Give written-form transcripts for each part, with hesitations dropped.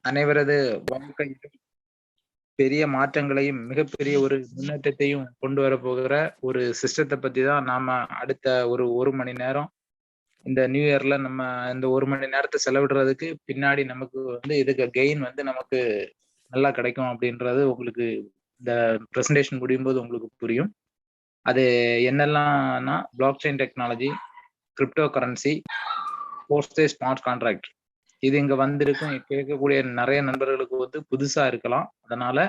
அனைவரது வாழ்க்கையிலும் பெரிய மாற்றங்களையும் மிகப்பெரிய ஒரு முன்னேற்றத்தையும் கொண்டு வரப்போகிற ஒரு சிஸ்டத்தை பத்தி தான் நாம அடுத்த ஒரு மணி நேரம் இந்த நியூ இயர்ல நம்ம இந்த 1 மணி நேரத்தை செலவிடுறதுக்கு பின்னாடி நமக்கு இதுக்கு கெயின் நமக்கு நல்லா கிடைக்கும் அப்படின்றது உங்களுக்கு இந்த பிரசன்டேஷன் முடியும் போது உங்களுக்கு புரியும். அது என்னெல்லாம்னா blockchain technology, cryptocurrency, Forsage smart contract. இது இங்க வந்திருக்கும் கேட்கக்கூடிய நிறைய நண்பர்களுக்கு புதுசா இருக்கலாம். அதனால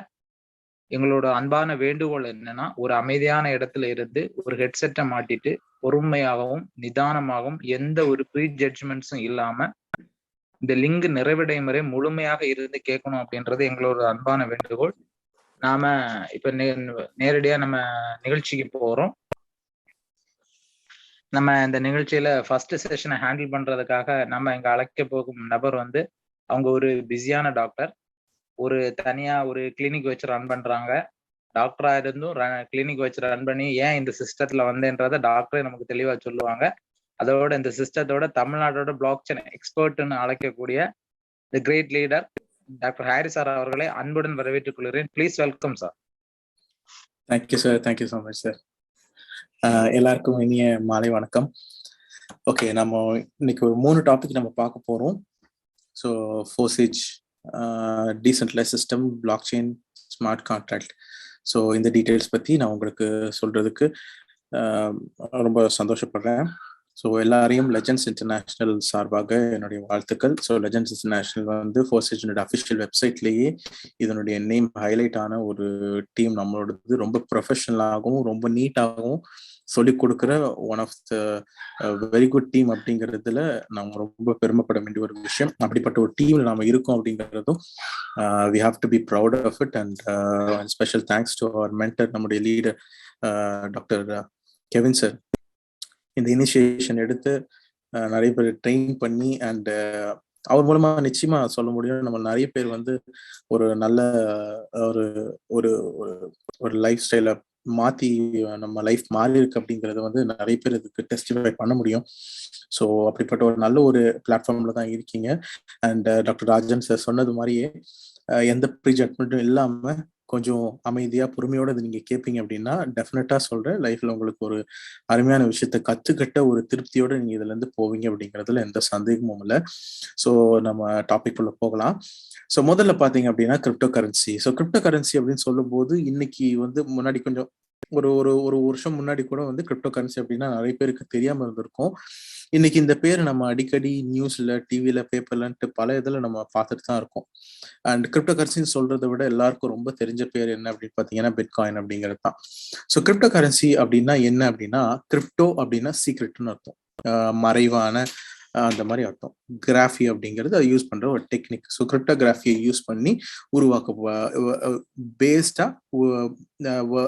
எங்களோட அன்பான வேண்டுகோள் என்னன்னா, ஒரு அமைதியான இடத்துல இருந்து ஒரு ஹெட்செட்டை மாட்டிட்டு பொறுமையாகவும் நிதானமாகவும் எந்த ஒரு ப்ரீ ஜட்ஜ்மெண்ட்ஸும் இல்லாம இந்த லிங்க் நிறைவடையும் வரை முழுமையாக இருந்து கேட்கணும் அப்படின்றது எங்களோட அன்பான வேண்டுகோள். நாம இப்ப நேரடியா நம்ம நிகழ்ச்சிக்கு போறோம். நம்ம இந்த நிகழ்ச்சியில ஃபர்ஸ்ட் செஷனை ஹேண்டில் பண்றதுக்காக நம்ம இங்க அழைக்க போகும் நபர் அவங்க ஒரு பிஸியான டாக்டர். ஒரு தனியா ஒரு கிளினிக் வச்சு ரன் பண்றாங்க. டாக்டரா இருந்தும் கிளினிக் வச்சு ரன் பண்ணி ஏன் இந்த சிஸ்டத்துல வந்தேன்றத டாக்டரே நமக்கு தெளிவா சொல்லுவாங்க. அதோட இந்த சிஸ்டத்தோட தமிழ்நாட்டோட பிளாக் செயின் எக்ஸ்பர்ட்னு அழைக்கக்கூடிய the great leader doctor Harry sir அவர்களை அன்புடன் வரவேற்றுக் கொள்கிறேன். Please welcome sir. Thank you sir. Thank you so much sir. எல்லாருக்கும் இனிய மாலை வணக்கம். ஓகே, நம்ம இன்னைக்கு ஒரு 3 டாபிக் நம்ம பார்க்க போறோம். So Forsage, decentralised system, blockchain, smart contract. So இந்த டீட்டெயில்ஸ் பற்றி நான் உங்களுக்கு சொல்றதுக்கு ரொம்ப சந்தோஷப்படுறேன். ஸோ எல்லாரையும் லெஜண்ட்ஸ் இன்டர்நேஷ்னல் சார்பாக என்னுடைய வாழ்த்துக்கள். ஸோ லெஜண்ட்ஸ் இன்டர்நேஷ்னல் ஃபோர்சேஜினோட அஃபிஷியல் வெப்சைட்லேயே இதனுடைய நேம் ஹைலைட் ஆன ஒரு டீம் நம்மளோடது. ரொம்ப ப்ரொஃபஷனலாகவும் ரொம்ப நீட்டாகவும் சொல்லிக் கொடுக்குற one of the very good team அப்படிங்கிறதுல நம்ம ரொம்ப பெருமைப்பட வேண்டிய ஒரு விஷயம். அப்படிப்பட்ட ஒரு டீமில் நாம இருக்கோம் அப்படிங்கிறதும் we have to be proud of it. And special thanks to our mentor, நம்முடைய லீடர் டாக்டர் கெவின் சார். இந்த இனிஷியேஷன் எடுத்து நிறைய பேர் ட்ரெயின் பண்ணி அண்ட் அவர் மூலமா நிச்சயமா சொல்ல முடியும், நம்ம நிறைய பேர் ஒரு நல்ல ஒரு ஒரு ஒரு லைஃப் ஸ்டைலை மாத்தி நம்ம லைஃப் மாறி இருக்கு அப்படிங்கறது நிறைய பேர் இதுக்கு டெஸ்டிஃபை பண்ண முடியும். ஸோ அப்படிப்பட்ட ஒரு நல்ல ஒரு பிளாட்ஃபார்ம்ல தான் இருக்கீங்க. அண்ட் டாக்டர் ராஜன் சார் சொன்னது மாதிரியே எந்த ப்ரீஜட்மெண்ட்டும் இல்லாம கொஞ்சம் அமைதியா பொறுமையோட நீங்க கேட்பீங்க அப்படின்னா டெஃபினட்டா சொல்றேன், லைஃப்ல உங்களுக்கு ஒரு அருமையான விஷயத்த கத்துக்கிட்ட ஒரு திருப்தியோட நீங்க இதுல இருந்து போவீங்க அப்படிங்கிறதுல எந்த சந்தேகமும் இல்லை. ஸோ நம்ம டாபிக் உள்ள போகலாம். ஸோ முதல்ல பாத்தீங்க அப்படின்னா crypto currency. So crypto currency அப்படின்னு சொல்லும் போது இன்னைக்கு முன்னாடி கொஞ்சம் ஒரு வருஷம் முன்னாடி கூட கிரிப்டோ கரன்சி அப்படின்னா நிறைய பேருக்கு தெரியாம இருந்திருக்கும். இன்னைக்கு இந்த பேர் நம்ம அடிக்கடி நியூஸ்ல, டிவில, பேப்பர்லன்ட்டு பல இதுல நம்ம பார்த்துட்டு தான் இருக்கோம். அண்ட் கிரிப்டோ கரன்சின்னு சொல்றதை விட எல்லாருக்கும் ரொம்ப தெரிஞ்ச பேர் என்ன அப்படின்னு பாத்தீங்கன்னா பிட்காயின் அப்படிங்கிறது தான். ஸோ கிரிப்டோ கரன்சி அப்படின்னா என்ன அப்படின்னா, கிரிப்டோ அப்படின்னா சீக்ரெட்னு அர்த்தம், மறைவான அந்த மாதிரி அர்த்தம். கிராஃபி அப்படிங்கிறது அதை யூஸ் பண்ற ஒரு டெக்னிக். ஸோ கிரிப்டோகிராஃபியை யூஸ் பண்ணி பேஸ்டா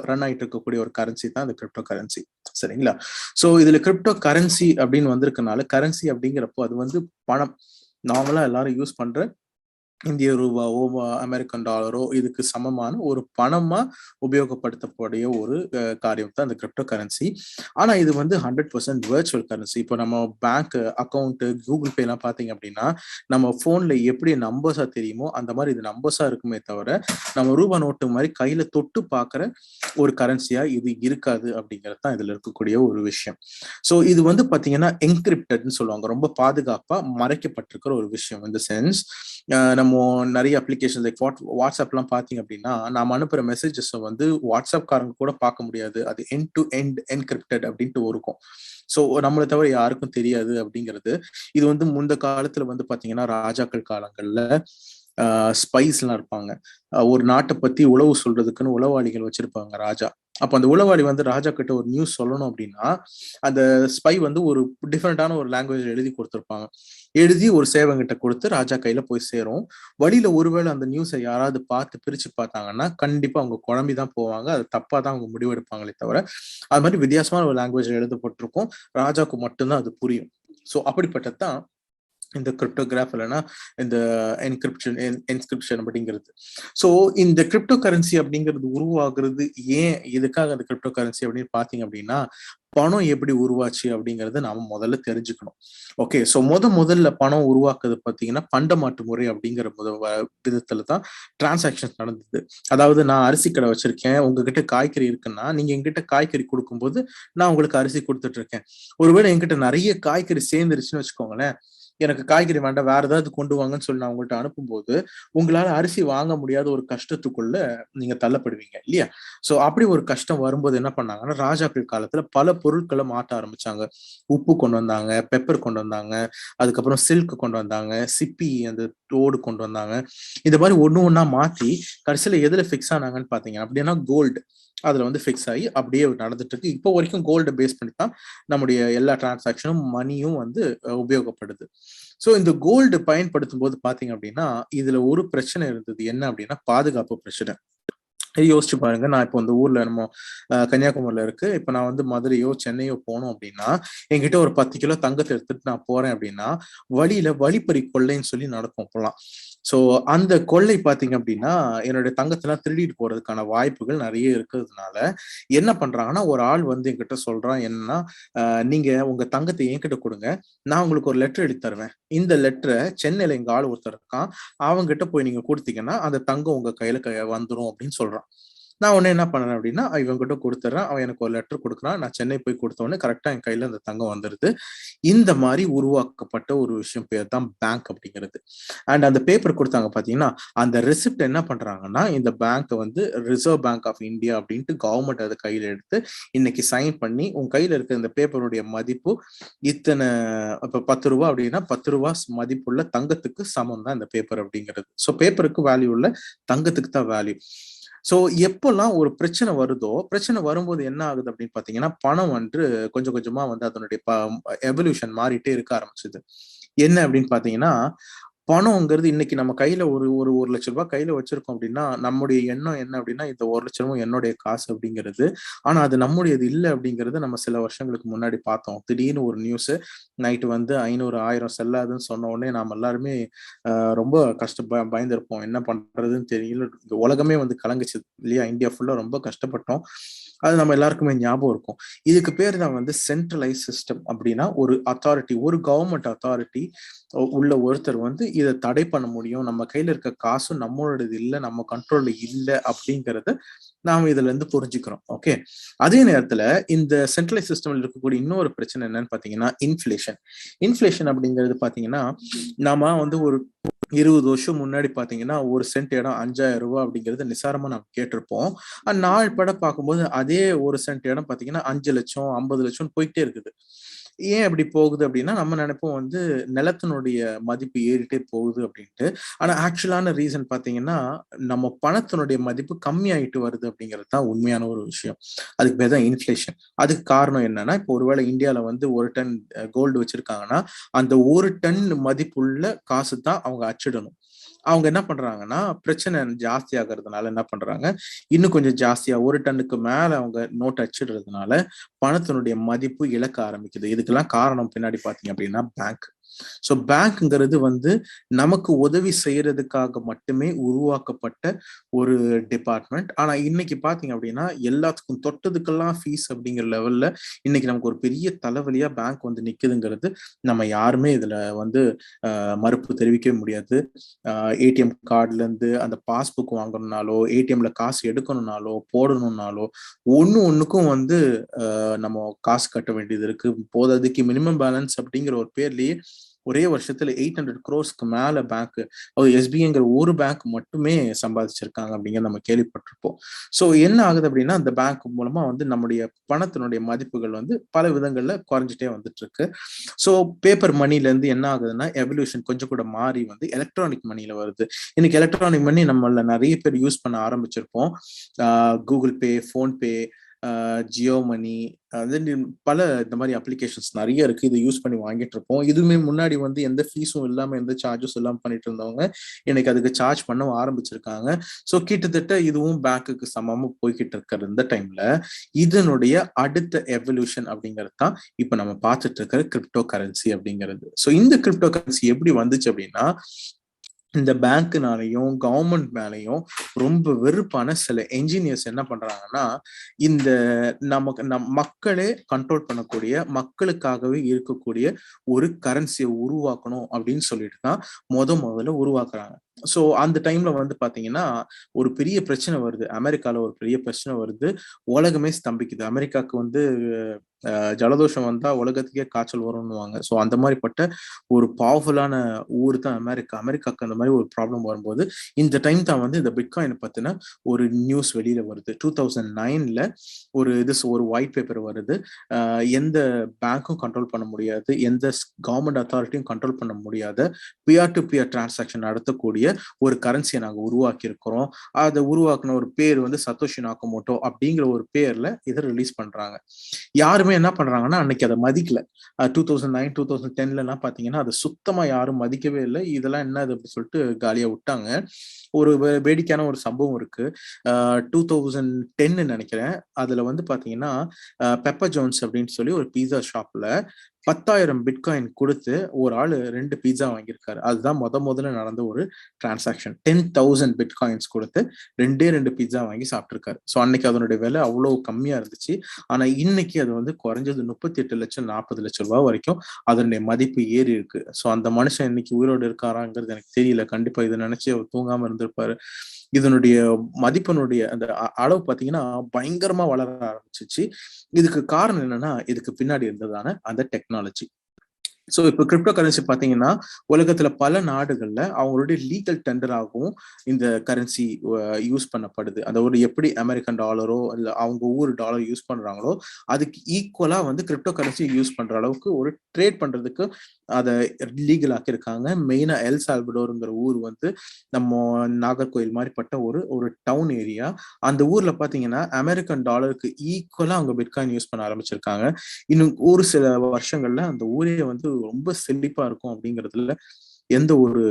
ரன் ஆயிட்டு இருக்கக்கூடிய ஒரு கரன்சி தான் இந்த கிரிப்டோ கரன்சி. சரிங்களா? ஸோ இதுல கிரிப்டோ கரன்சி அப்படின்னு வந்திருக்கனால, கரன்சி அப்படிங்கிறப்போ அது பணம், நார்மலா எல்லாரும் யூஸ் பண்ற இந்திய ரூபாவோ அமெரிக்கன் டாலரோ இதுக்கு சமமான ஒரு பணமா உபயோகப்படுத்தக்கூடிய ஒரு காரியம் தான் இந்த கிரிப்டோ கரன்சி. ஆனா இது 100% வர்ச்சுவல் கரன்சி. இப்போ நம்ம பேங்க் அக்கௌண்ட், கூகுள் பே எல்லாம் பாத்தீங்க அப்படின்னா நம்ம போன்ல எப்படி நம்பர்ஸா தெரியுமோ அந்த மாதிரி இது நம்பர்ஸா இருக்குமே தவிர நம்ம ரூபா நோட்டு மாதிரி கையில தொட்டு பாக்குற ஒரு கரன்சியா இது இருக்காது அப்படிங்கிறது தான் இதுல இருக்கக்கூடிய ஒரு விஷயம். ஸோ இது பாத்தீங்கன்னா என்கிரிப்டட்னு சொல்லுவாங்க, ரொம்ப பாதுகாப்பா மறைக்கப்பட்டிருக்கிற ஒரு விஷயம். இந்த சென்ஸ் நம்ம நிறைய அப்ளிகேஷன் லைக் வாட்ஸ்அப்லாம் பார்த்தீங்க அப்படின்னா நாம அனுப்புற மெசேஜஸ் வாட்ஸ்அப் காரங்க கூட பார்க்க முடியாது, அது எண்ட் டு எண்ட் என்கிரிப்டட் அப்படின்ட்டு இருக்கும். ஸோ நம்மளை தவிர யாருக்கும் தெரியாது அப்படிங்கிறது. இது முந்த காலத்துல பாத்தீங்கன்னா ராஜாக்கள் காலங்கள்ல ஸ்பைஸ் எல்லாம் இருப்பாங்க. ஒரு நாட்டை பத்தி உளவு சொல்றதுக்குன்னு உளவாளிகள் வச்சிருப்பாங்க ராஜா. அப்ப அந்த உளவாளி ராஜா கிட்ட ஒரு நியூஸ் சொல்லணும் அப்படின்னா அந்த ஸ்பை ஒரு டிஃப்ரெண்டான ஒரு லாங்குவேஜ் எழுதி கொடுத்துருப்பாங்க. எழுதி ஒரு சேவங்கிட்ட கொடுத்து ராஜா கையில போய் சேரும். வழியில ஒருவேளை அந்த நியூஸை யாராவது பார்த்து பிரிச்சு பார்த்தாங்கன்னா கண்டிப்பா அவங்க குழம்பிதான் போவாங்க, அது தப்பா தான் அவங்க முடிவெடுப்பாங்களே தவிர அது மாதிரி வித்தியாசமான ஒரு லாங்குவேஜ் எழுதப்பட்டிருக்கும், ராஜாவுக்கு மட்டும்தான் அது புரியும். ஸோ அப்படிப்பட்டதான் இந்த கிரிப்டோகிராஃப் இல்லைன்னா இந்த என்கிரிப்ஷன் அப்படிங்கிறது. ஸோ இந்த கிரிப்டோ கரன்சி அப்படிங்கிறது உருவாகுறது ஏன், எதுக்காக அந்த கிரிப்டோ கரன்சி அப்படின்னு பார்த்தீங்க அப்படின்னா, பணம் எப்படி உருவாச்சு அப்படிங்கறத நாம முதல்ல தெரிஞ்சுக்கணும். ஓகே, ஸோ முதல்ல பணம் உருவாக்குறது பார்த்தீங்கன்னா பண்டமாற்று முறை அப்படிங்கிற விதத்துல தான் டிரான்சாக்ஷன் நடந்தது. அதாவது நான் அரிசி கடை வச்சிருக்கேன், உங்ககிட்ட காய்கறி இருக்குன்னா நீங்க எங்கிட்ட காய்கறி கொடுக்கும்போது நான் உங்களுக்கு அரிசி கொடுத்துட்டு இருக்கேன். ஒருவேளை என்கிட்ட நிறைய காய்கறி சேர்ந்துருச்சுன்னு வச்சுக்கோங்களேன், எனக்கு காய்கறி வேண்டாம் வேற ஏதாவது கொண்டு வாங்கன்னு சொல்லி நான் உங்கள்கிட்ட அனுப்பும்போது உங்களால அரிசி வாங்க முடியாத ஒரு கஷ்டத்துக்குள்ள நீங்க தள்ளப்படுவீங்க இல்லையா? சோ அப்படி ஒரு கஷ்டம் வரும்போது என்ன பண்ணாங்கன்னா, ராஜாக்கள் காலத்துல பல பொருட்களை மாற்ற ஆரம்பிச்சாங்க. உப்பு கொண்டு வந்தாங்க, பெப்பர் கொண்டு வந்தாங்க, அதுக்கப்புறம் சில்க் கொண்டு வந்தாங்க, சிப்பி அந்த தோடு கொண்டு வந்தாங்க. இந்த மாதிரி ஒண்ணு ஒண்ணா மாத்தி கடைசியில எதுல ஃபிக்ஸ் ஆனாங்கன்னு பாத்தீங்க அப்படின்னா கோல்டு அதுல வந்து ஃபிக்ஸ் ஆகி அப்படியே நடந்துட்டு இருக்கு. இப்போ வரைக்கும் கோல்டை பேஸ் பண்ணி தான் நம்முடைய எல்லா டிரான்சாக்ஷனும் மணியும் வந்து உபயோகப்படுது. ஸோ இந்த கோல்டு பயன்படுத்தும் போது பாத்தீங்க அப்படின்னா இதுல ஒரு பிரச்சனை இருந்தது. என்ன அப்படின்னா பாதுகாப்பு பிரச்சனை. யோசிச்சு பாருங்க, நான் இப்போ இந்த ஊர்ல நம்ம கன்னியாகுமரியில இருக்கு, இப்ப நான் வந்து மதுரையோ சென்னையோ போனோம் அப்படின்னா என்கிட்ட ஒரு 10 கிலோ தங்கத்தை எடுத்துட்டு நான் போறேன் அப்படின்னா வழியில வழிப்பறி கொள்ளைன்னு சொல்லி நடக்கும் இப்பெல்லாம். ஸோ அந்த கொள்ளை பாத்தீங்க அப்படின்னா என்னுடைய தங்கத்தெல்லாம் திருடிட்டு போறதுக்கான வாய்ப்புகள் நிறைய இருக்கிறதுனால என்ன பண்றாங்கன்னா, ஒரு ஆள் வந்து என்கிட்ட சொல்றான் என்னன்னா, நீங்க உங்க தங்கத்தை என்கிட்ட கொடுங்க, நான் உங்களுக்கு ஒரு லெட்டர் எழுதி தருவேன். இந்த லெட்டரை சென்னையில எங்க ஆள் ஒருத்தர் இருக்கான், அவங்ககிட்ட போய் நீங்க கொடுத்தீங்கன்னா அந்த தங்கம் உங்க கையில வந்துரும் அப்படின்னு சொல்றான். நான் உடனே என்ன பண்ணேன் அப்படின்னா இவங்கிட்ட கொடுத்துட்றேன், அவன் எனக்கு ஒரு லெட்டர் கொடுக்குறான், நான் சென்னை போய் கொடுத்த உடனே கரெக்டா என் கையில அந்த தங்கம் வந்துருது. இந்த மாதிரி உருவாக்கப்பட்ட ஒரு விஷயம் பேர் தான் பேங்க் அப்படிங்கிறது. அண்ட் அந்த பேப்பர் கொடுத்தாங்க பாத்தீங்கன்னா, அந்த ரெசிப்ட் என்ன பண்றாங்கன்னா இந்த பேங்க் வந்து ரிசர்வ் பேங்க் ஆஃப் இந்தியா அப்படின்ட்டு கவர்மெண்ட் அதை கையில எடுத்து இன்னைக்கு சைன் பண்ணி உங்க கையில இருக்க இந்த பேப்பருடைய மதிப்பு இத்தனை, இப்ப 10 ரூபா அப்படின்னா 10 ரூபா மதிப்புள்ள தங்கத்துக்கு சமம் தான் இந்த பேப்பர் அப்படிங்கிறது. ஸோ பேப்பருக்கு வேல்யூ உள்ள தங்கத்துக்கு தான் வேல்யூ. ஸோ எப்பெல்லாம் ஒரு பிரச்சனை வருதோ, பிரச்சனை வரும்போது என்ன ஆகுது அப்படின்னு பாத்தீங்கன்னா பணம் வந்து கொஞ்சம் கொஞ்சமா வந்து அதனுடைய எவல்யூஷன் மாறிட்டே இருக்க ஆரம்பிச்சது. என்ன அப்படின்னு பாத்தீங்கன்னா, பணம்ங்கிறது இன்னைக்கு நம்ம கையில ஒரு ஒரு 1,00,000 ரூபாய் கையில வச்சிருக்கோம் அப்படின்னா நம்முடைய எண்ணம் என்ன அப்படின்னா இந்த 1,00,000 என்னுடைய காசு அப்படிங்கிறது. ஆனா அது நம்முடையது இல்லை அப்படிங்கறது நம்ம சில வருஷங்களுக்கு முன்னாடி பார்த்தோம். திடீர்னு ஒரு நியூஸ் நைட்டு வந்து 500 1000 செல்லாதுன்னு சொன்ன உடனே நாம எல்லாருமே ரொம்ப பயந்திருப்போம். என்ன பண்றதுன்னு தெரியல, இந்த உலகமே வந்து கலங்குச்சு இல்லையா? இந்தியா ஃபுல்லா ரொம்ப கஷ்டப்பட்டோம். அது நம்ம எல்லாருக்குமே ஞாபகம் இருக்கும். இதுக்கு பேர் தான் வந்து சென்ட்ரலைஸ் சிஸ்டம். அப்படின்னா ஒரு அத்தாரிட்டி, ஒரு கவர்மெண்ட் அத்தாரிட்டி உள்ள ஒருத்தர் வந்து இதை தடை பண்ண முடியும், நம்ம கையில இருக்க காசும் நம்மளோடது இல்லை, நம்ம கண்ட்ரோல்ல இல்லை அப்படிங்கறத நாம இதுல இருந்து புரிஞ்சுக்கிறோம். ஓகே, அதே நேரத்துல இந்த சென்ட்ரலைஸ் சிஸ்டம்ல இருக்கக்கூடிய இன்னொரு பிரச்சனை என்னன்னு பாத்தீங்கன்னா இன்ஃபிளேஷன். இன்ஃபிளேஷன் அப்படிங்கிறது பாத்தீங்கன்னா நாம வந்து ஒரு 20 வருஷம் முன்னாடி பாத்தீங்கன்னா ஒரு சென்ட் இடம் 5,000 ரூபாய் அப்படிங்கிறது நிசாரமா நம்ம கேட்டிருப்போம். நாள் பட பார்க்கும்போது அதே ஒரு சென்ட் இடம் பாத்தீங்கன்னா 5 லட்சம் 50 லட்சம் போயிட்டே இருக்குது. ஏன் அப்படி போகுது அப்படின்னா நம்ம நினைப்போம் வந்து நிலத்தினுடைய மதிப்பு ஏறிட்டே போகுது அப்படின்ட்டு. ஆனா ஆக்சுவலான ரீசன் பாத்தீங்கன்னா நம்ம பணத்தினுடைய மதிப்பு கம்மியாயிட்டு வருது அப்படிங்கிறது தான் உண்மையான ஒரு விஷயம். அதுக்கு பேர் தான் இன்ஃபிளேஷன். அதுக்கு காரணம் என்னன்னா, இப்போ ஒருவேளை இந்தியால வந்து 1 டன் கோல்டு வச்சிருக்காங்கன்னா அந்த 1 டன் மதிப்புள்ள காசு தான் அவங்க அச்சிடணும். அவங்க என்ன பண்றாங்கன்னா பிரச்சனை ஜாஸ்தி ஆகிறதுனால என்ன பண்றாங்க, இன்னும் கொஞ்சம் ஜாஸ்தியா 1 டன்னுக்கு மேல அவங்க நோட் அச்சிடுறதுனால பணத்தினுடைய மதிப்பு இழக்க ஆரம்பிக்குது. இதுக்கெல்லாம் காரணம் பின்னாடி பாத்தீங்க அப்படின்னா பேங்க். ஸோ பேங்க்ங்கிறது வந்து நமக்கு உதவி செய்யறதுக்காக மட்டுமே உருவாக்கப்பட்ட ஒரு டிபார்ட்மெண்ட். ஆனா இன்னைக்கு பாத்தீங்க அப்படின்னா எல்லாத்துக்கும் தொட்டதுக்கெல்லாம் ஃபீஸ் அப்படிங்கிற லெவல்ல இன்னைக்கு நமக்கு ஒரு பெரிய தலைவலியா பேங்க் வந்து நிக்குதுங்கிறது நம்ம யாருமே இதுல வந்து மறுப்பு தெரிவிக்கவே முடியாது. ஏடிஎம் கார்டுல இருந்து அந்த பாஸ்புக் வாங்கணும்னாலோ, ஏடிஎம்ல காசு எடுக்கணும்னாலோ, போடணும்னாலோ ஒண்ணுக்கும் வந்து நம்ம காசு கட்ட வேண்டியது இருக்கு. போதாதுக்கு மினிமம் பேலன்ஸ் அப்படிங்கிற ஒரு பேர்லயே ஒரே வருஷத்துல 800 crores மேல பேங்க், எஸ்பிஐங்கிற ஒரு பேங்க் மட்டுமே சம்பாதிச்சிருக்காங்க அப்படிங்கிறத நம்ம கேள்விப்பட்டிருப்போம். ஸோ என்ன ஆகுது அப்படின்னா அந்த பேங்க் மூலமா வந்து நம்முடைய பணத்தினுடைய மதிப்புகள் வந்து பல விதங்கள்ல குறைஞ்சிட்டே வந்துட்டு இருக்கு. ஸோ பேப்பர் மணில இருந்து என்ன ஆகுதுன்னா எவல்யூஷன் கொஞ்சம் கூட மாறி வந்து எலக்ட்ரானிக் மணில வருது. இன்னைக்கு எலக்ட்ரானிக் மணி நம்மள நிறைய பேர் யூஸ் பண்ண ஆரம்பிச்சிருப்போம். கூகுள் பே, போன்பே, ஜியோ மணி, பல இந்த மாதிரி அப்ளிகேஷன்ஸ் நிறைய இருக்கு. இதை யூஸ் பண்ணி வாங்கிட்டு இருப்போம். இதுவுமே முன்னாடி வந்து எந்த ஃபீஸும் இல்லாம எந்த சார்ஜஸும் இல்லாம பண்ணிட்டு இருந்தவங்க இன்னைக்கு அதுக்கு சார்ஜ் பண்ண ஆரம்பிச்சிருக்காங்க. ஸோ கிட்டத்தட்ட இதுவும் பேங்க்குக்கு சமமா போய்கிட்டு இருக்கிற இந்த டைம்ல இதனுடைய அடுத்த எவல்யூஷன் அப்படிங்கிறது தான் இப்ப நம்ம பார்த்துட்டு இருக்கிற கிரிப்டோ கரன்சி அப்படிங்கிறது. ஸோ இந்த கிரிப்டோ கரன்சி எப்படி வந்துச்சு அப்படின்னா, இந்த பேங்க்னாலையும் கவர்மெண்ட் மேலையும் ரொம்ப வெறுப்பான சில என்ஜினியர்ஸ் என்ன பண்றாங்கன்னா, இந்த மக்களே கண்ட்ரோல் பண்ணக்கூடிய, மக்களுக்காகவே இருக்கக்கூடிய ஒரு கரன்சியை உருவாக்கணும் அப்படின்னு சொல்லிட்டு தான் முதல்ல உருவாக்குறாங்க. ஸோ அந்த டைம்ல வந்து பாத்தீங்கன்னா ஒரு பெரிய பிரச்சனை வருது. அமெரிக்கால ஒரு பெரிய பிரச்சனை வருது. உலகமே ஸ்தம்பிக்குது. அமெரிக்காவுக்கு வந்து ஜலதோஷம் வந்தா உலகத்துக்கே காய்ச்சல் வரும்னுவாங்க. ஸோ அந்த மாதிரிப்பட்ட ஒரு பவர்ஃபுல்லான ஊர் தான் அமெரிக்கா. அமெரிக்காவுக்கு அந்த மாதிரி ஒரு ப்ராப்ளம் வரும்போது இந்த டைம் தான் வந்து இந்த பிட்காயினை பத்தின ஒரு நியூஸ் வெளியில வருது. 2009ல ஒரு ஒயிட் பேப்பர் வருது. எந்த பேங்க்கும் கண்ட்ரோல் பண்ண முடியாது, எந்த கவர்மெண்ட் அத்தாரிட்டியும் கண்ட்ரோல் பண்ண முடியாத பியர் டு பியர் டிரான்சாக்ஷன் நடத்தக்கூடிய ஒரு கரன்சியை நாங்க உருவாக்கி இருக்கிறோம். அதை உருவாக்குன ஒரு பேர் வந்து சத்தோஷி நாக்கமோட்டோ அப்படிங்கிற ஒரு பேர்ல இதை ரிலீஸ் பண்றாங்க. யாருமே என்ன பண்றாங்கன்னா அன்னைக்கு அதை மதிக்கல. 2009 2010ல எல்லாம் பாத்தீங்கன்னா அதை சுத்தமா யாரும் மதிக்கவே இல்லை. இதெல்லாம் என்ன அப்படின்னு சொல்லிட்டு காலியா விட்டாங்க. ஒரு வேடிக்கையான ஒரு சம்பவம் இருக்கு. 2010 நினைக்கிறேன். அதுல வந்து பாத்தீங்கன்னா பெப்பர் ஜோன்ஸ் அப்படின்னு சொல்லி ஒரு பீஸா ஷாப்ல 10,000 பிட்காயின் கொடுத்து ஒரு ஆளு 2 பீஸா வாங்கியிருக்காரு. அதுதான் முதல்ல நடந்த ஒரு டிரான்சாக்ஷன். 10,000 பிட்காயின்ஸ் கொடுத்து 2 பீஸா வாங்கி சாப்பிட்டுருக்காரு. ஸோ அன்னைக்கு அதனுடைய விலை அவ்வளவு கம்மியா இருந்துச்சு. ஆனா இன்னைக்கு அது வந்து குறைஞ்சது 38 லட்சம் 40 லட்சம் ரூபாய் வரைக்கும் அதனுடைய மதிப்பு ஏறி இருக்கு. ஸோ அந்த மனுஷன் இன்னைக்கு உயிரோடு இருக்காராங்கிறது எனக்கு தெரியல. கண்டிப்பா இதை நினைச்சு அவர் தூங்காம இருந்திருப்பாரு. இதனுடைய மதிப்பினுடைய அந்த அளவு பாத்தீங்கன்னா பயங்கரமா வளர ஆரம்பிச்சிச்சு. இதுக்கு காரணம் என்னன்னா இதுக்கு பின்னாடி இருந்ததான அந்த டெக்னாலஜி. ஸோ இப்போ கிரிப்டோ கரன்சி பார்த்தீங்கன்னா உலகத்துல பல நாடுகள்ல அவங்களுடைய லீகல் டெண்டராகவும் இந்த கரன்சி யூஸ் பண்ணப்படுது. அதாவது எப்படி அமெரிக்கன் டாலரோ இல்லை அவங்க ஊர் டாலர் யூஸ் பண்றாங்களோ அதுக்கு ஈக்குவலா வந்து கிரிப்டோ கரன்சி யூஸ் பண்ற அளவுக்கு ஒரு ட்ரேட் பண்றதுக்கு அதை லீகல் ஆக்கியிருக்காங்க. மெயினா எல் சால்வடோருங்கிற ஊர் வந்து நம்ம நாகர்கோயில் மாதிரிப்பட்ட ஒரு டவுன் ஏரியா. அந்த ஊர்ல பாத்தீங்கன்னா அமெரிக்கன் டாலருக்கு ஈக்குவலா அவங்க பிட்காயின் யூஸ் பண்ண ஆரம்பிச்சிருக்காங்க. இன்னும் ஒரு சில வருஷங்கள்ல அந்த ஊரே வந்து ரொம்ப செழிப்பா இருக்கும் அப்படிங்கிறதுல எந்த ஒரு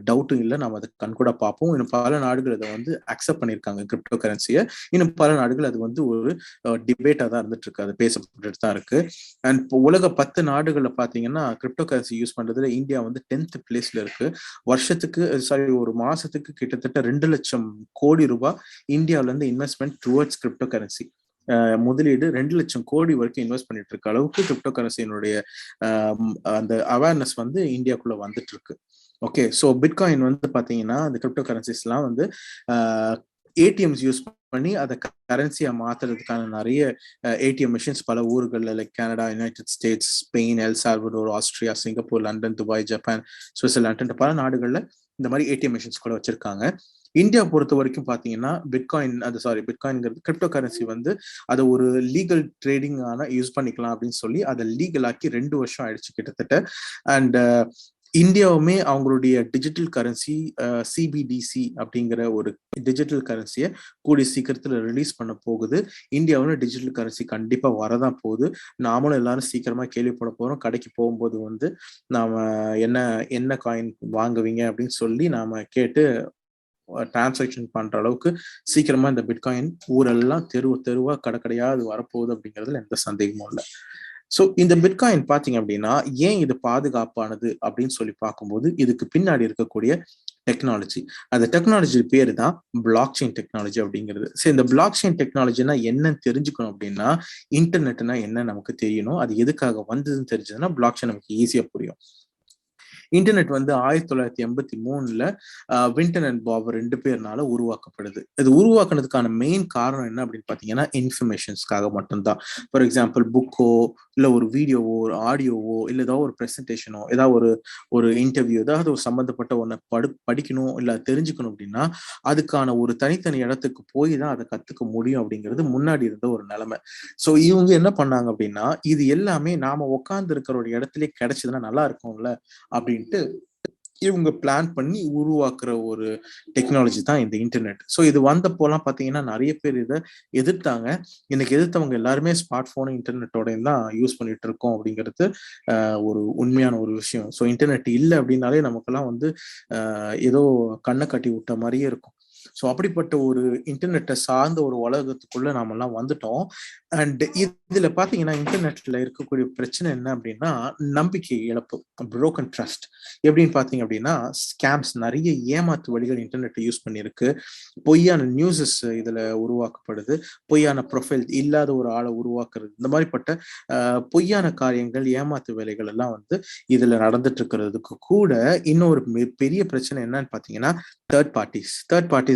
டவுட்டும் இல்லை. நம்ம அதை கண்கூட பார்ப்போம். இன்னும் பல நாடுகள் அதை வந்து அக்செப்ட் பண்ணியிருக்காங்க கிரிப்டோ கரன்சியை. இன்னும் பல நாடுகள் அது வந்து ஒரு டிபேட்டா தான் இருந்துட்டு இருக்கு. அது பேசப்பட்டு தான் இருக்கு. அண்ட் இப்போ உலக 10 நாடுகள்ல பாத்தீங்கன்னா கிரிப்டோ கரன்சி யூஸ் பண்றதுல இந்தியா வந்து 10th பிளேஸ்ல இருக்கு. ஒரு மாசத்துக்கு கிட்டத்தட்ட 2 லட்சம் கோடி ரூபாய் இந்தியாவில இருந்து இன்வெஸ்ட்மெண்ட் டுவர்ட்ஸ் கிரிப்டோ கரன்சி. முதலீடு 2 லட்சம் கோடி வரைக்கும் இன்வெஸ்ட் பண்ணிட்டு இருக்க அளவுக்கு கிரிப்டோ கரன்சியினுடைய அந்த அவேர்னஸ் வந்து இந்தியாக்குள்ள வந்துட்டு இருக்கு. ஓகே, ஸோ பிட்காயின் வந்து பாத்தீங்கன்னா அந்த கிரிப்டோ கரன்சிஸ் எல்லாம் வந்து ஏடிஎம்ஸ் யூஸ் பண்ணி அதை கரன்சியா மாத்துறதுக்கான நிறைய ஏடிஎம் மிஷின்ஸ் பல ஊர்கள்ல like Canada, United states, Spain, El Salvador, Austria, Singapore, London, Dubai, Japan, Switzerland பல நாடுகள்ல இந்த மாதிரி ஏடிஎம் மிஷின்ஸ் கூட வச்சிருக்காங்க. இந்தியா பொறுத்த வரைக்கும் பாத்தீங்கன்னா பிட்காயின்ங்கிறது கிரிப்டோ கரன்சி வந்து அதை ஒரு லீகல் ட்ரேடிங் யூஸ் பண்ணிக்கலாம் அப்படின்னு சொல்லி அதை லீகல் ஆக்கி 2 வருஷம் ஆயிடுச்சு கிட்டத்தட்ட. அண்ட் இந்தியாவுமே அவங்களுடைய டிஜிட்டல் கரன்சி சிபிடிசி அப்படிங்கிற ஒரு டிஜிட்டல் கரன்சியை கூடிய சீக்கிரத்துல ரிலீஸ் பண்ண போகுது. இந்தியாவில் டிஜிட்டல் கரன்சி கண்டிப்பா வரதான் போகுது. நாமளும் எல்லாரும் சீக்கிரமா கேள்விப்பட போறோம். கடைக்கு போகும்போது வந்து நாம என்ன காயின் வாங்குவீங்க அப்படின்னு சொல்லி நாம கேட்டு டிரான்சாக்ஷன் பண்ற அளவுக்கு சீக்கிரமா இந்த பிட்காயின் ஊரெல்லாம் தெருவா கடைக்கடையா அது வரப்போகுது அப்படிங்கிறதுல எந்த சந்தேகமும் இல்லை. ஸோ இந்த பிட்காயின் பாத்தீங்க அப்படின்னா ஏன் இது பாதுகாப்பானது அப்படின்னு சொல்லி பார்க்கும்போது இதுக்கு பின்னாடி இருக்கக்கூடிய டெக்னாலஜி, அந்த டெக்னாலஜி பேரு தான் பிளாக் செயின் டெக்னாலஜி அப்படிங்கிறது. சரி, இந்த பிளாக் செயின் டெக்னாலஜினா என்னன்னு தெரிஞ்சுக்கணும் அப்படின்னா இன்டர்நெட்னா என்ன நமக்கு தெரியணும். அது எதுக்காக வந்ததுன்னு தெரிஞ்சதுன்னா பிளாக் செயின் நமக்கு ஈஸியா புரியும். இன்டர்நெட் வந்து 1983ல வின்டன் அண்ட் பாப் 2 பேர்னால உருவாக்கப்படுது. இது உருவாக்குனதுக்கான மெயின் காரணம் என்ன அப்படின்னு பாத்தீங்கன்னா இன்ஃபர்மேஷன்ஸ்க்காக மட்டும்தான். ஃபார் எக்ஸாம்பிள் புக்கோ இல்ல ஒரு வீடியோவோ ஒரு ஆடியோவோ இல்ல ஏதாவது ஒரு ப்ரெசன்டேஷனோ ஏதாவது ஒரு இன்டர்வியூ ஏதாவது ஒரு சம்மந்தப்பட்ட ஒன்றை படிக்கணும் இல்ல தெரிஞ்சுக்கணும் அப்படின்னா அதுக்கான ஒரு தனித்தனி இடத்துக்கு போய் தான் அதை கத்துக்க முடியும் அப்படிங்கிறது முன்னாடி இருந்த ஒரு நிலைமை. ஸோ இவங்க என்ன பண்ணாங்க அப்படின்னா இது எல்லாமே நாம உட்கார்ந்து இருக்கிற ஒரு இடத்துல கிடைச்சதுன்னா நல்லா இருக்கும்ல அப்படின்ட்டு இவங்க பிளான் பண்ணி உருவாக்குற ஒரு டெக்னாலஜி தான் இந்த இன்டர்நெட். ஸோ இது வந்தப்போலாம் பார்த்தீங்கன்னா நிறைய பேர் இதை எதிர்த்தாங்க. இன்னைக்கு எதிர்த்தவங்க எல்லாருமே ஸ்மார்ட் போனும் இன்டர்நெட்டோடையும் தான் யூஸ் பண்ணிட்டு இருக்கோம் அப்படிங்கிறது ஒரு உண்மையான ஒரு விஷயம். ஸோ இன்டர்நெட் இல்லை அப்படின்னாலே நமக்கெல்லாம் வந்து ஏதோ கண்ணை கட்டி விட்ட மாதிரியே இருக்கும். ஸோ அப்படிப்பட்ட ஒரு இன்டர்நெட்டை சார்ந்த ஒரு உலகத்துக்குள்ள நாம எல்லாம் வந்துட்டோம். அண்ட் இதுல பாத்தீங்கன்னா இன்டர்நெட்ல இருக்கக்கூடிய பிரச்சனை என்ன அப்படின்னா நம்பிக்கை இழப்பு, புரோக்கன் ட்ரஸ்ட். எப்படின்னு பாத்தீங்க அப்படின்னா ஸ்கேம்ஸ், நிறைய ஏமாத்து வழிகள் இன்டர்நெட்டை யூஸ் பண்ணியிருக்கு. பொய்யான நியூஸஸ் இதுல உருவாக்கப்படுது, பொய்யான ப்ரொஃபைல் இல்லாத ஒரு ஆளை உருவாக்குறது, இந்த மாதிரிப்பட்ட பொய்யான காரியங்கள், ஏமாத்து வேலைகள் எல்லாம் வந்து இதுல நடந்துட்டு இருக்கிறதுக்கு கூட இன்னொரு பெரிய பிரச்சனை என்னன்னு பாத்தீங்கன்னா தேர்ட் பார்ட்டிஸ்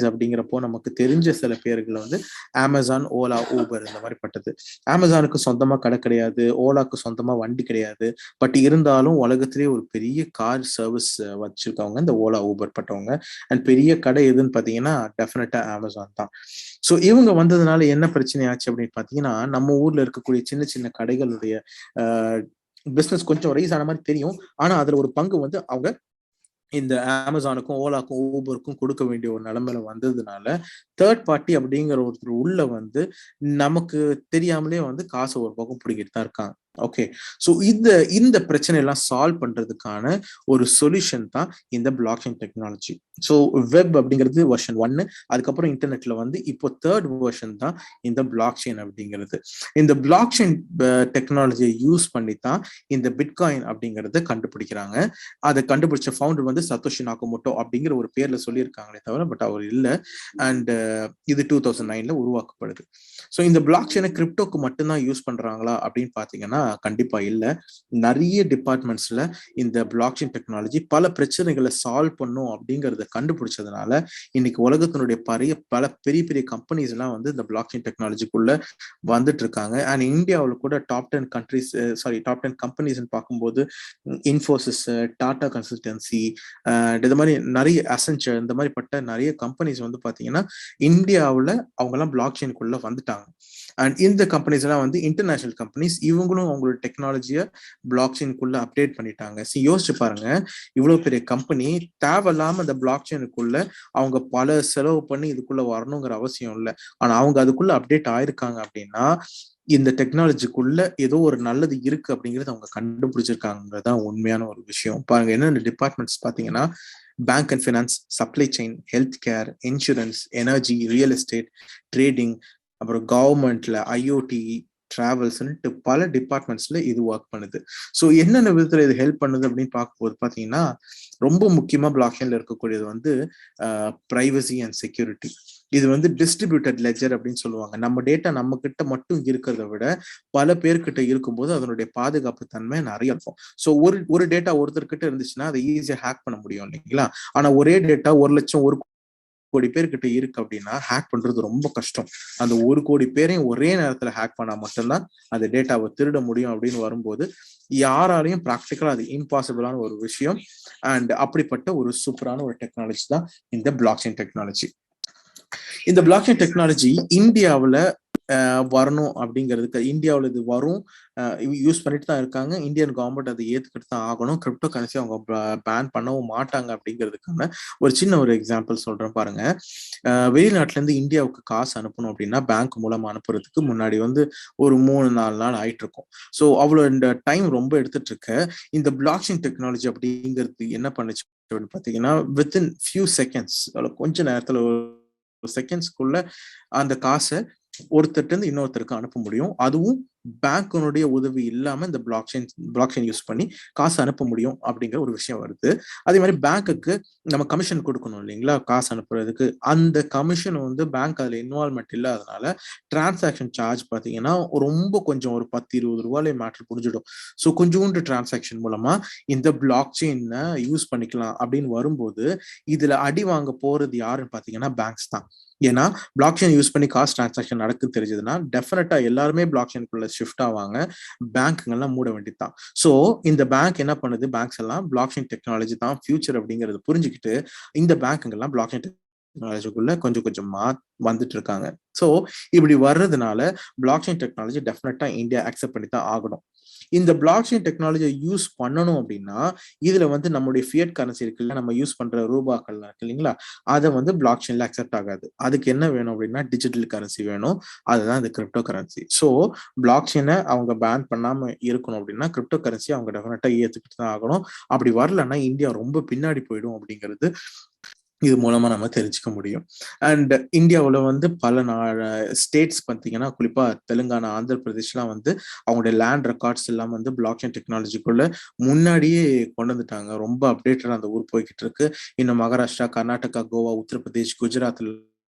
அப்படிங்கிறப்போ நமக்கு தெரிஞ்ச சில பேர்கள் வந்து அமேசான், ஓலா, ஊபர் இந்த மாதிரி பட்டது. அமேசானுக்கு சொந்தமா கடை கிடையாது, ஓலாக்கு சொந்தமா வண்டி கிடையாது. பட் இருந்தாலும் உலகத்திலேயே ஒரு பெரிய கார் சர்வீஸ் வச்சிருக்கவங்க இந்த ஓலா, ஊபர் பட்டவங்க. அண்ட் பெரிய கடை எதுன்னு பாத்தீங்கன்னா டெஃபினட்டா அமேசான் தான். ஸோ இவங்க வந்ததுனால என்ன பிரச்சனை ஆச்சு அப்படின்னு பாத்தீங்கன்னா நம்ம ஊர்ல இருக்கக்கூடிய சின்ன சின்ன கடைகளுடைய பிசினஸ் கொஞ்சம் ரைஸ் ஆன மாதிரி தெரியும். ஆனா அதுல ஒரு பங்கு வந்து அவங்க இந்த அமேசானுக்கும், ஓலாக்கும், ஊபருக்கும் கொடுக்க வேண்டிய ஒரு நிலைமையில வந்ததுனால தேர்ட் பார்ட்டி அப்படிங்கிற ஒருத்தர் உள்ள வந்து நமக்கு தெரியாமலே வந்து காசை ஒரு பக்கம் பிடிக்கிட்டு தான் இருக்காங்க. ஓகே, ஸோ இந்த பிரச்சனை எல்லாம் சால்வ் பண்றதுக்கான ஒரு சொல்யூஷன் தான் இந்த block chain technology. So web அப்படிங்கிறது வெர்ஷன் 1, அதுக்கப்புறம் இன்டர்நெட்ல வந்து இப்போ தேர்ட் வெர்ஷன் தான் இந்த பிளாக் செயின் அப்படிங்கிறது. இந்த பிளாக் செயின் டெக்னாலஜியை யூஸ் பண்ணி தான் இந்த பிட்காயின் அப்படிங்கறத கண்டுபிடிக்கிறாங்க. அதை கண்டுபிடிச்ச ஃபவுண்டர் வந்து சத்தோஷி நாகமோட்டோ அப்படிங்கிற ஒரு பேர்ல சொல்லியிருக்காங்களே தவிர பட் அவர் இல்லை. அண்ட் இது 2009 உருவாக்கப்படுது. ஸோ இந்த பிளாக் செயினை கிரிப்டோக்கு மட்டும்தான் யூஸ் பண்றாங்களா அப்படின்னு பாத்தீங்கன்னா கண்டிப்பா இல்ல. நிறைய டிபார்ட்மெண்ட்ஸ்ல இந்த பிளாக் செயின் டெக்னாலஜி பல பிரச்சனைகளை சால்வ் பண்ணும் அப்படிங்கறத கண்டுபிடிச்சதுனால இன்னைக்கு உலகத்தினுடைய பல பெரிய பெரிய கம்பெனிஸ் எல்லாம் வந்து இந்த பிளாக் செயின் டெக்னாலஜிக்குள்ள வந்துட்டு இருக்காங்க. அண்ட் இந்தியாவில் கூட டாப் 10 கம்பெனிஸ் பார்க்கும்போது இன்ஃபோசிஸ், டாடா கன்சல்டன்சி, இந்த மாதிரி நிறைய அசென்ச்சர், இந்த மாதிரி பட்ட நிறைய கம்பெனிஸ் வந்து பாத்தீங்கன்னா இந்தியாவில் அவங்க எல்லாம் பிளாக் செயின்குள்ள வந்துட்டாங்க. அண்ட் இந்த கம்பெனிஸ் எல்லாம் வந்து இன்டர்நேஷனல் கம்பெனிஸ், இவங்களும் அவங்களோட டெக்னாலஜியை பிளாக் செயின்குள்ள அப்டேட் பண்ணிட்டாங்க. யோசிச்சு பாருங்க, இவ்வளவு பெரிய கம்பெனி தேவையில்லாம இந்த பிளாக் செயினுக்குள்ள அவங்க பல செலவு பண்ணி இதுக்குள்ள வரணுங்கிற அவசியம் இல்லை. ஆனா அவங்க அதுக்குள்ள அப்டேட் ஆயிருக்காங்க அப்படின்னா இந்த டெக்னாலஜிக்குள்ள ஏதோ ஒரு நல்லது இருக்கு அப்படிங்கறது அவங்க கண்டுபிடிச்சிருக்காங்கதான் உண்மையான ஒரு விஷயம். பாருங்க, என்னென்ன டிபார்ட்மெண்ட்ஸ் பாத்தீங்கன்னா bank and finance, supply chain, health care, insurance, energy, real estate, trading, அப்புறம் கவர்மெண்ட்ல ஐஓடி, டிராவல்ஸ்ன்ட்டு பல டிபார்ட்மெண்ட்ஸ்ல இது ஒர்க் பண்ணுது. ஸோ என்னென்ன விதத்துல இது ஹெல்ப் பண்ணுது அப்படின்னு பார்க்கும்போது பாத்தீங்கன்னா ரொம்ப முக்கியமா பிளாக் செயின்ல இருக்கக்கூடியது வந்து பிரைவசி அண்ட் செக்யூரிட்டி. இது வந்து டிஸ்ட்ரிபியூட்டட் லெஜர் அப்படின்னு சொல்லுவாங்க. நம்ம டேட்டா நம்ம கிட்ட மட்டும் இருக்கிறத விட பல பேர்கிட்ட இருக்கும்போது அதனுடைய பாதுகாப்பு தன்மை நிறைய இருக்கும். ஸோ ஒரு டேட்டா ஒருத்தர்கிட்ட இருந்துச்சுன்னா அதை ஈஸியா ஹேக் பண்ண முடியும் இல்லைங்களா? ஆனா ஒரே டேட்டா 1,00,000 1 கோடி பேர்கிட்ட இருக்கு அப்படின்னா ஹேக் பண்றது ரொம்ப கஷ்டம். அந்த 1 கோடி பேரையும் ஒரே நேரத்துல ஹேக் பண்ணா மட்டும்தான் அந்த டேட்டாவை திருட முடியும் அப்படின்னு வரும்போது யாராலையும் பிராக்டிக்கலா அது இம்பாசிபிளான ஒரு விஷயம். அண்ட் அப்படிப்பட்ட ஒரு சூப்பரான ஒரு டெக்னாலஜி தான் இந்த பிளாக் செயின் டெக்னாலஜி. இந்த பிளாக் செயின் டெக்னாலஜி இந்தியாவில் வரணும் அப்படிங்கிறதுக்கு, இந்தியாவில் இது வரும், யூஸ் பண்ணிட்டு தான் இருக்காங்க. இந்தியன் கவர்மெண்ட் அதை ஏத்துக்கிட்டு தான் ஆகணும். கிரிப்டோ கரன்சி அவங்க பேன் பண்ணவும் மாட்டாங்க அப்படிங்கிறதுக்கான ஒரு சின்ன ஒரு எக்ஸாம்பிள் சொல்றேன் பாருங்க. வெளிநாட்டுல இருந்து இந்தியாவுக்கு காசு அனுப்பணும் அப்படின்னா பேங்க் மூலமா அனுப்புறதுக்கு முன்னாடி வந்து ஒரு 3-4 நாள் ஆயிட்டு இருக்கும். ஸோ அவ்வளோ இந்த டைம் ரொம்ப எடுத்துட்டு இருக்க இந்த பிளாக் செயின் டெக்னாலஜி அப்படிங்கிறது என்ன பண்ணுச்சு அப்படின்னு பாத்தீங்கன்னா வித்தின் ஃபியூ செகண்ட்ஸ், கொஞ்ச நேரத்துல செகண்ட்ஸ்க்குள்ள அந்த காசை ஒருத்தர் இருந்து இன்னொருத்தருக்கு அனுப்ப முடியும். அதுவும் பேங்கினுடைய உதவி இல்லாம இந்த பிளாக் செயின் யூஸ் பண்ணி காசு அனுப்ப முடியும் அப்படிங்கிற ஒரு விஷயம் வருது. அதே மாதிரி பேங்க்குக்கு நம்ம கமிஷன் கொடுக்கணும் இல்லைங்களா காசு அனுப்புறதுக்கு. அந்த கமிஷன் வந்து பேங்க் அதுல இன்வால்மெண்ட் இல்லாதனால டிரான்சாக்ஷன் சார்ஜ் பாத்தீங்கன்னா ரொம்ப கொஞ்சம் ஒரு 10-20 ரூபாயில மேட்டர் புரிஞ்சிடும். ஸோ கொஞ்சோண்டு டிரான்சாக்ஷன் மூலமா இந்த பிளாக் செயினை யூஸ் பண்ணிக்கலாம் அப்படின்னு வரும்போது இதுல அடி வாங்க போறது யாருன்னு பாத்தீங்கன்னா பேங்க்ஸ் தான். ஏன்னா பிளாக் செயின் யூஸ் பண்ணி காசு டிரான்சாக்ஷன் நடக்குன்னு தெரிஞ்சதுன்னா டெஃபினட்டா எல்லாருமே பிளாக் செயின்குள்ள ஷிஃப்ட் ஆவாங்க, பேங்க்ங்கெல்லாம் மூட வேண்டியதுதான். ஸோ இந்த பேங்க் என்ன பண்ணுது, பேங்க்ஸ் எல்லாம் பிளாக் செயின் டெக்னாலஜி தான் ஃபியூச்சர் அப்படிங்கறது புரிஞ்சுக்கிட்டு இந்த பேங்க்குங்கெல்லாம் பிளாக் செயின் டெக்னாலஜிக்குள்ள கொஞ்சம் கொஞ்சமா வந்துட்டு இருக்காங்க. ஸோ இப்படி வர்றதுனால பிளாக் செயின் டெக்னாலஜி டெஃபினட்டா இந்தியா அக்செப்ட் பண்ணி தான் ஆகணும். இந்த பிளாக் செயின் டெக்னாலஜியை யூஸ் பண்ணணும் அப்படின்னா இதுல வந்து நம்மளுடைய ஃபியட் கரன்சி இருக்குல்ல, நம்ம யூஸ் பண்ற ரூபாக்கள் இருக்கு இல்லைங்களா, அதை வந்து பிளாக் செயின்ல அக்செப்ட் ஆகாது. அதுக்கு என்ன வேணும் அப்படின்னா டிஜிட்டல் கரன்சி வேணும். அதுதான் இந்த கிரிப்டோ கரன்சி. ஸோ பிளாக் செயினை அவங்க பேன் பண்ணாம இருக்கணும் அப்படின்னா கிரிப்டோ கரன்சி அவங்க டெஃபினட்டா ஏத்துக்கிட்டு தான் ஆகணும். அப்படி வரலன்னா இந்தியா ரொம்ப பின்னாடி போயிடும் அப்படிங்கிறது இது மூலமா நம்ம தெரிஞ்சுக்க முடியும். அண்ட் இந்தியாவில் வந்து பல ஸ்டேட்ஸ் பார்த்தீங்கன்னா, குறிப்பா தெலுங்கானா, ஆந்திர பிரதேஷ்லாம் வந்து அவங்களுடைய லேண்ட் ரெக்கார்ட்ஸ் எல்லாம் வந்து பிளாக் செயின் டெக்னாலஜிக்குள்ள முன்னாடியே கொண்டு வந்துட்டாங்க. ரொம்ப அப்டேட்டடா அந்த ஊர் போய்கிட்டு இருக்கு. இன்னும் மகாராஷ்டிரா, கர்நாடகா, கோவா, உத்தரப்பிரதேஷ், குஜராத்ல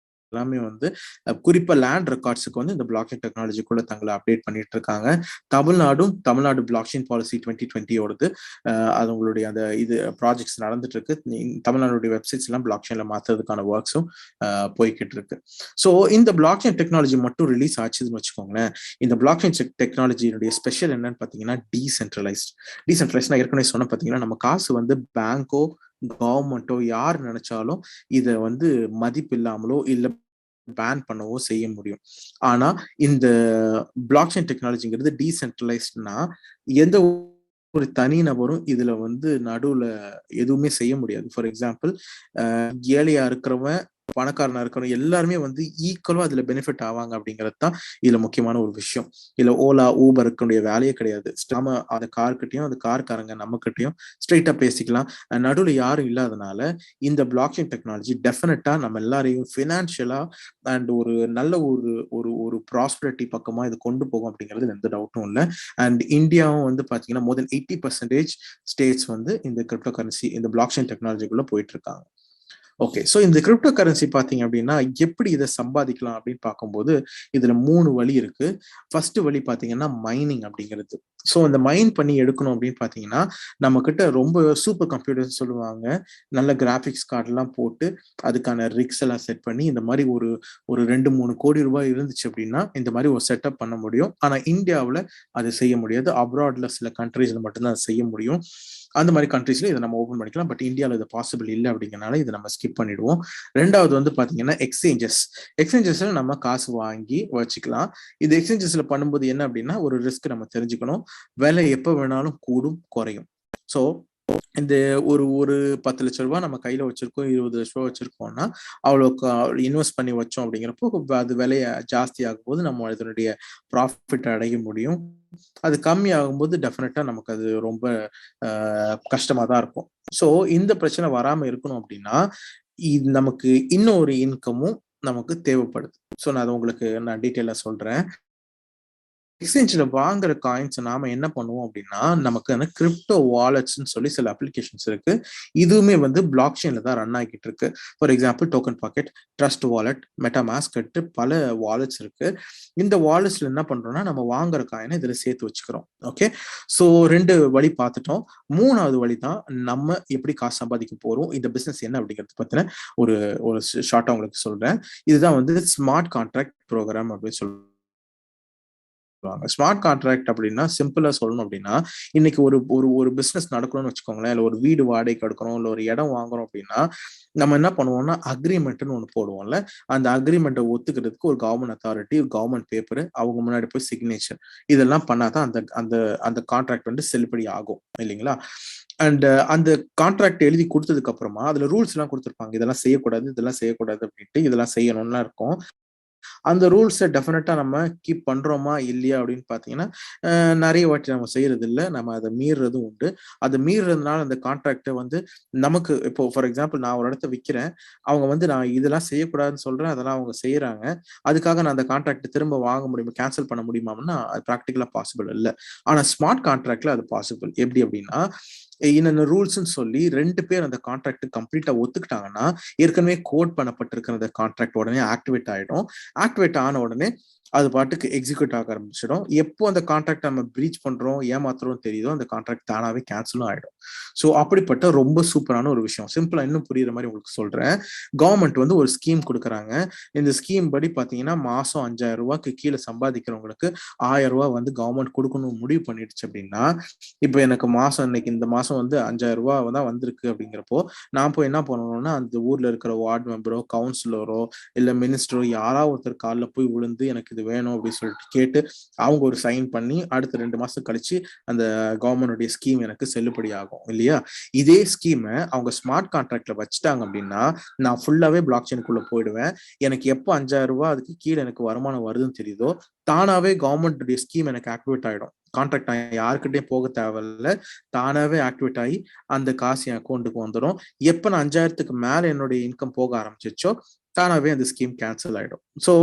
எல்லாமே வந்து குறிப்பா லேண்ட் ரெக்கார்ட்ஸுக்கு வந்து இந்த பிளாக் செயின் டெக்னாலஜிக்குள்ள தங்களை அப்டேட் பண்ணிட்டு இருக்காங்க. தமிழ்நாடு பிளாக் செயின் பாலிசி 2020 அது உங்களுடைய அந்த இது ப்ராஜெக்ட்ஸ் நடந்துட்டு இருக்கு. தமிழ்நாடுடைய வெப்சைட்ஸ் எல்லாம் பிளாக் செயின்ல மாத்துறதுக்கான ஒர்க்ஸும் போய்கிட்டு இருக்கு. ஸோ இந்த பிளாக் செயின் டெக்னாலஜி மட்டும் ரிலீஸ் ஆச்சுன்னு வச்சுக்கோங்களேன். இந்த பிளாக் செயின் டெக்னாலஜியினுடைய ஸ்பெஷல் என்னன்னு பார்த்தீங்கன்னா டீசென்ட்ரலைஸ்ட் நான் ஏற்கனவே சொன்ன பார்த்தீங்கன்னா, நம்ம காசு வந்து பேங்கோ கவர்மெண்ட்டோ யார் நினைச்சாலும் இதை வந்து மதிப்பு இல்லாமலோ இல்ல பேன் பண்ணவோ செய்ய முடியும். ஆனா இந்த பிளாக் செயின் டெக்னாலஜிங்கிறது டீசென்ட்ரலைஸ்ட்னா எந்த ஒரு தனி நபரும் இதுல வந்து நடுவுல எதுவுமே செய்ய முடியாது. ஃபார் எக்ஸாம்பிள், ஏழையா இருக்கிறவன் பணக்காரனா இருக்கிறவங்க எல்லாருமே வந்து ஈக்குவலா அதுல பெனிஃபிட் ஆவாங்க அப்படிங்கிறது தான் இதுல முக்கியமான ஒரு விஷயம். இல்ல ஓலா ஊபருக்குடைய வேலையே கிடையாது. நாம அந்த கார்கிட்டையும் அந்த கார்காரங்க நம்ம கிட்டையும் ஸ்ட்ரெயிட்டா பேசிக்கலாம். நடுவில் யாரும் இல்லாதனால இந்த பிளாக் செயின் டெக்னாலஜி டெஃபினட்டா நம்ம எல்லாரையும் ஃபினான்ஷியலா அண்ட் ஒரு நல்ல ஒரு ஒரு ஒரு ப்ராஸ்பரிட்டி பக்கமா இது கொண்டு போகும் அப்படிங்கிறது எந்த டவுட்டும் இல்லை. அண்ட் இந்தியாவும் வந்து பாத்தீங்கன்னா more than 80% ஸ்டேட்ஸ் வந்து இந்த கிரிப்டோ கரன்சி இந்த பிளாக் செயின் டெக்னாலஜிக்குள்ள போயிட்டு இருக்காங்க. ஓகே, ஸோ இந்த கிரிப்டோ கரன்சி பார்த்தீங்க அப்படின்னா எப்படி இதை சம்பாதிக்கலாம் அப்படின்னு பார்க்கும்போது இதுல 3 வழி இருக்கு. ஃபர்ஸ்ட் வழி பார்த்தீங்கன்னா மைனிங் அப்படிங்கிறது. ஸோ இந்த மைன் பண்ணி எடுக்கணும் அப்படின்னு பார்த்தீங்கன்னா நம்ம கிட்ட ரொம்ப சூப்பர் கம்ப்யூட்டர்ஸ் சொல்லுவாங்க, நல்ல கிராஃபிக்ஸ் கார்டெல்லாம் போட்டு அதுக்கான ரிக்ஸ் எல்லாம் செட் பண்ணி இந்த மாதிரி ஒரு 2-3 கோடி ரூபாய் இருந்துச்சு அப்படின்னா இந்த மாதிரி ஒரு செட்டப் பண்ண முடியும். ஆனா இந்தியாவில் அது செய்ய முடியாது. அப்ராட்ல சில கண்ட்ரீஸ்ல மட்டும்தான் அது செய்ய முடியும். அந்த மாதிரி கண்ட்ரீஸ்ல இதை நம்ம ஓப்பன் பண்ணிக்கலாம். பட் இந்தியாவில் இது பாசிபிள் இல்லை அப்படிங்கிறனால இதை நம்ம ஸ்கிப் பண்ணிடுவோம். ரெண்டாவது வந்து பாத்தீங்கன்னா எக்ஸ்சேஞ்சஸ்ல நம்ம காசு வாங்கி வச்சுக்கலாம். இது எக்ஸ்சேஞ்சஸ்ல பண்ணும்போது என்ன அப்படின்னா ஒரு ரிஸ்க் நம்ம தெரிஞ்சுக்கணும். விலை எப்ப வேணாலும் கூடும் குறையும். ஸோ இந்த ஒரு 10 லட்ச ரூபாய் நம்ம கையில வச்சிருக்கோம், 20 லட்ச ரூபாய் வச்சிருக்கோம்னா அவ்வளோக்கு இன்வெஸ்ட் பண்ணி வச்சோம் அப்படிங்கிறப்போ அது விலைய ஜாஸ்தி ஆகும் போது நம்ம அதனுடைய ப்ராஃபிட் அடைய முடியும். அது கம்மி ஆகும்போது டெஃபினட்டா நமக்கு அது ரொம்ப கஷ்டமா தான் இருக்கும். ஸோ இந்த பிரச்சனை வராம இருக்கணும் அப்படின்னா இது நமக்கு இன்னொரு இன்கமும் நமக்கு தேவைப்படுது. ஸோ நான் அதை உங்களுக்கு நான் டீட்டெயிலா சொல்றேன். எக்ஸ்சேஞ்சில் வாங்குற காயின்ஸ் நாம என்ன பண்ணுவோம் அப்படின்னா நமக்கு அந்த கிரிப்டோ வாலெட்ஸ்ன்னு சொல்லி சில அப்ளிகேஷன்ஸ் இருக்கு. இதுவுமே வந்து பிளாக் செயின்ல தான் ரன் ஆகிட்டு இருக்கு. For example token pocket, trust wallet, MetaMask பல வாலெட்ஸ் இருக்கு. இந்த வாலெட்ஸ்ல என்ன பண்றோம்னா நம்ம வாங்குற காயினை இதுல சேர்த்து வச்சுக்கிறோம். ஓகே, ஸோ 2 வழி பார்த்துட்டோம். 3வது வழி தான் நம்ம எப்படி காசு சம்பாதிக்க போறோம், இந்த பிசினஸ் என்ன அப்படிங்கிறது பத்தின ஒரு ஷார்ட்டா உங்களுக்கு சொல்றேன். இதுதான் வந்து ஸ்மார்ட் கான்ட்ராக்ட் ப்ரோக்ராம் அப்படின்னு சொல்லுவாங்க. ஸ்மார்ட் கான்ட்ராக்ட் அப்படின்னா சிம்பிளா சொல்லணும் அப்படின்னா இன்னைக்கு ஒரு பிசினஸ் நடக்கணும்னு வச்சுக்கோங்களேன், இல்ல ஒரு வீடு வாடகைக்கு எடுக்கணும், இல்ல ஒரு இடம் வாங்குறோம் அப்படின்னா நம்ம என்ன பண்ணுவோம்னா அக்ரிமெண்ட்னு ஒண்ணு போடுவோம்ல. அந்த அக்ரிமெண்ட்டை ஒத்துக்கிறதுக்கு ஒரு கவர்மெண்ட் அத்தாரிட்டி, ஒரு கவர்மெண்ட் பேப்பர், அவங்க முன்னாடி போய் சிக்னேச்சர், இதெல்லாம் பண்ணாதான் அந்த அந்த அந்த கான்ட்ராக்ட் வந்து செல்லுபடி ஆகும் இல்லைங்களா. அண்ட் அந்த கான்ட்ராக்ட் எழுதி கொடுத்ததுக்கு அப்புறமா அதுல ரூல்ஸ் எல்லாம் கொடுத்துருப்பாங்க, இதெல்லாம் செய்யக்கூடாது, இதெல்லாம் செய்யக்கூடாது அப்படின்ட்டு, இதெல்லாம் செய்யணும்லாம் இருக்கும். அந்த ரூல்ஸை டெஃபினட்டா நம்ம கீப் பண்றோமா இல்லையா அப்படின்னு பாத்தீங்கன்னா நிறைய வாட்டி நம்ம செய்யறது இல்லை, நம்ம அதை மீறுறதும் உண்டு. அதை மீறுறதுனால அந்த கான்ட்ராக்டை வந்து நமக்கு இப்போ ஃபார் எக்ஸாம்பிள் நான் ஒரு இடத்த விற்கிறேன், அவங்க வந்து நான் இதெல்லாம் செய்யக்கூடாதுன்னு சொல்றேன், அதெல்லாம் அவங்க செய்யறாங்க, அதுக்காக நான் அந்த கான்ட்ராக்ட் திரும்ப வாங்க முடியுமா, கேன்சல் பண்ண முடியுமான்னா அது ப்ராக்டிகலா பாசிபிள் இல்லை. ஆனா ஸ்மார்ட் கான்ட்ராக்ட்ல அது பாசிபிள். எப்படி அப்படின்னா என்னென்ன ரூல்ஸ்ன்னு சொல்லி 2 பேர் அந்த கான்ட்ராக்ட் கம்ப்ளீட்டா ஒத்துக்கிட்டாங்கன்னா ஏற்கனவே கோட் பண்ணப்பட்டிருக்கிற அந்த கான்ட்ராக்ட் உடனே ஆக்டிவேட் ஆயிடும். ஆக்டிவேட் ஆன உடனே அது பாட்டுக்கு எக்ஸிக்யூட் ஆக ஆரம்பிச்சிடும். எப்போ அந்த கான்ட்ராக்ட் நம்ம பிரீச் பண்றோம் ஏமாத்துறோம் தெரியுதோ அந்த கான்ட்ராக்ட் தானாவே கேன்சலும் ஆயிடும். ஸோ அப்படிப்பட்ட ரொம்ப சூப்பரான ஒரு விஷயம். சிம்பிளா இன்னும் புரியுற மாதிரி உங்களுக்கு சொல்றேன். கவர்மெண்ட் வந்து ஒரு ஸ்கீம் கொடுக்குறாங்க. இந்த ஸ்கீம் படி பாத்தீங்கன்னா மாசம் 5000 ரூபாய்க்கு கீழே சம்பாதிக்கிறவங்களுக்கு 1000 ரூபாய் வந்து கவர்மெண்ட் கொடுக்கணும் முடிவு பண்ணிடுச்சு அப்படின்னா, இப்போ எனக்கு மாசம் இன்னைக்கு இந்த மாசம் வந்து 5000 ரூபாய் தான் வந்திருக்கு அப்படிங்கிறப்போ நான் போய் என்ன பண்ணணும்னா அந்த ஊர்ல இருக்கிற வார்டு மெம்பரோ கவுன்சிலரோ இல்ல மினிஸ்டரோ யாராவது ஒருத்தர் காலில் போய் விழுந்து எனக்கு இது இது வேணும் அப்படின்னு சொல்லிட்டு கேட்டு அவங்க ஒரு சைன் பண்ணி அடுத்த 2 மாசம் கழிச்சு அந்த கவர்மெண்டுடைய ஸ்கீம் எனக்கு செல்லுபடி ஆகும் இல்லையா? இதே ஸ்கீமை அவங்க ஸ்மார்ட் கான்ட்ராக்ட்ல வச்சுட்டாங்க அப்படின்னா நான் ஃபுல்லாவே பிளாக் செயினுக்குள்ள போயிடுவேன். எனக்கு எப்போ 5,000 ரூபாய் அதுக்கு கீழே எனக்கு வருமானம் வருதுன்னு தெரியுதோ தானாவே கவர்மெண்ட் ஸ்கீம் எனக்கு ஆக்டிவேட் ஆயிடும். கான்ட்ராக்ட் யாருக்கிட்டே போக தேவையில்ல, தானாவே ஆக்டிவேட் ஆகி அந்த காசு என் அக்கௌண்ட்டுக்கு வந்துடும். எப்ப நான் 5,000க்கு மேல என்னுடைய இன்கம் போக ஆரம்பிச்சிச்சோ தானாவே அந்த ஸ்கீம் கேன்சல் ஆயிடும். ஸோ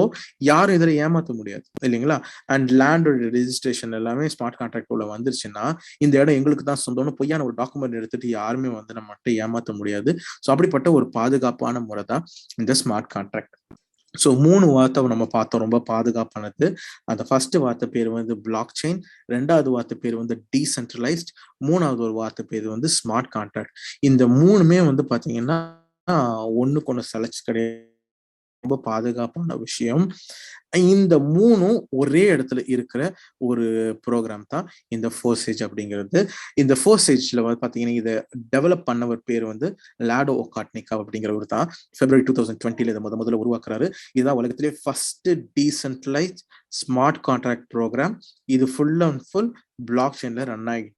யாரும் இதில் ஏமாற்ற முடியாது இல்லைங்களா? அண்ட் லேண்டோட ரெஜிஸ்ட்ரேஷன் எல்லாமே ஸ்மார்ட் கான்ட்ராக்ட் உள்ள வந்துருச்சுன்னா இந்த இடம் எங்களுக்கு தான் சொந்தம்னு பொய்யான ஒரு டாக்குமெண்ட் எடுத்துட்டு யாருமே வந்து நம்ம மட்டும் ஏமாற்ற முடியாது. ஸோ அப்படிப்பட்ட ஒரு பாதுகாப்பான முறை தான் இந்த ஸ்மார்ட் கான்ட்ராக்ட். ஸோ 3 வார்த்தை நம்ம பார்த்தோம், ரொம்ப பாதுகாப்பானது. அந்த ஃபர்ஸ்ட் வார்த்தை பேர் வந்து பிளாக் செயின், 2வது வார்த்தை பேர் வந்து டீசென்ட்ரலைஸ்ட், 3வது ஒரு வார்த்தை பேர் வந்து ஸ்மார்ட் கான்ட்ராக்ட். இந்த 3மே வந்து பாத்தீங்கன்னா ஒண்ணுக்கு ஒண்ணு சலைச்சு கிடையாது, ரொம்ப பாதுகாப்பான விஷயம். இந்த 3ம் ஒரே இடத்துல இருக்கிற ஒரு ப்ரோக்ராம் தான் இந்த ஃபோர்சேஜ் அப்படிங்கிறது. இந்த ஃபோர்சேஜ்ல வந்து பாத்தீங்கன்னா இதை டெவலப் பண்ணவர் பேர் வந்து லாடோ ஒகாட்னிகா அப்படிங்கிறவர் தான். February 2020 இதை முதல்ல உருவாக்குறாரு. இதுதான் உலகத்திலே first decentralised smart contract program. இது ஃபுல் அண்ட் ஃபுல் பிளாக் செயின்ல ரன் ஆகி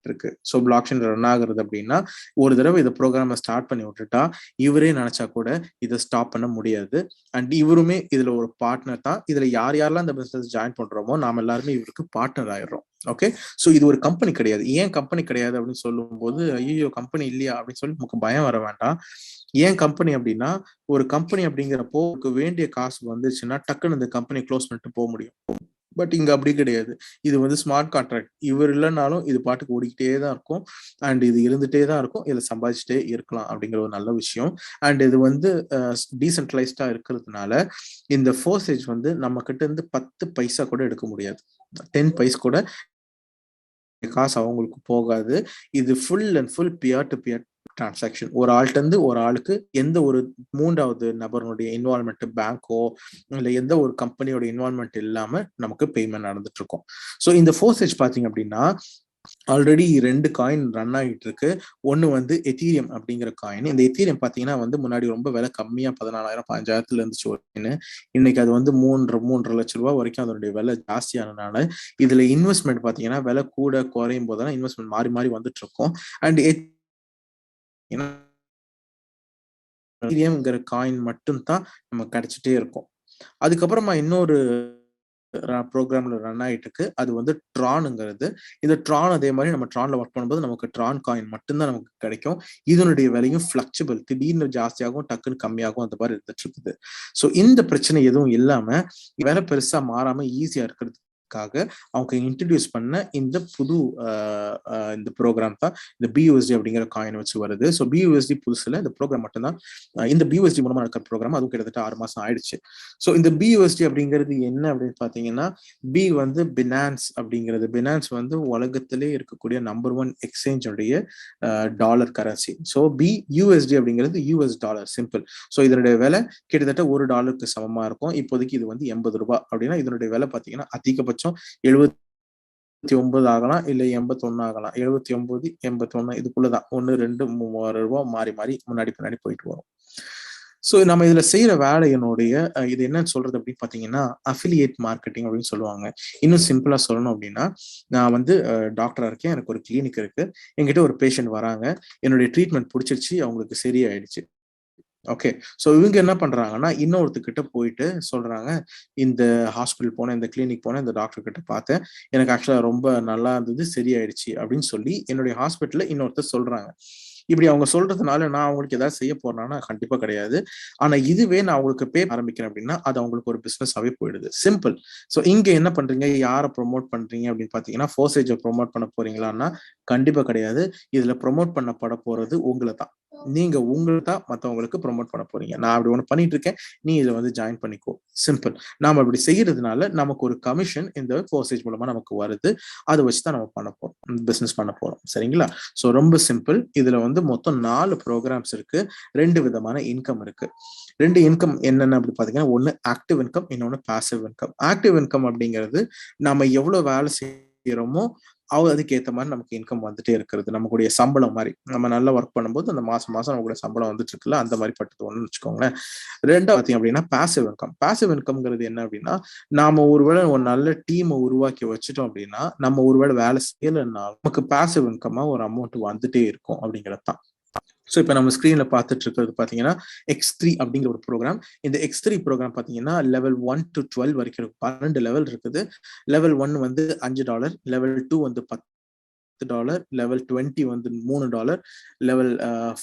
இருக்கு. ஸோ பிளாக் செயின் ரன் ஆகுறது அப்படின்னா ஒரு தடவை இந்த ப்ரோக்ராமை ஸ்டார்ட் பண்ணி விட்டுட்டா இவரே நினைச்சா கூட இதை ஸ்டாப் பண்ண முடியாது. அண்ட் இவருமே இதுல ஒரு பார்ட்னர் தான். இதுல யாரெல்லாம் இந்த பிசினஸ் ஜாயின் பண்றோமோ நாம எல்லாருமே இவருக்கு பார்ட்னர் ஆயிடுறோம். ஓகே, ஸோ இது ஒரு கம்பெனி கிடையாது. ஏன் கம்பெனி கிடையாது அப்படின்னு சொல்லும் போது ஐயோ கம்பெனி இல்லையா அப்படின்னு சொல்லி நமக்கு பயம் வர வேண்டாம். ஏன் கம்பெனி அப்படின்னா ஒரு கம்பெனி அப்படிங்கிறப்போ வேண்டிய காசு வந்துச்சுன்னா டக்குன்னு இந்த கம்பெனி க்ளோஸ் பண்ணிட்டு போக முடியும். பட் இங்க அப்படி கிடையாது. இது வந்து ஸ்மார்ட் கான்ட்ராக்ட். இவர் இல்லைனாலும் இது பாட்டுக்கு ஓடிக்கிட்டே தான் இருக்கும். அண்ட் இது இருந்துட்டே தான் இருக்கும். இதில் சம்பாதிச்சுட்டே இருக்கலாம் அப்படிங்கிற ஒரு நல்ல விஷயம். அண்ட் இது வந்து டீசென்ட்ரலைஸ்டா இருக்கிறதுனால இந்த ஃபோர்சேஜ் வந்து நம்ம கிட்ட இருந்து 10 பைசா கூட எடுக்க முடியாது. 10 பைசா கூட காசு அவங்களுக்கு போகாது. இது full and full peer to peer transaction. ஒரு ஆள்கிட்ட இருந்து ஒரு ஆளுக்கு எந்த ஒரு 3வது நபருடைய இன்வால்மெண்ட், பேங்கோ இல்ல எந்த ஒரு கம்பெனியோட இன்வால்மெண்ட் இல்லாம நமக்கு பேமெண்ட் நடந்துட்டு இருக்கும். ஸோ இந்த ஃபோர்சேஜ் பாத்தீங்க அப்படின்னா ஆல்ரெடி 2 காயின் ரன் ஆகிட்டு இருக்கு. ஒன்னு வந்து எத்தீரியம் அப்படிங்கிற காயின். இந்த எத்தீரியம் பாத்தீங்கன்னா வந்து முன்னாடி ரொம்ப விலை கம்மியா 14,000 15,000 இருந்துச்சு ஒரு காயின். இன்னைக்கு அது வந்து 3.5 லட்சம் ரூபாய் வரைக்கும் அதனுடைய விலை ஜாஸ்தியானதுனால இதுல இன்வெஸ்ட்மெண்ட் பாத்தீங்கன்னா விலை கூட குறையும் போதெல்லாம் இன்வெஸ்ட்மெண்ட் மாறி மாறி வந்துட்டு இருக்கும். அண்ட் எத்தீரியம்ங்கிற காயின் மட்டும் தான் நமக்கு கிடைச்சிட்டே இருக்கும். அதுக்கப்புறமா இன்னொரு ப்ரோக்ராம்ல ரன் ஆயிட்டு இருக்கு. அது வந்து ட்ரானுங்கிறது. இந்த ட்ரான் அதே மாதிரி நம்ம ட்ரான்ல ஒர்க் பண்ணும்போது நமக்கு ட்ரான் காயின் மட்டும்தான் நமக்கு கிடைக்கும். இதனுடைய விலையும் ஃபிளக்சிபிள், திடீர்னு ஜாஸ்தியாகும் டக்குன்னு கம்மியாகும் அந்த மாதிரி இருந்துட்டு இருக்குது. ஸோ இந்த பிரச்சனை எதுவும் இல்லாம விலை பெருசா மாறாம ஈஸியா இருக்கிறது அவங்க இன்ட்ரடியூஸ் பண்ண இந்த புது இந்த ப்ரோக்ராம் தான் இந்த BUSD அப்படிங்கிற காயின் வச்சு வருது. ஸோ BUSD புதுசுல இந்த ப்ரோக்ராம் மட்டும்தான். இந்த BUSD மூலமா நடக்கிற ப்ரோக்ராம் அதுவும் கிட்டத்தட்ட 6 மாசம் ஆயிடுச்சு. ஸோ இந்த BUSD அப்படிங்கிறது என்ன அப்படின்னு பாத்தீங்கன்னா பி வந்து பினான்ஸ் அப்படிங்கிறது. பினான்ஸ் வந்து உலகத்திலே இருக்கக்கூடிய நம்பர் 1 எக்ஸ்சேஞ்ச் உடைய டாலர் கரன்சி. ஸோ BUSD அப்படிங்கிறது US டாலர், சிம்பிள். ஸோ இதனுடைய விலை கிட்டத்தட்ட $1 சமமா இருக்கும். இப்போதைக்கு இது வந்து 80 ரூபாய் அப்படின்னா இதனுடைய விலை பாத்தீங்கன்னா அதிகபட்சம் 79 ஆகலாம், இல்ல 81 ஆகலாம். 79 81 இதுக்குள்ளதான் 1 2 3 ரூபாய் மாறி மாறி முன்னாடி பின்னாடி போயிட்டு வரும். ஸோ நம்ம இதுல செய்யற வேலையினுடைய இது என்னன்னு சொல்றது அப்படின்னு பாத்தீங்கன்னா அஃபிலியேட் மார்க்கெட்டிங் அப்படின்னு சொல்லுவாங்க. இன்னும் சிம்பிளா சொல்லணும் அப்படின்னா நான் வந்து டாக்டரா இருக்கேன், எனக்கு ஒரு கிளினிக் இருக்கு. என்கிட்ட ஒரு பேஷண்ட் வராங்க, என்னுடைய ட்ரீட்மெண்ட் பிடிச்சிருச்சு, அவங்களுக்கு சரியாயிடுச்சு. ஓகே, ஸோ இவங்க என்ன பண்றாங்கன்னா இன்னொருத்துக்கிட்ட போயிட்டு சொல்றாங்க இந்த ஹாஸ்பிட்டல் போனேன், இந்த கிளினிக் போனேன், இந்த டாக்டர் கிட்ட பார்த்தேன், எனக்கு ஆக்சுவலா ரொம்ப நல்லா இருந்தது, சரியாயிடுச்சு அப்படின்னு சொல்லி என்னுடைய ஹாஸ்பிட்டல்ல இன்னொருத்தர் சொல்றாங்க. இப்படி அவங்க சொல்றதுனால நான் அவங்களுக்கு ஏதாவது செய்ய போறேன்னா கண்டிப்பா கிடையாது. ஆனா இதுவே நான் அவங்களுக்கு பே ஆரம்பிக்கிறேன் அப்படின்னா அது அவங்களுக்கு ஒரு பிசினஸாவே போயிடுது. சிம்பிள். ஸோ இங்க என்ன பண்றீங்க, யாரை ப்ரொமோட் பண்றீங்க அப்படின்னு பாத்தீங்கன்னா ஃபோர்சேஜை ப்ரொமோட் பண்ண போறீங்களான்னா கண்டிப்பா கிடையாது. இதுல ப்ரொமோட் பண்ணப்பட போறது உங்களை தான். நீங்க உங்களை தான் மற்றவங்களுக்கு ப்ரொமோட் பண்ண போறீங்க. நான் அப்படி ஒண்ணு பண்ணிட்டு இருக்கேன், நீ இதை வந்து ஜாயின் பண்ணிக்கோ. சிம்பிள். நாம அப்படி செய்யறதுனால நமக்கு ஒரு கமிஷன் இந்த ஃபோர்சேஜ் மூலமா நமக்கு வருது. அதை வச்சுதான் நம்ம பண்ண போறோம், பிசினஸ் பண்ண போறோம். சரிங்களா? ஸோ ரொம்ப சிம்பிள். இதுல வந்து மொத்தம் 4 ப்ரோக்ராம்ஸ் இருக்கு. 2 விதமான இன்கம் இருக்கு. 2 இன்கம் என்னென்ன அப்படி பாத்தீங்கன்னா ஒன்னு ஆக்டிவ் இன்கம், இன்னொன்னு பாசிவ் இன்கம். ஆக்டிவ் இன்கம் அப்படிங்கிறது நம்ம எவ்வளவு வேலை செய்யறோமோ அதுக்கு ஏற்ற மாதிரி நமக்கு இன்கம் வந்துட்டே இருக்கிறது. நம்மளுடைய சம்பளம் மாதிரி நம்ம நல்லா ஒர்க் பண்ணும்போது அந்த மாசம் நம்மளுடைய சம்பளம் வந்துட்டு இருக்குல்ல, அந்த மாதிரி பட்டது ஒண்ணுன்னு வச்சுக்கோங்களேன். ரெண்டாவது பார்த்தீங்க அப்படின்னா பாசிவ் இன்கம். பாசிவ் இன்கம்ங்கிறது என்ன அப்படின்னா, நாம ஒருவேளை ஒரு நல்ல டீமை உருவாக்கி வச்சுட்டோம் அப்படின்னா, நம்ம ஒருவேளை வேலை செய்யலைன்னா நமக்கு பாசிவ் இன்கமா ஒரு அமௌண்ட் வந்துட்டே இருக்கும் அப்படிங்கிறது தான். ஸோ இப்போ நம்ம ஸ்க்ரீன்ல பார்த்துட்டு இருக்கிறது பார்த்தீங்கன்னா X3 அப்படிங்கிற ஒரு ப்ரோக்ராம். இந்த X3 ப்ரோக்ராம் பார்த்தீங்கன்னா லெவல் 1 to 12 வரைக்கும் 12 லெவல் இருக்குது. லெவல் 1 வந்து $5, லெவல் 2 வந்து $10, லெவல் 20 வந்து $3, லெவல்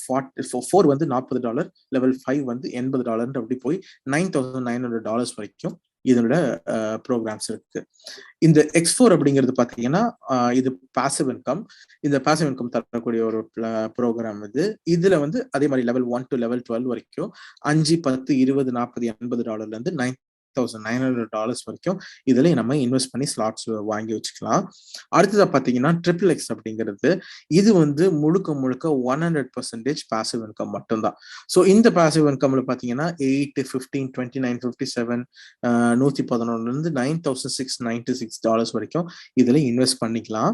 4 வந்து $40, லெவல் 5 வந்து $80 அப்படி போய் $9,900 வரைக்கும் இதனோட ப்ரோக்ராம்ஸ் இருக்கு. இந்த X4 அப்படிங்கிறது பாத்தீங்கன்னா இது பாசிவ் இன்கம். இந்த பாசிவ் இன்கம் தரக்கூடிய ஒரு ப்ரோக்ராம் இது. இதுல வந்து அதே மாதிரி லெவல் 1 டு லெவல் 12 வரைக்கும் 5, 10, 20, 40, $80 இருந்து $9,900 வரைக்கும் இதுல நம்ம இன்வெஸ்ட் பண்ணி ஸ்லாட்ஸ் வாங்கி வச்சுக்கலாம். அடுத்ததா பாத்தீங்கன்னா XXX அப்படிங்கிறது இது வந்து முழுக்க 100% பாசிவ் இன்கம் மட்டும்தான். ஸோ இந்த பாசிவ் இன்கம்ல பாத்தீங்கன்னா 8, 15, 29, 57, 111 இருந்து $9,696 வரைக்கும் இதுல இன்வெஸ்ட் பண்ணிக்கலாம்.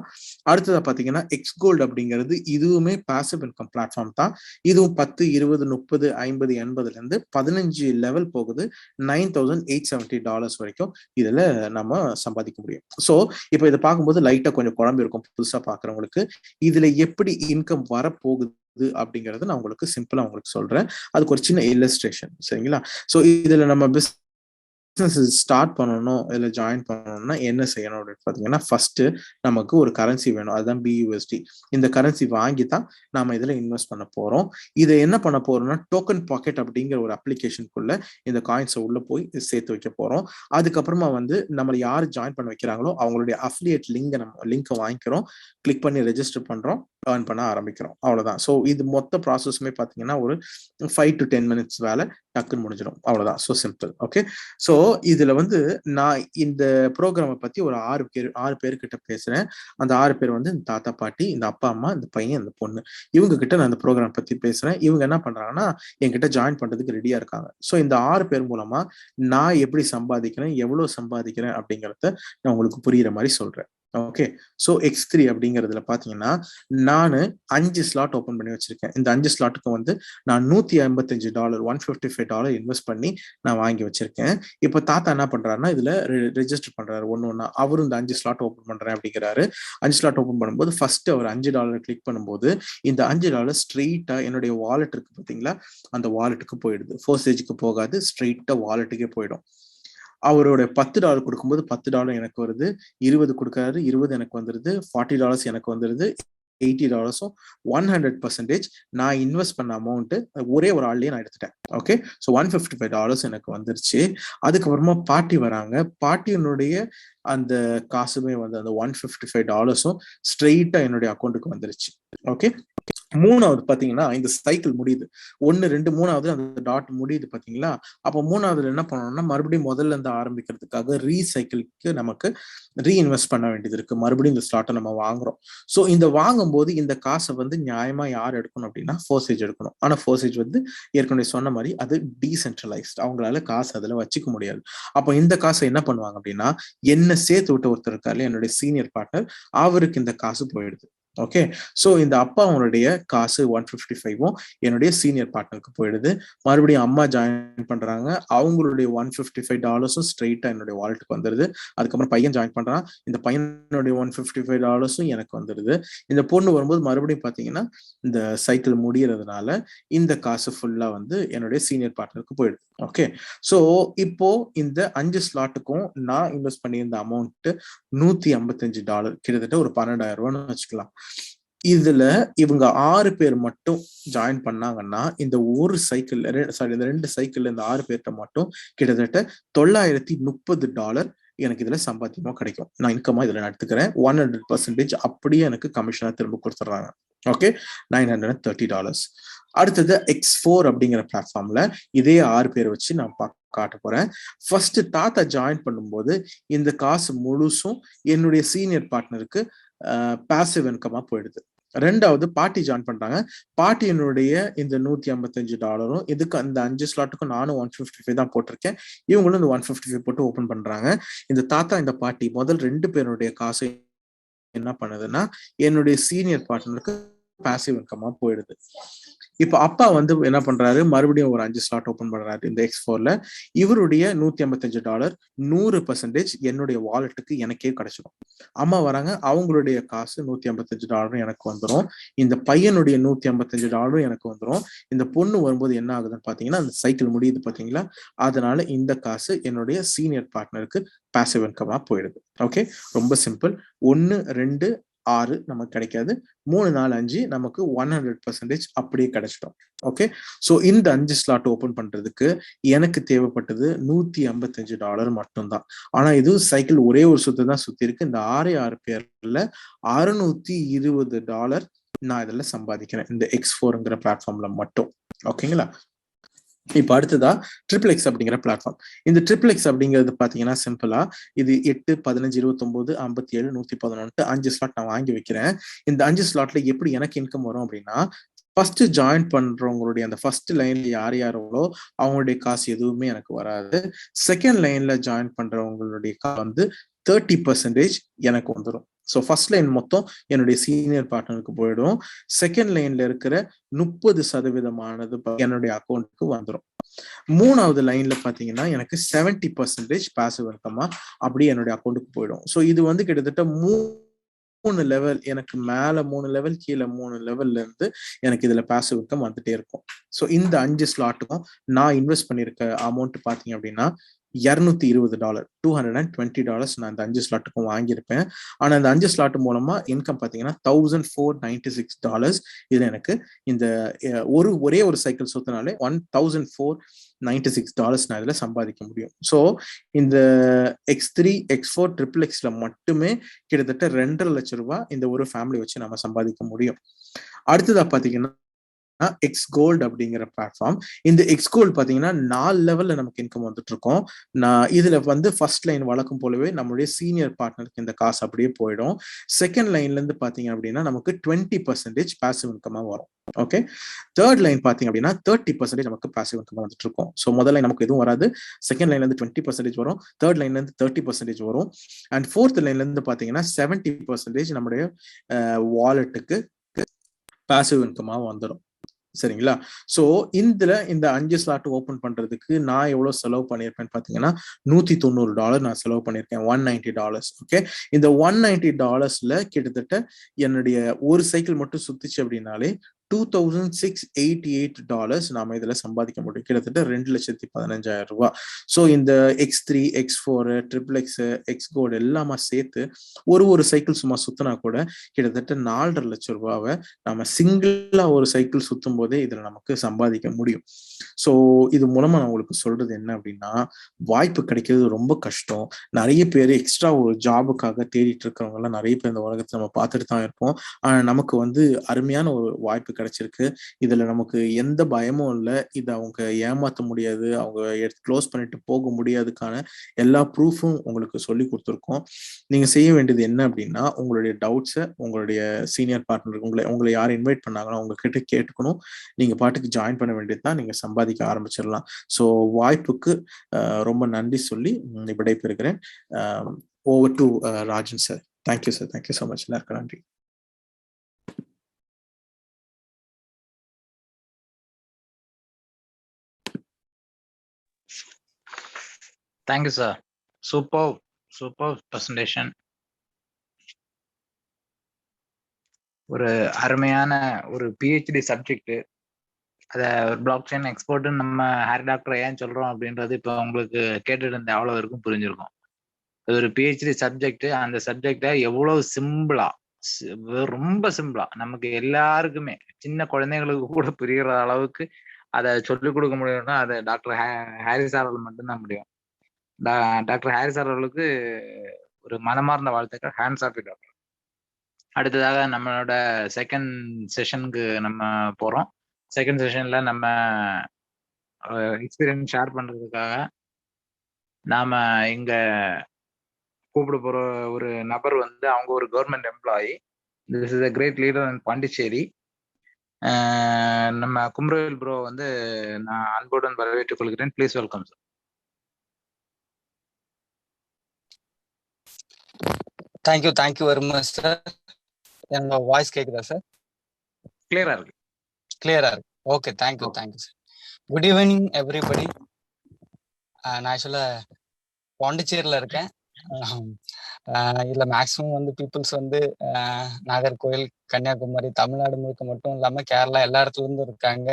அடுத்ததா பாத்தீங்கன்னா எக்ஸ் கோல்டு அப்படிங்கிறது இதுவுமே பாசிவ் இன்கம் பிளாட்ஃபார்ம் தான். இதுவும் 10, 20, 30, 50, 80 இருந்து 15 லெவல் போகுது. $9,870 வரைக்கும் இதுல நம்ம சம்பாதிக்க முடியும். சோ இப்ப இதை பார்க்கும்போது லைட்டா கொஞ்சம் குழம்பு இருக்கும் புதுசா பாக்குறவங்களுக்கு. இதுல எப்படி இன்கம் வரப்போகுது அப்படிங்கறது நான் உங்களுக்கு சிம்பிளா உங்களுக்கு சொல்றேன். அதுக்கு ஒரு சின்ன இல்லஸ்ட்ரேஷன், சரிங்களா? சோ இதுல நம்ம பிசினஸ் ஸ்டார்ட் பண்ணணும், இல்ல ஜாயின் பண்ணணும்னா என்ன செய்யணும் அப்படின்னு பாத்தீங்கன்னா, ஃபர்ஸ்ட் நமக்கு ஒரு கரன்சி வேணும். அதுதான் BUSD. இந்த கரன்சி வாங்கி தான் நாம இதுல இன்வெஸ்ட் பண்ண போறோம். இதை என்ன பண்ண போறோம்னா, டோக்கன் பாக்கெட் அப்படிங்கிற ஒரு அப்ளிகேஷனுக்குள்ள இந்த காயின்ஸை உள்ள போய் சேர்த்து வைக்க போறோம். அதுக்கப்புறமா வந்து நம்ம யார் ஜாயின் பண்ண வைக்கிறாங்களோ அவங்களுடைய அஃபிலியேட் லிங்கை வாங்கிக்கிறோம், கிளிக் பண்ணி ரெஜிஸ்டர் பண்றோம், ஏர்ன் பண்ண ஆரம்பிக்கிறோம். அவ்வளவுதான். ஸோ இது மொத்த ப்ராசஸுமே பாத்தீங்கன்னா ஒரு 5 to 10 minutes வேலை டக்குன்னு முடிஞ்சிடும். அவ்வளவுதான். So simple. ஓகே. ஸோ இதுல வந்து நான் இந்த ப்ரோக்ராமை பத்தி ஒரு 6 பேர்கிட்ட பேசுறேன். அந்த 6 பேர் வந்து இந்த தாத்தா பாட்டி, இந்த அப்பா அம்மா, இந்த பையன், இந்த பொண்ணு, இவங்க கிட்ட நான் இந்த ப்ரோக்ராம் பத்தி பேசுறேன். இவங்க என்ன பண்றாங்கன்னா என்கிட்ட ஜாயின் பண்றதுக்கு ரெடியா இருக்காங்க. ஸோ இந்த 6 பேர் மூலமா நான் எப்படி சம்பாதிக்கிறேன், எவ்வளவு சம்பாதிக்கிறேன் அப்படிங்கறத நான் உங்களுக்கு புரியுற மாதிரி சொல்றேன். ஓகே. ஸோ X3 அப்படிங்கிறதுல பாத்தீங்கன்னா நான் 5 ஸ்லாட் ஓபன் பண்ணி வச்சிருக்கேன். இந்த 5 ஸ்லாட்டுக்கு வந்து நான் $155, $155 இன்வெஸ்ட் பண்ணி நான் வாங்கி வச்சிருக்கேன். இப்ப தாத்தா என்ன பண்றாருன்னா இதுல ரெஜிஸ்டர் பண்றாரு ஒண்ணு. அவரும் இந்த 5 ஸ்லாட் ஓபன் பண்றேன் அப்படிங்கிறாரு. 5 ஸ்லாட் ஓபன் பண்ணும்போது ஃபர்ஸ்ட் அவர் $5 கிளிக் பண்ணும்போது இந்த $5 ஸ்ட்ரெயிட்டா என்னுடைய வாலெட் இருக்கு பாத்தீங்களா, அந்த வாலெட்டுக்கு போயிடுது. ஃபோர்சேஜுக்கு போகாது, ஸ்ட்ரெயிட்டா வாலெட்டுக்கே போயிடும். அவரோட $10 கொடுக்கும்போது $10 எனக்கு வருது, 20 கொடுக்கறாரு, 20 எனக்கு வந்துருது, $40 எனக்கு வந்துருது, $80 100% நான் இன்வெஸ்ட் பண்ண அமௌண்ட் ஒரே ஒரு ஆள்லயே நான் எடுத்துட்டேன். ஓகே. ஸோ $155 எனக்கு வந்துருச்சு. அதுக்கப்புறமா பாட்டி வராங்க. பாட்டியினுடைய அந்த காசுமே வந்து அந்த $155 ஸ்ட்ரெயிட்டா என்னுடைய அக்கௌண்ட்டுக்கு வந்துருச்சு. ஓகே. மூணாவது பாத்தீங்கன்னா இந்த சைக்கிள் முடியுது. 1, 2, 3வது அந்த டாட் முடியுது பாத்தீங்களா? அப்ப மூணாவதுல என்ன பண்ணணும்னா மறுபடியும் முதல்ல இருந்து ஆரம்பிக்கிறதுக்காக ரீசைக்கிளுக்கு நமக்கு ரீஇன்வெஸ்ட் பண்ண வேண்டியது இருக்கு. மறுபடியும் இந்த ஸ்லாட்டை நம்ம வாங்குறோம். ஸோ இந்த வாங்கும்போது இந்த காசை வந்து நியாயமா யார் எடுக்கணும் அப்படின்னா ஃபோர்சேஜ் எடுக்கணும். ஆனா ஃபோர்சேஜ் வந்து ஏற்கனவே சொன்ன மாதிரி அது டீசென்ட்ரலைஸ்ட், அவங்களால காசு அதுல வச்சுக்க முடியாது. அப்ப இந்த காசை என்ன பண்ணுவாங்க அப்படின்னா, என்ன சேர்த்து விட்டு ஒருத்தர் இருக்காரு, என்னுடைய சீனியர் பார்ட்னர், அவருக்கு இந்த காசு போயிடுது. ஓகே. சோ இந்த அப்பாவுடைய காசு 155 என்னுடைய சீனியர் பார்ட்னருக்கு போயிடுது. மறுபடியும் அம்மா ஜாயின் பண்றாங்க, அவங்களுடைய $155 ஸ்ட்ரெயிட்டா என்னுடைய வாலெட்டுக்கு வந்துருது. அதுக்கப்புறம் பையன் ஜாயின் பண்றான், இந்த பையனுடைய $155 எனக்கு வந்துருது. இந்த பொண்ணு வரும்போது மறுபடியும் பாத்தீங்கன்னா இந்த சைக்கிள் முடியறதுனால இந்த காசு ஃபுல்லா வந்து என்னுடைய சீனியர் பார்ட்னருக்கு போயிடுது. ஓகே. சோ இப்போ இந்த 5 ஸ்லாட்டுக்கும் நான் இன்வெஸ்ட் பண்ணியிருந்த அமௌண்ட் $155, கிட்டத்தட்ட ஒரு $12,000 வச்சுக்கலாம். இதுல இவங்க 6 பேர் மட்டும் ஜாயின் பண்ணாங்கன்னா இந்த ஒரு சைக்கிள் இந்த 2 சைக்கிள் இந்த 6 பேர்கிட்ட மட்டும் கிட்டத்தட்ட $930 எனக்கு இதுல சம்பாத்தியமா கிடைக்கும். நான் இன்கமா இதுல எடுத்துக்கிறேன். 100% அப்படியே எனக்கு கமிஷனா திரும்ப கொடுத்துட்றாங்க. ஓகே. $930. அடுத்தது X4 அப்படிங்கிற பிளாட்ஃபார்ம்ல இதே 6 பேர் வச்சு நான் காட்ட போறேன். ஃபர்ஸ்ட் தாத்தா ஜாயின் பண்ணும்போது இந்த காசு முழுசும் என்னுடைய சீனியர் பார்ட்னருக்கு பாசிவ் இன்கமா போயிடுது. ரெண்டாவது பாட்டி ஜாயின் பண்றாங்க. பாட்டியினுடைய இந்த $155 இதுக்கு அந்த 5 ஸ்லாட்டுக்கும் நானும் 155 தான் போட்டிருக்கேன். இவங்களும் இந்த 155 போட்டு ஓபன் பண்றாங்க. இந்த தாத்தா இந்த பாட்டி முதல் 2 பேருடைய காசை என்ன பண்ணுதுன்னா என்னுடைய சீனியர் பார்ட்னருக்கு பாசிவ் இன்கமா போயிடுது. இப்ப அப்பா வந்து என்ன பண்றாரு, மறுபடியும் ஒரு 5 ஸ்லாட் ஓபன் பண்றாரு இந்த X4ல. இவருடைய $155 100% என்னுடைய வாலெட்டுக்கு எனக்கே கிடைச்சிடும். அம்மா வராங்க, அவங்களுடைய காசு $155 எனக்கு வந்துடும். இந்த பையனுடைய $155 எனக்கு வந்துடும். இந்த பொண்ணு வரும்போது என்ன ஆகுதுன்னு பாத்தீங்கன்னா, அந்த சைக்கிள் முடியுது பாத்தீங்களா, அதனால இந்த காசு என்னுடைய சீனியர் பார்ட்னருக்கு பாசிவ் இன்கமா போயிடுது. ஓகே, ரொம்ப சிம்பிள். 1 2 6 நமக்கு கிடைக்காது, 3 4 5 நமக்கு 100% அப்படியே கிடைச்சிட்டோம். ஓகே, சோ இந்த 5 ஸ்லாட் ஓபன் பண்றதுக்கு எனக்கு தேவைப்பட்டது $155 மட்டும்தான். ஆனா இது சைக்கிள் ஒரே ஒரு சுத்து தான் சுத்தி இருக்கு. இந்த 6 பேர்ல $620 நான் இதுல சம்பாதிக்கிறேன் இந்த X4ங்கிற பிளாட்ஃபார்ம்ல மட்டும். ஓகேங்களா? இப்ப அடுத்ததா XXX அப்படிங்கிற பிளாட்ஃபார்ம். இந்த XXX அப்படிங்கிறது பாத்தீங்கன்னா சிம்பிளா இது 8 15 29 57 111 5 ஸ்லாட் நான் வாங்கி வைக்கிறேன். இந்த 5 ஸ்லாட்ல எப்படி எனக்கு இன்கம் வரும் அப்படின்னா, ஃபர்ஸ்ட் ஜாயின் பண்றவங்களுடைய அந்த ஃபர்ஸ்ட் லைன்ல யார் யாரோ அவங்களுடைய காசு எதுவுமே எனக்கு வராது. செகண்ட் லைன்ல ஜாயின் பண்றவங்களுடைய வந்து 30% எனக்கு வந்துடும். ஸோ ஃபர்ஸ்ட் லைன் மொத்தம் என்னுடைய சீனியர் பார்ட்னருக்கு போயிடும். செகண்ட் லைன்ல இருக்கிற 30% என்னுடைய அக்கௌண்ட்டுக்கு வந்துடும். மூணாவது லைன்ல பாத்தீங்கன்னா எனக்கு 70% பாசிவ் இன்கமா அப்படியே என்னுடைய அக்கௌண்ட்டுக்கு போயிடும். ஸோ இது வந்து கிட்டத்தட்ட 3 லெவல், எனக்கு மேல 3 லெவல் கீழே 3 லெவல்ல இருந்து எனக்கு இதுல பாசிவ் இன்கம் வந்துட்டே இருக்கும். ஸோ இந்த 5 ஸ்லாட்டுக்கும் நான் இன்வெஸ்ட் பண்ணிருக்க அமௌண்ட் பாத்தீங்க அப்படின்னா $220 $220 நான் இந்த 5 ஸ்லாட்டுக்கும் வாங்கியிருப்பேன். ஆனா இந்த 5 ஸ்லாட் மூலமா இன்கம் பாத்தீங்கன்னா $1496 இதுல எனக்கு இந்த ஒரே ஒரு சைக்கிள் சுத்தினாலே $1496 நான் இதுல சம்பாதிக்க முடியும். ஸோ இந்த X3 X4 XXXல மட்டுமே கிட்டத்தட்ட 2.5 லட்சம் ரூபாய் இந்த ஒரு ஃபேமிலி வச்சு நம்ம சம்பாதிக்க முடியும். அடுத்ததா பாத்தீங்கன்னா எக்ஸ் கோல்டு அப்படிங்கிற பிளாட்ஃபார்ம். இந்த எக்ஸ் கோல்டு பாத்தீங்கன்னா 4 லெவல்ல நமக்கு இன்கம் வந்துட்டு இருக்கோம். நான் இதுல வந்து ஃபர்ஸ்ட் லைன் வழக்கம் போலவே நம்மளுடைய சீனியர் பார்ட்னருக்கு இந்த காசு அப்படியே போயிடும். செகண்ட் லைன்ல இருந்து பாத்தீங்க அப்படின்னா நமக்கு 20% பாசிவ் இன்கமா வரும். ஓகே, தேர்ட் லைன் பாத்தீங்க அப்படின்னா 30% நமக்கு பாசிவ் இன்கம் வந்துட்டு இருக்கும். ஸோ முதல் லைன் நமக்கு எதுவும் வராது, செகண்ட் லைன்ல இருந்து 20% வரும், தேர்ட் லைன்ல இருந்து 30% வரும், அண்ட் ஃபோர்த் லைன்ல இருந்து பாத்தீங்கன்னா 70% நம்முடைய வாலெட்டுக்கு பாசிவ் இன்கமா வந்துடும். சரிங்களா? சோ இந்த 5 ஸ்லாட் ஓபன் பண்றதுக்கு நான் எவ்வளவு செலவு பண்ணிருப்பேன் பாத்தீங்கன்னா $190 நான் செலவு பண்ணிருக்கேன். $190. ஓகே, இந்த $190ல கிட்டத்தட்ட என்னுடைய ஒரு சைக்கிள் மட்டும் சுத்திச்சு அப்படின்னாலே $2688 நாம இதுல சம்பாதிக்க முடியும். கிட்டத்தட்ட 2,15,000 ரூபாய். சோ இந்த X3 X4 XXX X gold எல்லாமா சேர்த்து ஒரு சைக்கிள் சும்மா சுத்தினா கூட கிட்டத்தட்ட 4.5 லட்சம் ரூபாவை நம்ம சிங்கிளா ஒரு சைக்கிள் சுத்தும் போதே இதுல நமக்கு சம்பாதிக்க முடியும். சோ இது மூலமா நான் உங்களுக்கு சொல்றது என்ன அப்படின்னா, வாய்ப்பு கிடைக்கிறது ரொம்ப கஷ்டம். நிறைய பேர் எக்ஸ்ட்ரா ஒரு ஜாபுக்காக தேடிட்டு இருக்கிறவங்க எல்லாம் நிறைய பேர் இந்த உலகத்தை நம்ம பார்த்துட்டு தான் இருப்போம். ஆனா நமக்கு வந்து அருமையான ஒரு வாய்ப்பு கிடைச்சிருக்கு. இதுல நமக்கு எந்த பயமும் இல்லை. இதை அவங்க ஏமாத்த முடியாது, அவங்க க்ளோஸ் பண்ணிட்டு போக முடியாதுக்கான எல்லா ப்ரூஃபும் உங்களுக்கு சொல்லி கொடுத்துருக்கோம். நீங்க செய்ய வேண்டியது என்ன அப்படின்னா, உங்களுடைய டவுட்ஸை உங்களுடைய சீனியர் பார்ட்னர் உங்களை யார் இன்வைட் பண்ணாங்களோ அவங்க கிட்ட கேட்டுக்கணும். நீங்க பாட்டுக்கு ஜாயின் பண்ண வேண்டியது தான், நீங்க சம்பாதிக்க ஆரம்பிச்சிடலாம். ஸோ வாய்ப்புக்கு ரொம்ப நன்றி சொல்லி விடைபெறுகிறேன். Over to Rajan sir. Thank you sir, thank you so much. எல்லாருக்கும் நன்றி. Thank you, sir. Super presentation. ஒரு அருமையான ஒரு PhD சப்ஜெக்ட். அத பிளாக் செயின் எக்ஸ்பர்ட் நம்ம ஹேர் டாக்டர் ஏன் சொல்றோம் அப்படின்றது இப்போ உங்களுக்கு கேட்டுட்டு இருந்த அவ்வளவு இருக்கும் புரிஞ்சிருக்கும். அது ஒரு PhD சப்ஜெக்ட். அந்த சப்ஜெக்டை எவ்வளவு சிம்பிளா, ரொம்ப சிம்பிளா நமக்கு எல்லாருக்குமே சின்ன குழந்தைங்களுக்கு கூட புரிகிற அளவுக்கு அதை சொல்லிக் கொடுக்க முடியும்னா அது டாக்டர் ஹாரிஸ் அவர்கள் மட்டும்தான் முடியும். டாக்டர் ஹாரிஸ் அவர்களுக்கு ஒரு மனமார்ந்த வாழ்த்துக்கள். Hands off doctor. அடுத்ததாக நம்மளோட செகண்ட் செஷனுக்கு நம்ம போறோம். செகண்ட் செஷன்ல நம்ம எக்ஸ்பீரியன்ஸ் ஷேர் பண்றதுக்காக நாம இங்க கூப்பிட போற ஒரு நபர் வந்து அவங்க ஒரு government employee. This is a great leader in Pondicherry. நம்ம கும்ரவேல் ப்ரோ வந்து நான் அன்புடன் வரவேற்றுக் கொள்கிறேன். Please welcome sir. Thank you very much sir. என்னோட வாய்ஸ் கேக்குதா சார்? கிளியரா இருக்கு. கிளியரா இருக்கு. Okay, thank you sir. Good evening everybody. நான் ஆக்சுவலா பாண்டிச்சேரியில இருக்கேன். இதுல மேக்சிமம் வந்து பீப்புள்ஸ் வந்து நாகர்கோவில், கன்னியாகுமரி, தமிழ்நாடு முழுக்க மட்டும் இல்லாம கேரளா எல்லா இடத்துல இருந்தும் இருக்காங்க.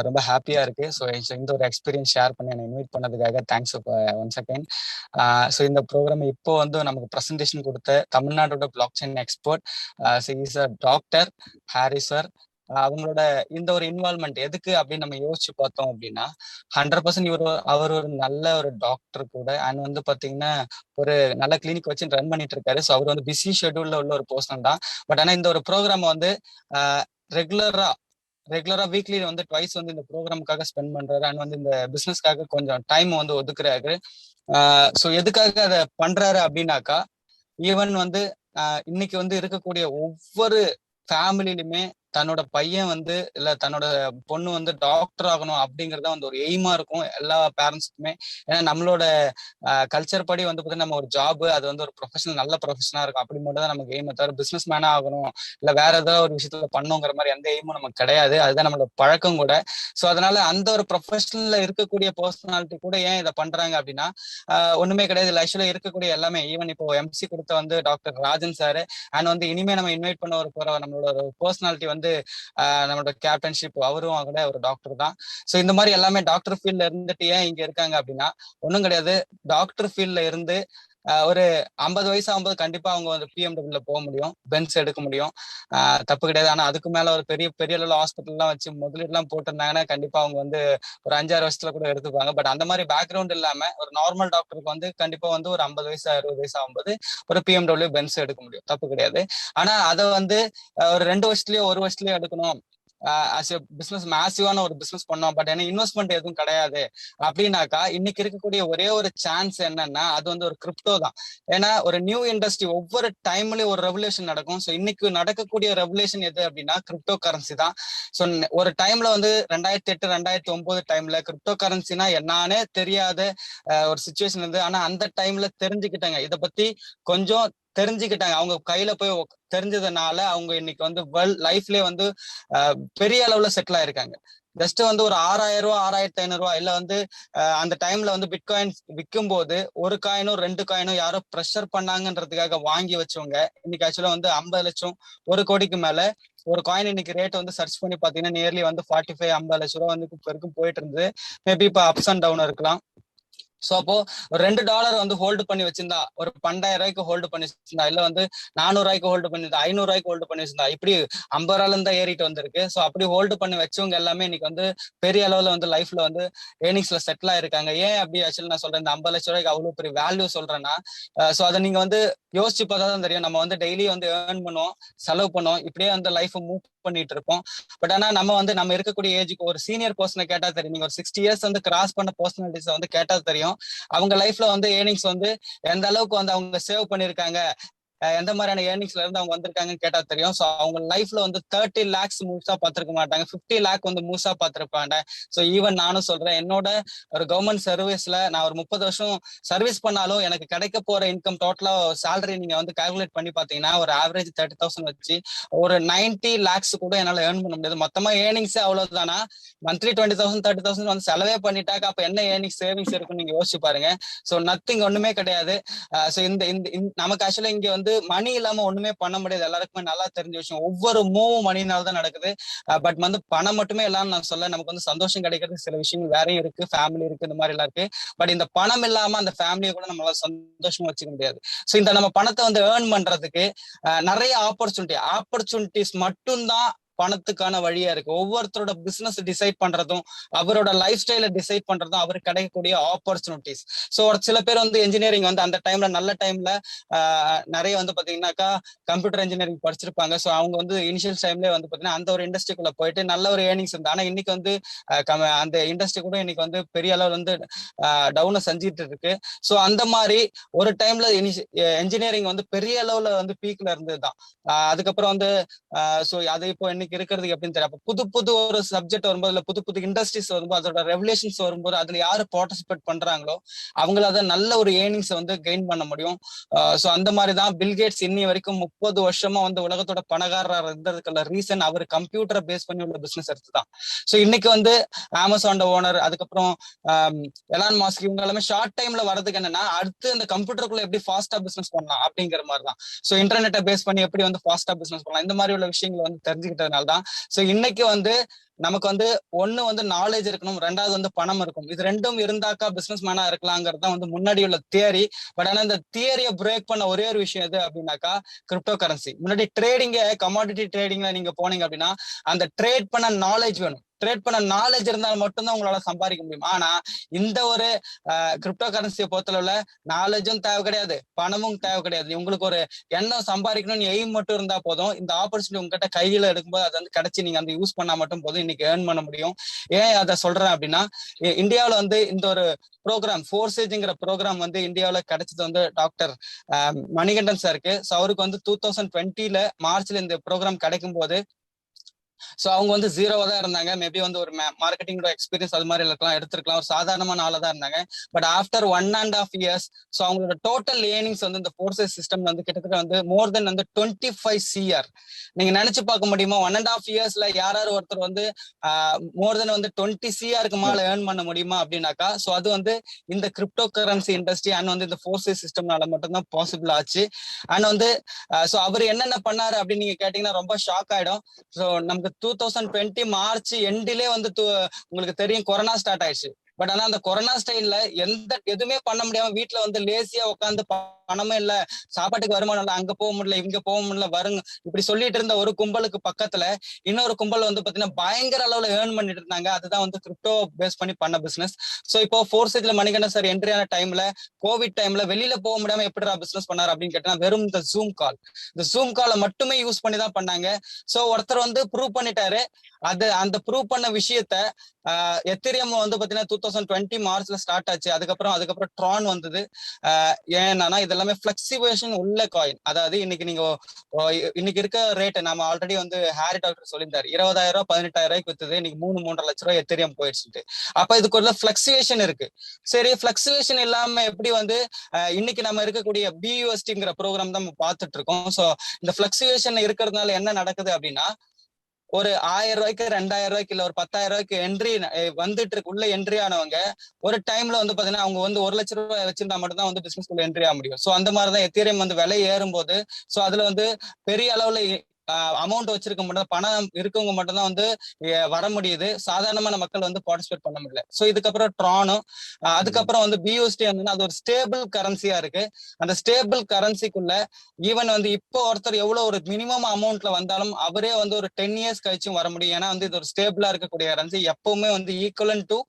ரொம்ப ஹாப்பியா இருக்கு. ஸோ இந்த ஒரு எக்ஸ்பீரியன்ஸ் ஷேர் பண்ணி என்னை இன்வைட் பண்ணதுக்காக தேங்க்ஸ் ஒன்ஸ் அகைன். ஸோ இந்த ப்ரோக்ராம் இப்போ வந்து நமக்கு ப்ரெசன்டேஷன் கொடுத்த தமிழ்நாட்டோட blockchain expert is a doctor Harry sir. அவங்களோட இந்த ஒரு இன்வால்மெண்ட் எதுக்கு அப்படின்னு நம்ம யோசிச்சு பார்த்தோம் அப்படின்னா 100% அவர் ஒரு நல்ல ஒரு டாக்டர் கூட, அண்ட் வந்து பாத்தீங்கன்னா ஒரு நல்ல கிளினிக் வச்சு ரன் பண்ணிட்டு இருக்காரு. ஸோ அவர் வந்து பிஸி ஷெட்யூல்ல உள்ள ஒரு பர்சன் தான். பட் ஆனா இந்த ஒரு ப்ரோக்ராம் வந்து ரெகுலரா வீக்லி வந்து ட்வைஸ் வந்து இந்த ப்ரோக்ராமுக்காக ஸ்பெண்ட் பண்றாரு. அண்ட் வந்து இந்த பிசினஸ்க்காக கொஞ்சம் டைம் வந்து ஒதுக்குறாரு. ஸோ எதுக்காக அதை பண்றாரு அப்படின்னாக்கா, ஈவன் வந்து இன்னைக்கு வந்து இருக்கக்கூடிய ஒவ்வொரு ஃபேமிலிலுமே தன்னோட பையன் வந்து இல்ல தன்னோட பொண்ணு வந்து டாக்டர் ஆகணும் அப்படிங்கறத வந்து ஒரு எய்மா இருக்கும் எல்லா பேரண்ட்ஸுக்குமே. ஏன்னா நம்மளோட கல்ச்சர் படி வந்து பார்த்தீங்கன்னா நம்ம ஒரு ஜாப் அது வந்து ஒரு ப்ரொஃபஷனல் நல்ல ப்ரொஃபஷனா இருக்கும் அப்படி மட்டும் தான் நமக்கு எய்மை தவிர பிசினஸ் மேனா ஆகணும் இல்ல வேற ஏதாவது ஒரு விஷயத்துல பண்ணுங்கிற மாதிரி எந்த எய்மும் நமக்கு கிடையாது. அதுதான் நம்மளோட பழக்கம் கூட. ஸோ அதனால அந்த ஒரு ப்ரொஃபஷனல்ல இருக்கக்கூடிய பர்சனாலிட்டி கூட ஏன் இதை பண்றாங்க அப்படின்னா ஒண்ணுமே கிடையாது. இல்லை ஆக்சுவலா இருக்கக்கூடிய எல்லாமே ஈவன் இப்போ எம்சி கொடுத்த வந்து டாக்டர் ராஜன் சார் அண்ட் வந்து இனிமே நம்ம இன்வைட் பண்ண ஒரு போற நம்மளோட ஒரு பர்சனாலிட்டி வந்து நம்மளோட கேப்டன்ஷிப் அவரும் கூட ஒரு டாக்டர் தான். ஸோ இந்த மாதிரி எல்லாமே டாக்டர் ஃபீல்ட்ல இருந்துட்டு ஏன் இங்க இருக்காங்க அப்படின்னா ஒன்றும் கிடையாது. டாக்டர் ஃபீல்ட்ல இருந்து ஒரு 50 வயசு ஆகும்போது கண்டிப்பா அவங்க வந்து பிஎம்டபிள்யூல போக முடியும், பென்ஸ் எடுக்க முடியும், தப்பு கிடையாது. ஆனா அதுக்கு மேல ஒரு பெரிய பெரிய அளவு ஹாஸ்பிட்டல்லாம் வச்சு முதலீடுலாம் போட்டிருந்தாங்கன்னா கண்டிப்பா அவங்க வந்து ஒரு 5-6 வருஷத்துல கூட எடுத்துப்பாங்க. பட் அந்த மாதிரி பேக்ரவுண்ட் இல்லாம ஒரு நார்மல் டாக்டருக்கு வந்து கண்டிப்பா வந்து ஒரு 50 வயசு 60 வயசு ஆகும்போது ஒரு பிஎம்டபிள்யூ பென்ஸ் எடுக்க முடியும், தப்பு கிடையாது. ஆனா அதை வந்து ஒரு 2 வருஷத்துலயோ 1 வருஷத்துலயோ எடுக்கணும் ஆஸ் எ பிசினஸ் மேசிவான ஒரு பிசினஸ் பண்ணோம் பட் ஏன்னா இன்வெஸ்ட்மெண்ட் எதுவும் கிடையாது அப்படின்னாக்கா இன்னைக்கு இருக்கக்கூடிய ஒரே ஒரு சான்ஸ் என்னன்னா அது வந்து ஒரு கிரிப்டோ தான். ஏன்னா ஒரு நியூ இண்டஸ்ட்ரி ஒவ்வொரு டைம்லயும் ஒரு ரெவல்யூஷன் நடக்கும். ஸோ இன்னைக்கு நடக்கக்கூடிய ரெவல்யூஷன் எது அப்படின்னா கிரிப்டோ கரன்சி தான். ஸோ ஒரு டைம்ல வந்து 2008 2009 டைம்ல கிரிப்டோ கரன்சினா என்னன்னே தெரியாத ஒரு சுச்சுவேஷன் இருந்து. ஆனா அந்த டைம்ல தெரிஞ்சுக்கிட்டாங்க, இதை பத்தி கொஞ்சம் தெரிஞ்சுக்கிட்டாங்க, அவங்க கையில போய் தெரிஞ்சதுனால அவங்க இன்னைக்கு வந்து வேர்ல்ட் லைஃப்லயே வந்து பெரிய அளவுல செட்டில் ஆயிருக்காங்க. ஜஸ்ட் வந்து ஒரு 6000 ரூபா 6500 ரூபா இல்ல வந்து அந்த டைம்ல வந்து பிட்காயின்ஸ் விற்கும் போது ஒரு காயினும் 2 காயினும் யாரோ ப்ரெஷர் பண்ணாங்கன்றதுக்காக வாங்கி வச்சவங்க இன்னைக்கு ஆக்சுவலா வந்து 50 லட்சம் 1 கோடிக்கு மேல ஒரு காயின் இன்னைக்கு ரேட் வந்து சர்ச் பண்ணி பாத்தீங்கன்னா நியர்லி வந்து 45-50 லட்சம் ரூபா வந்து வரைக்கும் போயிட்டு இருந்தது. மேபி இப்போ அப்ஸ் அண்ட் டவுன் இருக்கலாம். ஸோ அப்போ ஒரு $2 வந்து ஹோல்டு பண்ணி வச்சிருந்தா, ஒரு 12,000 ரூபாய்க்கு ஹோல்டு பண்ணி வச்சிருந்தா, இல்ல வந்து 400 ரூபாய்க்கு ஹோல்டு பண்ணிருந்தா, 500 ரூபாய்க்கு ஹோல்டு பண்ணி வச்சிருந்தா, இப்படி 50 ரூபாயில இருந்தா ஏறிட்டு வந்திருக்கு. ஸோ அப்படி ஹோல்டு பண்ணி வச்சவங்க எல்லாமே இன்னைக்கு வந்து பெரிய அளவுல வந்து லைஃப்ல வந்து ஏர்னிங்ஸ்ல செட்டில் ஆயிருக்காங்க. ஏன் அப்படி ஆக்சுவலி நான் சொல்றேன், இந்த 50 லட்சம் ரூபாய்க்கு அவ்வளவு பெரிய வேல்யூ சொல்றேன்னா, ஸோ அதை நீங்க வந்து யோசிச்சு பார்த்தா தான் தெரியும். நம்ம வந்து டெய்லி வந்து ஏர்ன் பண்ணுவோம், செலவு பண்ணுவோம், இப்படியே வந்து லைஃப் மூவ் பண்ணிட்டு இருப்போம். பட் ஆனா நம்ம இருக்கக்கூடிய ஏஜுக்கு ஒரு சீனியர் பர்சனை கேட்டா தெரியும், நீங்க ஒரு 60 இயர்ஸ் வந்து கிராஸ் பண்ண பர்சனாலிட்டிஸ் வந்து கேட்டா தெரியும் அவங்க லைஃப்ல வந்து ஏர்னிங்ஸ் வந்து எந்த அளவுக்கு வந்து அவங்க சேவ் பண்ணிருக்காங்க, எந்த மாதிரியான ஏர்னிங்ஸ்ல இருந்து அவங்க வந்திருக்காங்கன்னு கேட்டா தெரியும். ஸோ அவங்க லைஃப்ல வந்து 30 lakhs முழுசா பார்த்திருக்க மாட்டாங்க, 50 lakh வந்து முழுசா பார்த்திருப்பாங்க. ஸோ ஈவன் நானும் சொல்றேன், என்னோட ஒரு கவர்மெண்ட் சர்வீஸ்ல நான் ஒரு 30 வருஷம் சர்வீஸ் பண்ணாலும் எனக்கு கிடைக்க போற இன்கம் டோட்டலா சேலரி நீங்க வந்து கால்குலேட் பண்ணி பாத்தீங்கன்னா ஒரு ஆவரேஜ் 30,000 வச்சு ஒரு 90 lakhs கூட என்னால ஏர்ன் பண்ண முடியாது. மொத்தமா ஏர்னிங்ஸே அவ்வளவுதானா, மந்த்லி 20,000 30,000 வந்து செலவே பண்ணிட்டாக்க அப்ப என்ன ஏர்னிங்ஸ் சேவிங்ஸ் இருக்குன்னு நீங்க யோசிச்சு பாருங்க. ஸோ நத்திங், ஒண்ணுமே கிடையாது. ஸோ இந்த நமக்கு ஆக்சுவலா இங்க வந்து மணி இல்லாம ஒண்ணுமே பண்ண முடியாது, எல்லாருக்குமே நல்லா தெரிஞ்ச விஷயம். ஒவ்வொரு மூவும் மணினால தான் நடக்குது. பட் வந்து பணம் மட்டுமே எல்லாம் நான் சொல்ல, நமக்கு வந்து சந்தோஷம் கிடைக்கிறது சில விஷயங்கள் வேறையும் இருக்கு, ஃபேமிலி இருக்கு, இந்த மாதிரி எல்லாம் இருக்கு. பட் இந்த பணம் இல்லாம அந்த ஃபேமிலியை கூட நம்மளால சந்தோஷமா வச்சுக்க முடியாது. ஸோ இந்த நம்ம பணத்தை வந்து ஏர்ன் பண்றதுக்கு நிறைய ஆப்பர்ச்சுனிட்டிஸ் மட்டும்தான் பணத்துக்கான வழியா இருக்கு. ஒவ்வொருத்தரோட பிசினஸ் டிசைட் பண்றதும் அவரோட லைஃப் ஸ்டைல டிசைட் பண்றதும் அவருக்கு கிடைக்கக்கூடிய ஆப்பர்ச்சுனிட்டிஸ். ஸோ ஒரு சில பேர் வந்து இன்ஜினியரிங் வந்து அந்த டைம்ல நல்ல டைம்ல நிறைய வந்து பாத்தீங்கன்னாக்கா கம்ப்யூட்டர் இன்ஜினியரிங் படிச்சிருப்பாங்க. ஸோ அவங்க வந்து இனிஷியல் டைம்ல வந்து பாத்தீங்கன்னா அந்த ஒரு இண்டஸ்ட்ரிக்குள்ள போயிட்டு நல்ல ஒரு ஏர்னிங்ஸ் இருந்தா. ஆனா இன்னைக்கு வந்து அந்த இண்டஸ்ட்ரி கூட இன்னைக்கு வந்து பெரிய அளவு வந்து டவுனை செஞ்சிட்டு இருக்கு. ஸோ அந்த மாதிரி ஒரு டைம்ல இன்ஜினியரிங் வந்து பெரிய அளவுல வந்து பீக்ல இருந்ததுதான். அதுக்கப்புறம் வந்து ஸோ அது இப்போ இன்னைக்கு இன்னைக்கு இருக்கிறதுக்கு எப்படின்னு தெரியும். அப்ப புது புது ஒரு சப்ஜெக்ட் வரும்போது, இல்ல புது புது இண்டஸ்ட்ரீஸ் வரும்போது, அதோட ரெவல்யூஷன்ஸ் வரும்போது அதுல யாரு பார்ட்டிசிபேட் பண்றாங்களோ அவங்களால நல்ல ஒரு ஏர்னிங்ஸ் வந்து கெயின் பண்ண முடியும். சோ அந்த மாதிரிதான் பில்கேட்ஸ் இன்னி வரைக்கும் 30 வருஷமா வந்து உலகத்தோட பணக்காரர் இருந்ததுக்குள்ள ரீசன் அவர் கம்ப்யூட்டரை பேஸ் பண்ணி உள்ள பிசினஸ் எடுத்துதான். சோ இன்னைக்கு வந்து அமேசான் ஓனர், அதுக்கப்புறம் எலான் மாஸ்க், இவங்க எல்லாமே ஷார்ட் டைம்ல வரதுக்கு என்னன்னா, அடுத்து இந்த கம்ப்யூட்டருக்குள்ள எப்படி ஃபாஸ்டா பிசினஸ் பண்ணலாம் அப்படிங்கிற மாதிரிதான். சோ இன்டர்நெட்டை பேஸ் பண்ணி எப்படி வந்து ஃபாஸ்டா பிசினஸ் பண்ணலாம், இந்த மாதிரி உள்ள விஷயங்களை வந்து தெரிஞ்சுக்கிட்டதுனால தான். சோ இன்னைக்கு வந்து நமக்கு வந்து ஒண்ணு வந்து நாலேஜ் இருக்கணும், ரெண்டாவது வந்து பணம் இருக்கும். இது ரெண்டும் இருந்தாக்கா பிசினஸ் மேனா இருக்கலாங்கிறது தான் வந்து முன்னாடி உள்ள தியரி. பட் ஆனா இந்த தியரியை பிரேக் பண்ண ஒரே ஒரு விஷயம் எது அப்படின்னாக்கா கிரிப்டோ கரன்சி. முன்னாடி ட்ரேடிங்க, கமாடிட்டி ட்ரேடிங்ல நீங்க போனீங்க அப்படின்னா அந்த ட்ரேட் பண்ண நாலேஜ் வேணும். ட்ரேட் பண்ண நாலேஜ் இருந்தால் மட்டும்தான் உங்களால சம்பாதிக்க முடியும். ஆனா இந்த ஒரு கிரிப்டோ கரன்சியை பொறுத்தளவுல நாலேஜும் தேவை கிடையாது, பணமும் தேவை கிடையாது. உங்களுக்கு ஒரு எண்ணம் சம்பாதிக்கணும்னு எய்ம் மட்டும் இருந்தா போதும். இந்த ஆப்பர்ச்சுனிட்டி உங்ககிட்ட கையில எடுக்கும்போது அது வந்து கிடைச்சி நீங்க அந்த யூஸ் பண்ணா மட்டும் போதும், இன்னைக்கு ஏர்ன் பண்ண முடியும். ஏன் அதை சொல்றேன் அப்படின்னா, இந்தியாவில வந்து இந்த ஒரு ப்ரோக்ராம் ஃபோர்சேஜ்ங்கிற ப்ரோக்ராம் வந்து இந்தியாவில கிடைச்சது வந்து டாக்டர் மணிகண்டன் சாருக்கு. ஸோ அவருக்கு வந்து 2020 மார்ச்ல இந்த ப்ரோக்ராம் கிடைக்கும் போது சோ அவங்க வந்து ஜீரோவா தான் இருந்தாங்க. மேபி வந்து ஒரு மார்க்கெட்டிங்கோட எக்ஸ்பீரியன்ஸ் அது மாதிரி எடுத்திருக்கலாம், ஒரு சாதாரணமான ஆளா தான் இருந்தாங்க. பட் ஆஃப்டர் 1.5 years சோ அவங்களோட டோட்டல் ஏர்னிங்ஸ் வந்து இந்த ஃபோர்சஸ் சிஸ்டம்ல வந்து கிட்டத்தட்ட வந்து மோர் தென் வந்து 25 CR. நீங்க நினைச்சு பார்க்க முடியுமா? 1.5 yearsல யாராவது ஒருத்தர் வந்து மோர் தென் வந்து 20 CRக்கு மேல ஏர்ன் பண்ண முடியுமா அப்படின்னாக்கா, சோ அது வந்து இந்த கிரிப்டோ கரன்சி இண்டஸ்ட்ரி அண்ட் வந்து இந்த ஃபோர்சஸ் சிஸ்டம்னால மட்டும்தான் பாசிபிள் ஆச்சு. அண்ட் வந்து சோ அவர் என்னென்ன பண்ணாரு அப்படின்னு நீங்க கேட்டீங்கன்னா ரொம்ப ஷாக் ஆயிடும். சோ நமக்கு 2020 மார்ச் எண்டிலே வந்து உங்களுக்கு தெரியும் கொரோனா ஸ்டார்ட் ஆயிடுச்சு. பட் ஆனா அந்த கொரோனா ஸ்டைல்ல எதுவுமே பண்ண முடியாம வீட்டுல வந்து லேசியா உட்காந்து, பணமே இல்ல, சாப்பாட்டுக்கு வருமானம் இல்ல, அங்க போக முடியல, இங்க போக முடியல, வருங்க இப்படி சொல்லிட்டு இருந்த ஒரு கும்பலுக்கு பக்கத்துல இன்னொரு கும்பல் வந்து பாத்தீங்கன்னா பயங்கர அளவுல ஏர்ன் பண்ணிட்டு இருந்தாங்க. அதுதான் வந்து கிரிப்டோ பேஸ் பண்ணி பண்ண பிசினஸ். சோ இப்போ ஃபோர்சேஜ்ல மணிகண்டன் சார் என்ட்ரி ஆன டைம்ல, கோவிட் டைம்ல வெளியில போக முடியாம எப்படி பிசினஸ் பண்ணாரு அப்படின்னு கேட்டா, வெறும் இந்த ஜூம் கால், இந்த ஜூம் காலை மட்டுமே யூஸ் பண்ணி தான் பண்ணாங்க. சோ ஒருத்தர் வந்து ப்ரூவ் பண்ணிட்டாரு. அந்த ப்ரூவ் பண்ண விஷயத்த எத்திரியம் வந்து பாத்தீங்கன்னா 2020 மார்ச்ல ஸ்டார்ட் ஆச்சு. அதுக்கப்புறம் ட்ரான் வந்தது. ஏன்னா இதெல்லாமே பிளக்சுவேஷன் உள்ள காயின். அதாவது இன்னைக்கு இருக்க ரேட் நாம ஆல்ரெடி வந்து ஹாரி டாக்டர் சொல்லியிருந்தாரு, 20,000 18,000 வித்துது. இன்னைக்கு 3-3.5 லட்ச ரூபாய் எத்திரியம் போயிடுச்சு. அப்ப இதுக்குள்ள பிளக்சுவேஷன் இருக்கு. சரி, பிளக்சுவேஷன் இல்லாம எப்படி வந்து இன்னைக்கு நம்ம இருக்கக்கூடிய BUSDங்கிற ப்ரோக்ராம் தான் நம்ம பார்த்துட்டு இருக்கோம். சோ இந்த பிளக்சுவேஷன் இருக்கிறதுனால என்ன நடக்குது அப்படின்னா, ஒரு 1000 ரூபாய்க்கு 2000 ரூபாய்க்கு இல்ல ஒரு 10,000 ரூபாய்க்கு என்ட்ரி வந்துட்டு இருக்கு. உள்ள என்ட்ரி ஆனவங்க ஒரு டைம்ல வந்து பாத்தீங்கன்னா அவங்க வந்து 1 லட்ச ரூபாய் வச்சிருந்தா மட்டும் தான் வந்து பிசினஸ் குள்ள என்ட்ரி ஆக முடியும். சோ அந்த மாதிரிதான் எத்திரியம் வந்து விலை ஏறும் போது சோ அதுல வந்து பெரிய அளவுல அமௌண்ட் வச்சிருக்க மட்டும், பணம் இருக்கவங்க மட்டும் தான் வந்து வர முடியுது. சாதாரணமான மக்கள் வந்து பார்ட்டிசிபேட் பண்ண முடியல. சோ இதுக்கப்புறம் ட்ரானும் அதுக்கப்புறம் வந்து BUSD வந்து அது ஒரு ஸ்டேபிள் கரன்சியா இருக்கு. அந்த ஸ்டேபிள் கரன்சிக்குள்ள ஈவன் வந்து இப்போ ஒருத்தர் எவ்வளவு ஒரு மினிமம் அமௌண்ட்ல வந்தாலும் அவரே வந்து ஒரு 10 years கழிச்சும் வர முடியும். ஏன்னா வந்து இது ஒரு ஸ்டேபிளா இருக்கக்கூடிய கரன்சி, எப்பவுமே வந்து equivalent to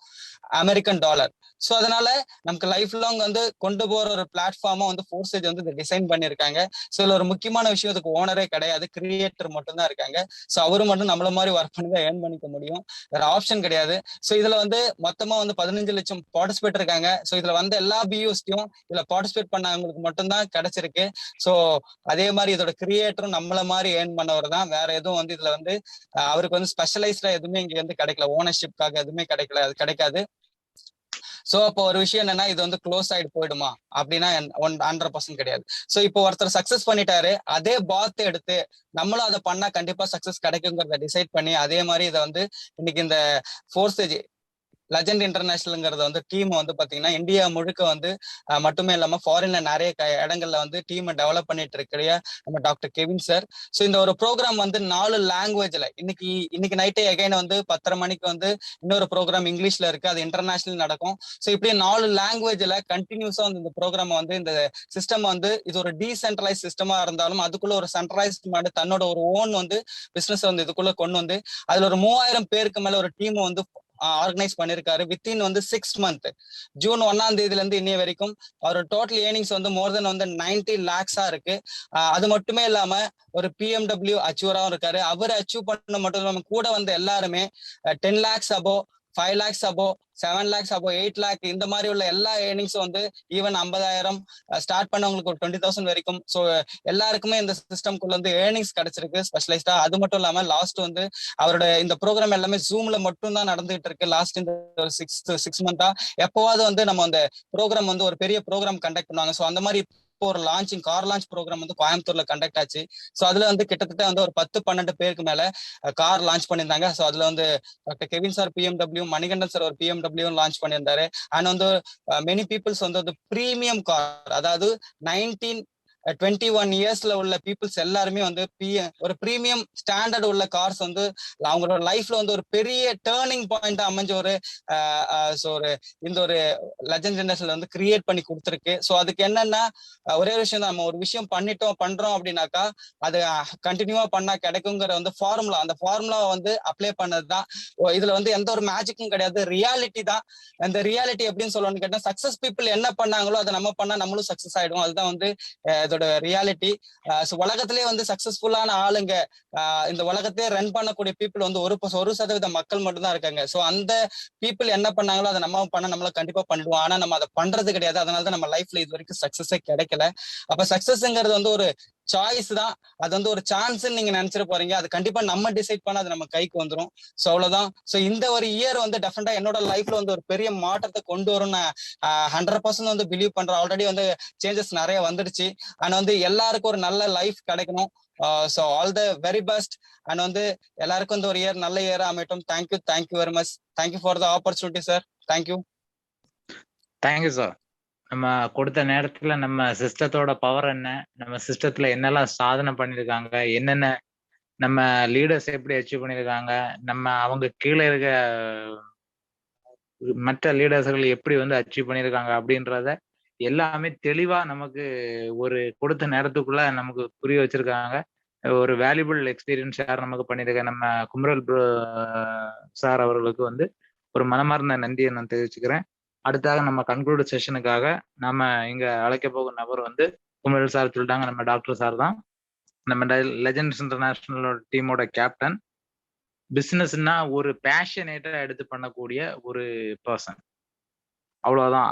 American dollar. So அதனால நமக்கு லைஃப் லாங் வந்து கொண்டு போற ஒரு பிளாட்ஃபார்மா வந்து ஃபோர்சேஜ் வந்து டிசைன் பண்ணிருக்காங்க. சோ இதுல ஒரு முக்கியமான விஷயம், இதுக்கு ஓனரே கிடையாது, கிரியேட்டர் மட்டும் தான் இருக்காங்க. சோ அவரு மட்டும் நம்மள மாதிரி ஒர்க் பண்ணி தான் ஏர்ன் பண்ணிக்க முடியும், வேற ஆப்ஷன் கிடையாது. சோ இதுல வந்து மொத்தமா வந்து 15 லட்சம் பார்ட்டிசிபேட் இருக்காங்க. சோ இதுல வந்து எல்லா BUSDயும் இதுல பார்ட்டிசிபேட் பண்ணவங்களுக்கு மட்டும் தான் கிடைச்சிருக்கு. சோ அதே மாதிரி இதோட கிரியேட்டரும் நம்மள மாதிரி ஏர்ன் பண்ணவர் தான். வேற எதுவும் வந்து இதுல வந்து அவருக்கு வந்து ஸ்பெஷலைஸ்டா எதுவுமே இங்க வந்து கிடைக்கல, ஓனர்ஷிப்காக எதுவுமே கிடைக்கல, அது கிடைக்காது. சோ அப்போ ஒரு விஷயம் என்னன்னா, இது வந்து க்ளோஸ் ஆயிட்டு போயிடுமா அப்படின்னா 100% கிடையாது. சோ இப்போ ஒருத்தர் சக்சஸ் பண்ணிட்டாரு, அதே பாத் எடுத்து நம்மளும் அதை பண்ணா கண்டிப்பா சக்சஸ் கிடைக்குங்கிறத டிசைட் பண்ணி அதே மாதிரி இதை வந்து இன்னைக்கு இந்த ஃபோர்சேஜ் லெஜண்ட் இன்டர்நேஷனல்ங்கிறது வந்து டீம் வந்து பாத்தீங்கன்னா இந்தியா முழுக்க வந்து மட்டுமே இல்லாம ஃபாரின்ல நிறைய இடங்கள்ல வந்து டீமை டெவலப் பண்ணிட்டு இருக்கிற நம்ம டாக்டர் கெவின் சார். ஸோ இந்த ஒரு ப்ரோக்ராம் வந்து 4 லாங்குவேஜ்ல இன்னைக்கு நைட்டே எகைன் வந்து 10:30 மணிக்கு வந்து இன்னொரு ப்ரோக்ராம் இங்கிலீஷ்ல இருக்கு, அது இன்டர்நேஷனல் நடக்கும். ஸோ இப்படி 4 லாங்குவேஜ்ல கண்டினியூஸா வந்து இந்த ப்ரோக்ராம் வந்து இந்த சிஸ்டம் வந்து இது ஒரு டீசென்ட்ரலைஸ் சிஸ்டமா இருந்தாலும் அதுக்குள்ள ஒரு சென்ட்ரலைஸ்ட் மாதிரி தன்னோட ஒரு ஓன் வந்து பிசினஸ் வந்து இதுக்குள்ள கொண்டு வந்து அதுல ஒரு 3000 பேருக்கு மேல ஒரு டீம் வந்து ஆர்கனைஸ் பண்ணிருக்காரு. வித்தின் வந்து 6 months, ஜூன் 1ஆம் தேதியில இருந்து இன்னைய வரைக்கும் அவர் டோட்டல் ஏர்னிங்ஸ் வந்து மோர் தென் வந்து 90 lakhs இருக்கு. அது மட்டுமே இல்லாம ஒரு PMW அச்சீவராகவும் இருக்காரு. அவர் அச்சீவ் பண்ண மட்டும் இல்லாம கூட வந்து எல்லாருமே 10 lakhs above 5 lakhs above, 7 lakhs above, 8 lakh இந்த மாதிரி உள்ள எல்லா ஏர்னிங்ஸும் வந்து ஈவன் 50,000 ஸ்டார்ட் பண்ணவங்களுக்கு ஒரு 20,000 வரைக்கும். ஸோ எல்லாருக்குமே இந்த சிஸ்டம்குள்ள வந்து ஏர்னிங்ஸ் கிடைச்சிருக்கு ஸ்பெஷலைஸ்டா. அது மட்டும் இல்லாம லாஸ்ட் வந்து அவரோட இந்த ப்ரோக்ராம் எல்லாமே ஜூம்ல மட்டும் தான் நடந்துகிட்டு இருக்கு லாஸ்ட் இந்த ஒரு 6 மந்த்தா. எப்போவாவது வந்து நம்ம அந்த ப்ரோக்ராம் வந்து ஒரு பெரிய ப்ரோக்ராம் கண்டக்ட் பண்ணுவாங்க. ஸோ அந்த மாதிரி ஒரு லான்ச்சிங் கார் லான்ச் ப்ரோக்ராம் வந்து கோயம்புத்தூர்ல கண்டக்ட் ஆச்சு. ஸோ அதுல வந்து கிட்டத்தட்ட வந்து ஒரு 10-12 பேருக்கு மேல கார் லான்ச் பண்ணியிருந்தாங்க. ஸோ அதுல வந்து doctor Kevin sir BMW, Manikandan sir ஒரு BMW லான்ச் பண்ணியிருந்தாரு. அண்ட் வந்து மெனி பீப்புள்ஸ் வந்து பிரீமியம் கார், அதாவது 21 இயர்ஸ்ல உள்ள பீப்புள்ஸ் எல்லாருமே வந்து ஒரு பிரீமியம் ஸ்டாண்டர்ட் உள்ள கார்ஸ் வந்து அவங்களோட லைஃப்ல வந்து ஒரு பெரிய டேர்னிங் பாயிண்ட் அமைஞ்ச ஒரு இந்த ஒரு லெஜண்ட் ஜெனரேஷன்ல வந்து கிரியேட் பண்ணி கொடுத்துருக்கு. ஸோ அதுக்கு என்னன்னா ஒரே விஷயம் தான், நம்ம ஒரு விஷயம் பண்றோம் அப்படின்னாக்கா அது கண்டினியூவா பண்ணா கிடைக்குங்கிற வந்து ஃபார்முலா, அந்த ஃபார்முலாவை வந்து அப்ளை பண்ணதுதான். இதுல வந்து எந்த ஒரு மேஜிக்கும் கிடையாது, ரியாலிட்டி தான். அந்த ரியாலிட்டி எப்படின்னு சொல்லணும்னு கேட்டா, சக்சஸ் பீப்புள் என்ன பண்ணாங்களோ அதை நம்ம பண்ணா நம்மளும் சக்சஸ் ஆயிடும். அதுதான் வந்து இதோட ரியாலிட்டி. உலகத்திலேயே வந்து சக்சஸ்ஃபுல்லான ஆளுங்க, இந்த உலகத்தையே ரன் பண்ணக்கூடிய பீப்புள் வந்து 1% மக்கள் மட்டும்தான் இருக்காங்க. ஸோ அந்த பீப்புள் என்ன பண்ணாங்களோ அதை நம்ம பண்ண நம்மள கண்டிப்பா பண்ணிடுவோம். ஆனா நம்ம அதை பண்றது கிடையாது. அதனாலதான் நம்ம லைஃப்ல இது வரைக்கும் சக்சஸே கிடைக்கல. அப்ப சக்சஸ்ங்கிறது வந்து ஒரு சாய்ஸ் தான், அது வந்து ஒரு சான்ஸ் நீங்க நினைச்சிட்டு போறீங்க. அது கண்டிப்பா நம்ம டிசைட் பண்ண அது நம்ம கைக்கு வந்துடும். ஸோ அவ்வளவுதான். ஸோ இந்த ஒரு இயர் வந்து டெஃபினட்டா என்னோட லைஃப்ல வந்து ஒரு பெரிய மாற்றத்தை கொண்டு வரும் நான் 100% வந்து பிலீவ் பண்றேன். ஆல்ரெடி வந்து சேஞ்சஸ் நிறைய வந்துடுச்சு. அண்ட் வந்து எல்லாருக்கும் ஒரு நல்ல லைஃப் கிடைக்கணும். So all the very best. And வந்து எல்லாருக்கும் இந்த ஒரு இயர் நல்ல இயரா அமையட்டும். Thank you very much. Thank you for the opportunity sir. Thank you sir. நம்ம கொடுத்த நேரத்துல நம்ம சிஸ்டத்தோட பவர் என்ன, நம்ம சிஸ்டத்துல என்னெல்லாம் சாதனை பண்ணியிருக்காங்க, என்னென்ன நம்ம லீடர்ஸ் எப்படி அச்சீவ் பண்ணியிருக்காங்க, நம்ம அவங்க கீழே இருக்க மற்ற லீடர்ஸ்கள் எப்படி வந்து அச்சீவ் பண்ணியிருக்காங்க அப்படின்றத எல்லாமே தெளிவா நமக்கு ஒரு கொடுத்த நேரத்துக்குள்ள நமக்கு புரிய வச்சிருக்காங்க. ஒரு வேல்யூபிள் எக்ஸ்பீரியன்ஸ் ஷேர் நமக்கு பண்ணியிருக்க நம்ம குமரல் சார் அவர்களுக்கு வந்து ஒரு மனமார்ந்த நன்றியை நான் தெரிவிச்சுக்கிறேன். அடுத்தாக நம்ம கன்க்ளூட் செஷனுக்காக நம்ம இங்க அழைக்க போகும் நபர் வந்து குமரல் சார் சொல்லிட்டாங்க, நம்ம டாக்டர் சார் தான். நம்ம லெஜெண்ட்ஸ் இன்டர்நேஷனல் டீமோட கேப்டன். பிசினஸ்னா ஒரு பேஷனேட்டா எடுத்து பண்ணக்கூடிய ஒரு பர்சன். அவ்வளவுதான்.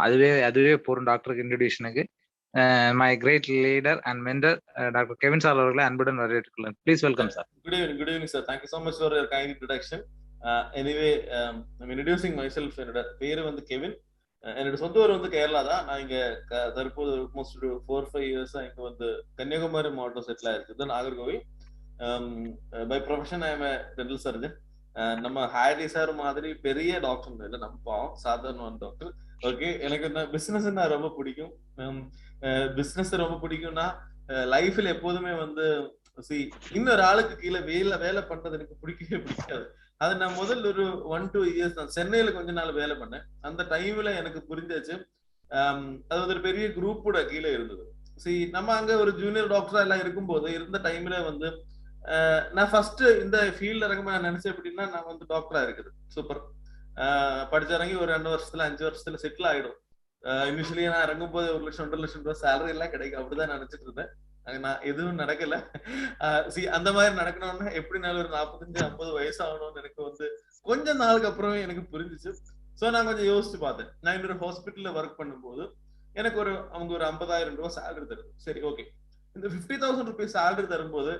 அதுவே போறோம் டாக்டருக்கு இன்ட்ரோடியூஷனுக்கு. My great leader and mentor doctor Kevin sir அவர்களை அன்புடன் வரவேற்றுக்கொள்கிறேன். Please welcome sir. Good evening sir. Thank you so much for your kind introduction. Anyway, I'm introducing myself. என்னோட பேரு வந்து கெவின். என்னோட சொந்த ஊர் வந்து கேரளா தான். நான் இங்க தற்போது ஆல்மோஸ்ட் 4-5 இயர்ஸா இங்க வந்து கன்னியாகுமரி மாவட்டம் செட்டில் ஆயிருக்கு, Nagercoil. By profession I am a dental surgeon. நம்ம ஹாரி சார் மாதிரி பெரிய டாக்டர் இல்லை, நம்ம பாவம் சாதாரண டாக்டர். ஓகே, எனக்கு இந்த பிசினஸ் ரொம்ப பிடிக்கும். பிசினஸ் ரொம்ப பிடிக்கும்னா லைஃப்ல எப்போதுமே வந்து இன்னொரு ஆளுக்கு கீழே வேலை பண்றது எனக்கு பிடிக்கவே பிடிக்காது. அது நான் முதல்ல ஒரு 1-2 இயர்ஸ் நான் சென்னையில கொஞ்ச நாள் வேலை பண்ணேன். அந்த டைம்ல எனக்கு புரிஞ்சாச்சு, அது ஒரு பெரிய குரூப்போட கீழே இருந்தது. நம்ம அங்க ஒரு ஜூனியர் டாக்டரா எல்லாம் இருக்கும்போது இருந்த டைம்ல வந்து நான் ஃபர்ஸ்ட் இந்த ஃபீல்ட்ல இறங்க நான் நினைச்சேன் எப்படின்னா, நான் வந்து டாக்டரா இருக்குது சூப்பர் படிச்சிறங்கி ஒரு 2 வருஷத்துல 5 வருஷத்துல செட்டில் ஆயிடும். இனிஷியலி நான் இறங்கும் போது 1 லட்சம் 2 லட்சம் ரூபாய் சேலரி எல்லாம் கிடைக்கும் அப்படிதான் நினைச்சிட்டு இருந்தேன். நான் எதுவும் நடக்கல. அந்த மாதிரி நடக்கணும்னா எப்படினாலும் ஒரு 45-50 வயசு ஆகணும்னு எனக்கு வந்து கொஞ்ச நாளுக்கு அப்புறமே எனக்கு புரிஞ்சிச்சு. சோ நான் கொஞ்சம் யோசிச்சு பார்த்தேன். நான் இன்னொரு ஹாஸ்பிட்டல்ல ஒர்க் பண்ணும்போது எனக்கு அவங்க ஒரு 50,000 ரூபாய் சேலரி தருது. சரி, ஓகே, இந்த 50,000 ரூபாய் சேலரி தரும்போது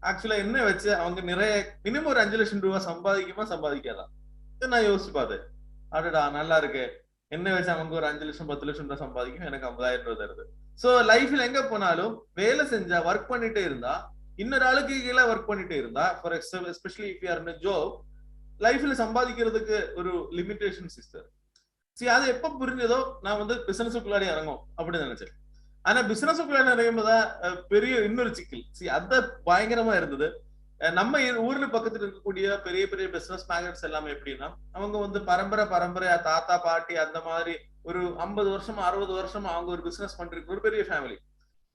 ஆக்சுவலா என்ன வச்சு அவங்க நிறைய மினிமம் ஒரு 5 லட்சம் ரூபாய் சம்பாதிக்காதான் நான் யோசிச்சு பார்த்தேன். அடடா நல்லா இருக்கு, என்ன வச்சு அவங்க ஒரு 5 லட்சம் 10 லட்சம் ரூபாய் சம்பாதிக்கும், எனக்கு 50,000 ரூபாய் தருது. சோ லைஃப்ல எங்க போனாலும் வேலை செஞ்சா ஒர்க் பண்ணிட்டே இருந்தா, இன்னொரு ஆளுக்கு கீழே ஒர்க் பண்ணிட்டே இருந்தா, for especially if you are in a job, லைஃப்ல சம்பாதிக்கிறதுக்கு ஒரு லிமிடேஷன் சிஸ்டர். அது எப்ப புரிஞ்சதோ நான் வந்து பிசினஸுக்குள்ளாடி இறங்கும் அப்படின்னு நினைச்சேன். ஆனா பிசினஸுக்குள்ளாடி இறங்கும்போதுதான் பெரிய இன்னொரு சிக்கல். அது பயங்கரமா இருந்தது. நம்ம ஊர்ல பக்கத்துல இருக்கக்கூடிய பெரிய பெரிய பிசினஸ் மேக்னட்ஸ் எல்லாமே எப்படின்னா, அவங்க வந்து பரம்பரை தாத்தா பாட்டி அந்த மாதிரி ஒரு 50 வருஷம் 60 வருஷம் அவங்க ஒரு பிசினஸ் பண்றதுக்கு ஒரு பெரிய ஃபேமிலி.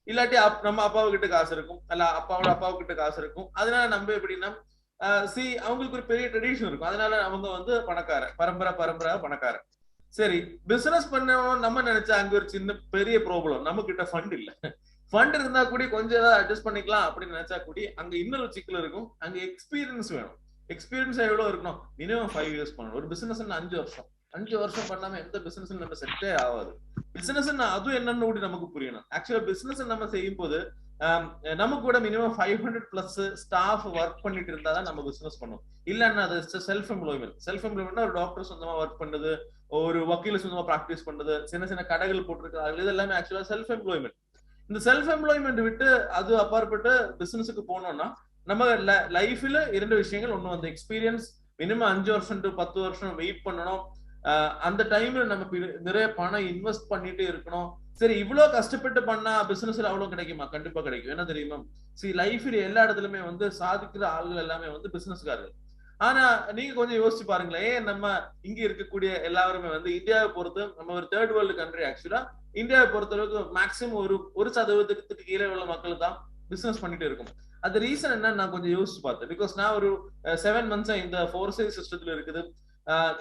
இல்லாட்டி நம்ம அப்பாவுக்கிட்ட காசு இருக்கும், அல்ல அப்பாவோட அப்பாவுக்கிட்ட காசு இருக்கும். அதனால நம்ம எப்படின்னா அவங்களுக்கு ஒரு பெரிய ட்ரெடிஷன் இருக்கும். அதனால அவங்க வந்து பரம்பரை பணக்காரன். சரி, பிசினஸ் பண்ணணும் நம்ம நினைச்சா அங்க ஒரு சின்ன பெரிய ப்ராப்ளம், நம்ம கிட்ட ஃபண்ட் இல்ல. ஃபண்ட் இருந்தா கூட கொஞ்சம் ஏதாவது அட்ஜஸ்ட் பண்ணிக்கலாம் அப்படின்னு நினைச்சா கூட அங்க இன்னொரு சிக்கல் இருக்கும். அங்க எக்ஸ்பீரியன்ஸ் வேணும். எக்ஸ்பீரியன்ஸ் எவ்வளவு இருக்கணும்? மினிமம் 5 இயர்ஸ் பண்ணணும். ஒரு பிசினஸ் 5 வருஷம் பண்ணாம எந்த பிசினஸ் நம்ம செட்டே ஆகாது. பிசினஸ் அதுவும் என்னன்னு கூட நமக்கு புரியணும். ஆக்சுவலா பிசினஸ் நம்ம செய்யும் போது நமக்கு கூட மினிமம் 500+ ஸ்டாஃப் ஒர்க் பண்ணிட்டு இருந்தாதான் நம்ம பிசினஸ் பண்ணுவோம். இல்லன்னா அது செல்ஃப் எம்ப்ளாய்மெண்ட். செல்ஃப் எம்ப்ளாய்மெண்ட் ஒரு டாக்டர் சொந்தமா ஒர்க் பண்றது, ஒரு வக்கீல சொந்தமா பிராக்டிஸ் பண்றது, சின்ன சின்ன கடைகள் போட்டிருக்காங்க, இது எல்லாமே ஆக்சுவலா செல்ஃப் எம்ப்ளாய்மெண்ட். இந்த செல்ஃப் எம்ப்ளாய்மெண்ட் விட்டு அது அப்பாற்பட்டு பிசினஸுக்கு போனோம்னா நம்ம லைஃப்ல 2 விஷயங்கள். ஒண்ணு வந்து எக்ஸ்பீரியன்ஸ், மினிமம் 5 வருஷம் to 10 வருஷம் வெயிட் பண்ணணும். அந்த டைம்ல நம்ம நிறைய பணம் இன்வெஸ்ட் பண்ணிட்டே இருக்கணும். சரி, இவ்வளவு கஷ்டப்பட்டு பண்ணா பிசினஸ்ல அவ்வளவு கிடைக்குமா? கண்டிப்பா கிடைக்கும். என்ன தெரியுமா, லைஃப்ல எல்லா இடத்துலயுமே வந்து சாதிக்கிற ஆளுகள் எல்லாமே வந்து பிசினஸ்காரர்கள். ஆனா நீங்க கொஞ்சம் யோசிச்சு பாருங்களேன், நம்ம இங்க இருக்கக்கூடிய எல்லாருமே வந்து இந்தியாவை பொறுத்து நம்ம ஒரு தேர்ட் வேர்ல்டு கண்ட்ரி. ஆக்சுவலா இந்தியாவை பொறுத்த அளவுக்கு மேக்சிமம் ஒரு சதவீதத்துக்கு கீழே உள்ள மக்கள் தான் பிசினஸ் பண்ணிட்டு இருக்கும். அது ரீசன் என்ன நான் கொஞ்சம் யோசிச்சு பார்த்தேன். பிகாஸ் நான் ஒரு 7 months இந்த 4C சிஸ்டத்துல இருக்குது.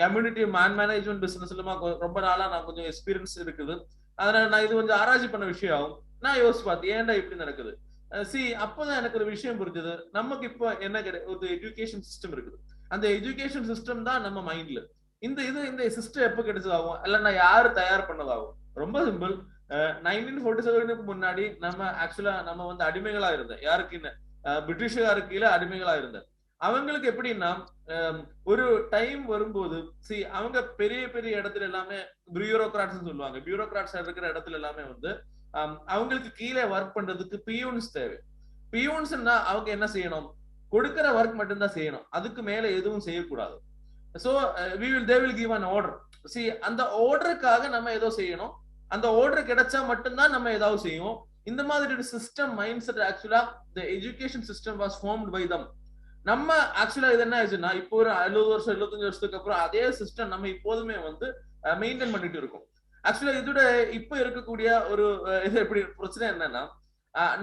கம்யூனிட்டி மேனேஜ்மெண்ட் பிசினஸ்ல ரொம்ப நாளா நான் கொஞ்சம் எக்ஸ்பீரியன்ஸ் இருக்குது. அதனால நான் இது கொஞ்சம் ஆராய்ச்சி பண்ண விஷயம் ஆகும். நான் யோசிச்சு பார்த்தேன் ஏன்டா இப்படி நடக்குது. அப்பதான் எனக்கு ஒரு விஷயம் புரிஞ்சது. நமக்கு இப்போ என்ன ஒரு எஜுகேஷன் சிஸ்டம் இருக்குது. அந்த எஜுகேஷன் சிஸ்டம் தான் நம்ம மைண்ட்ல. இந்த சிஸ்டம் எப்ப கிடைச்சதாகும் இல்லைன்னா யாரு தயார் பண்ணதாகும்? ரொம்ப சிம்பிள். 1947 முன்னாடி நம்ம ஆக்சுவலா நம்ம வந்து அடிமைகளா இருந்தோம். யாருக்கு? பிரிட்டிஷ்காருக்கு கீழே அடிமைகளா இருந்தோம். அவங்களுக்கு எப்படின்னா ஒரு டைம் வரும்போது அவங்க பெரிய பெரிய இடத்துல எல்லாமே பியூரோகிராட்ஸ் சொல்லுவாங்க. பியூரோகிராட்ஸ் இருக்கிற இடத்துல எல்லாமே வந்து அவங்களுக்கு கீழே ஒர்க் பண்றதுக்கு பியூன்ஸ் தேவை. பியூன்ஸ்னா அவங்க என்ன செய்யணும்? கொடுக்கிற ஒர்க் மட்டும்தான் செய்யணும், அதுக்கு மேல எதுவும் செய்யக்கூடாது. So they will give an order. அந்த ஆர்டருக்காக நம்ம ஏதோ செய்யணும். அந்த ஆர்டர் கிடைச்சா மட்டும்தான் நம்ம ஏதாவது செய்வோம். இந்த மாதிரி சிஸ்டம் மைண்ட் செட் ஆக்சுவலா the education system was formed by them. நம்ம ஆக்சுவலா இது என்ன ஆச்சுன்னா இப்போ ஒரு 70 வருஷம் 75 வருஷத்துக்கு அப்புறம் அதே சிஸ்டம் நம்ம இப்போதுமே வந்து மெயின்டைன் பண்ணிட்டு இருக்கோம். ஆக்சுவலா இதோட இப்ப இருக்கக்கூடிய ஒரு இது எப்படி பிரச்சனை என்னன்னா,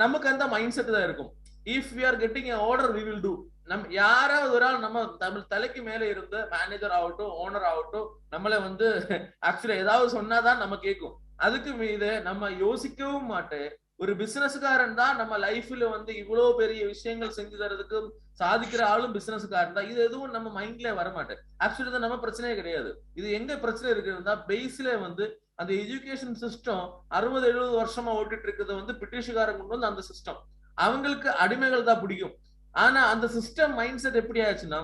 நமக்கு அந்த மைண்ட் செட் தான் இருக்கும். If we are getting an order we will do. நம்ம யாராவது ஒரு ஆள் நம்ம தமிழ் தலைக்கு மேல இருந்த மேனேஜர் ஆகட்டும், ஓனர் ஆகட்டும், நம்மள வந்து ஆக்சுவலா ஏதாவது சொன்னாதான் நம்ம கேட்கும். அதுக்கு மீது நம்ம யோசிக்கவும் மாட்டேன். ஒரு பிசினஸ்காரன் தான் நம்ம லைஃப்ல வந்து இவ்வளவு பெரிய விஷயங்கள் செஞ்சு தரதுக்கு சாதிக்கிற ஆளும் பிசினஸ்காரன் தான். இது எதுவும் நம்ம மைண்ட்ல வரமாட்டேன். ஆக்சுவலி இது நம்ம பிரச்சனையே கிடையாது. இது எங்க பிரச்சனை இருக்குதுன்னா பேஸ்ல வந்து அந்த எஜுகேஷன் சிஸ்டம் 60-70 வருஷமா ஓட்டிட்டு இருக்கிறது வந்து பிரிட்டிஷ்காரங்க கொண்டு வந்து அந்த சிஸ்டம் அவங்களுக்கு அடிமைகள் தான் பிடிக்கும். ஆனா அந்த சிஸ்டம் மைண்ட் செட் எப்படி ஆச்சுன்னா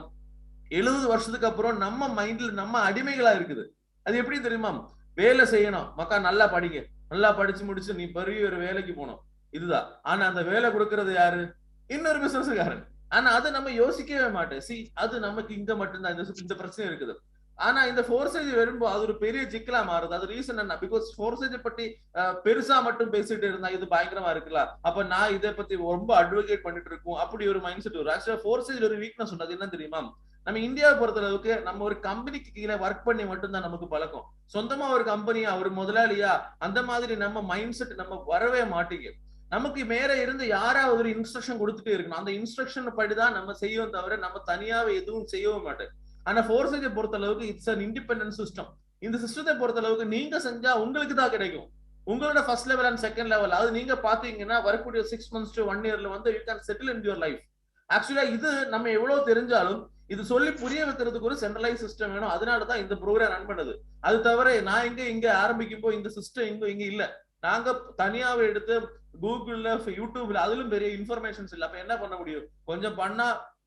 70 வருஷத்துக்கு அப்புறம் நம்ம மைண்ட்ல நம்ம அடிமைகளா இருக்குது. அது எப்படி தெரியுமா? வேலை செய்யணும், மக்கா நல்லா படிங்க, நல்லா படிச்சு முடிச்சு நீ பெரிய ஒரு வேலைக்கு போகணும், இதுதான். ஆனா அந்த வேலை கொடுக்கறது யாரு? இன்னொரு பிசினஸ்காரன். ஆனா அதை நம்ம யோசிக்கவே மாட்டேன். அது நமக்கு இங்க மட்டும்தான் இந்த பிரச்சனை இருக்குது. ஆனா இந்த ஃபோர்சேஜ் வரும்போது அது ஒரு பெரிய சிக்கலா மாறுது. அது ரீசன் என்ன? பிகாஸ் ஃபோர்சேஜ் பத்தி பெருசா மட்டும் பேசிட்டு இருந்தா இது பயங்கரமா இருக்கலாம், அப்ப நான் இதை பத்தி ரொம்ப அட்வொகேட் பண்ணிட்டு இருக்கோம், அப்படி ஒரு மைண்ட் செட் வரும். ஆக்சுவலா ஃபோர்சேஜ் ஒரு வீக்னஸ் சொன்னது என்ன தெரியுமா? நம்ம இந்தியாவை பொறுத்த அளவுக்கு நம்ம ஒரு கம்பெனிக்கு கீழே ஒர்க் பண்ணி மட்டும்தான் நமக்கு பழக்கம். சொந்தமா ஒரு கம்பெனியா ஒரு முதலாளியா அந்த மாதிரி நம்ம மைண்ட் செட் நம்ம வரவே மாட்டேங்க. நமக்கு மேல இருந்து யாராவது ஒரு இன்ஸ்ட்ரக்ஷன் கொடுத்துட்டே இருக்கணும். அந்த இன்ஸ்ட்ரக்ஷன் படிதான் நம்ம செய்வோம் தவிர நம்ம தனியாவே எதுவும் செய்யவும் மாட்டேன். ஆனா ஃபோர்சேஜை பொறுத்த அளவுக்கு இட்ஸ் அன் இண்டிபெண்டன்ட் சிஸ்டம். இந்த சிஸ்டத்தை பொறுத்த அளவுக்கு நீங்க செஞ்சா உங்களுக்கு தான் கிடைக்கும். உங்களோட first level and second level அது நீங்க பாத்தீங்கன்னா வரக்கூடிய 6 months to 1 year வந்து you can settle in your life. ஆக்சுவலா இது நம்ம எவ்வளவு தெரிஞ்சாலும் இது சொல்லி புரிய வைக்கிறதுக்கு ஒரு சென்ட்ரலைஸ் சிஸ்டம் வேணும். அதனாலதான் இந்த ப்ரோக்ராம் ரன் பண்ணுது. அது தவிர நான் இங்க ஆரம்பிக்கும் போது இந்த சிஸ்டம் இங்க இல்ல. நாங்க தனியாவே எடுத்து கூகுள்ல யூடியூப்ல அதிலும் பெரிய இன்ஃபர்மேஷன்ஸ் இல்ல. அப்ப என்ன பண்ண முடியும்? கொஞ்சம் பண்ணா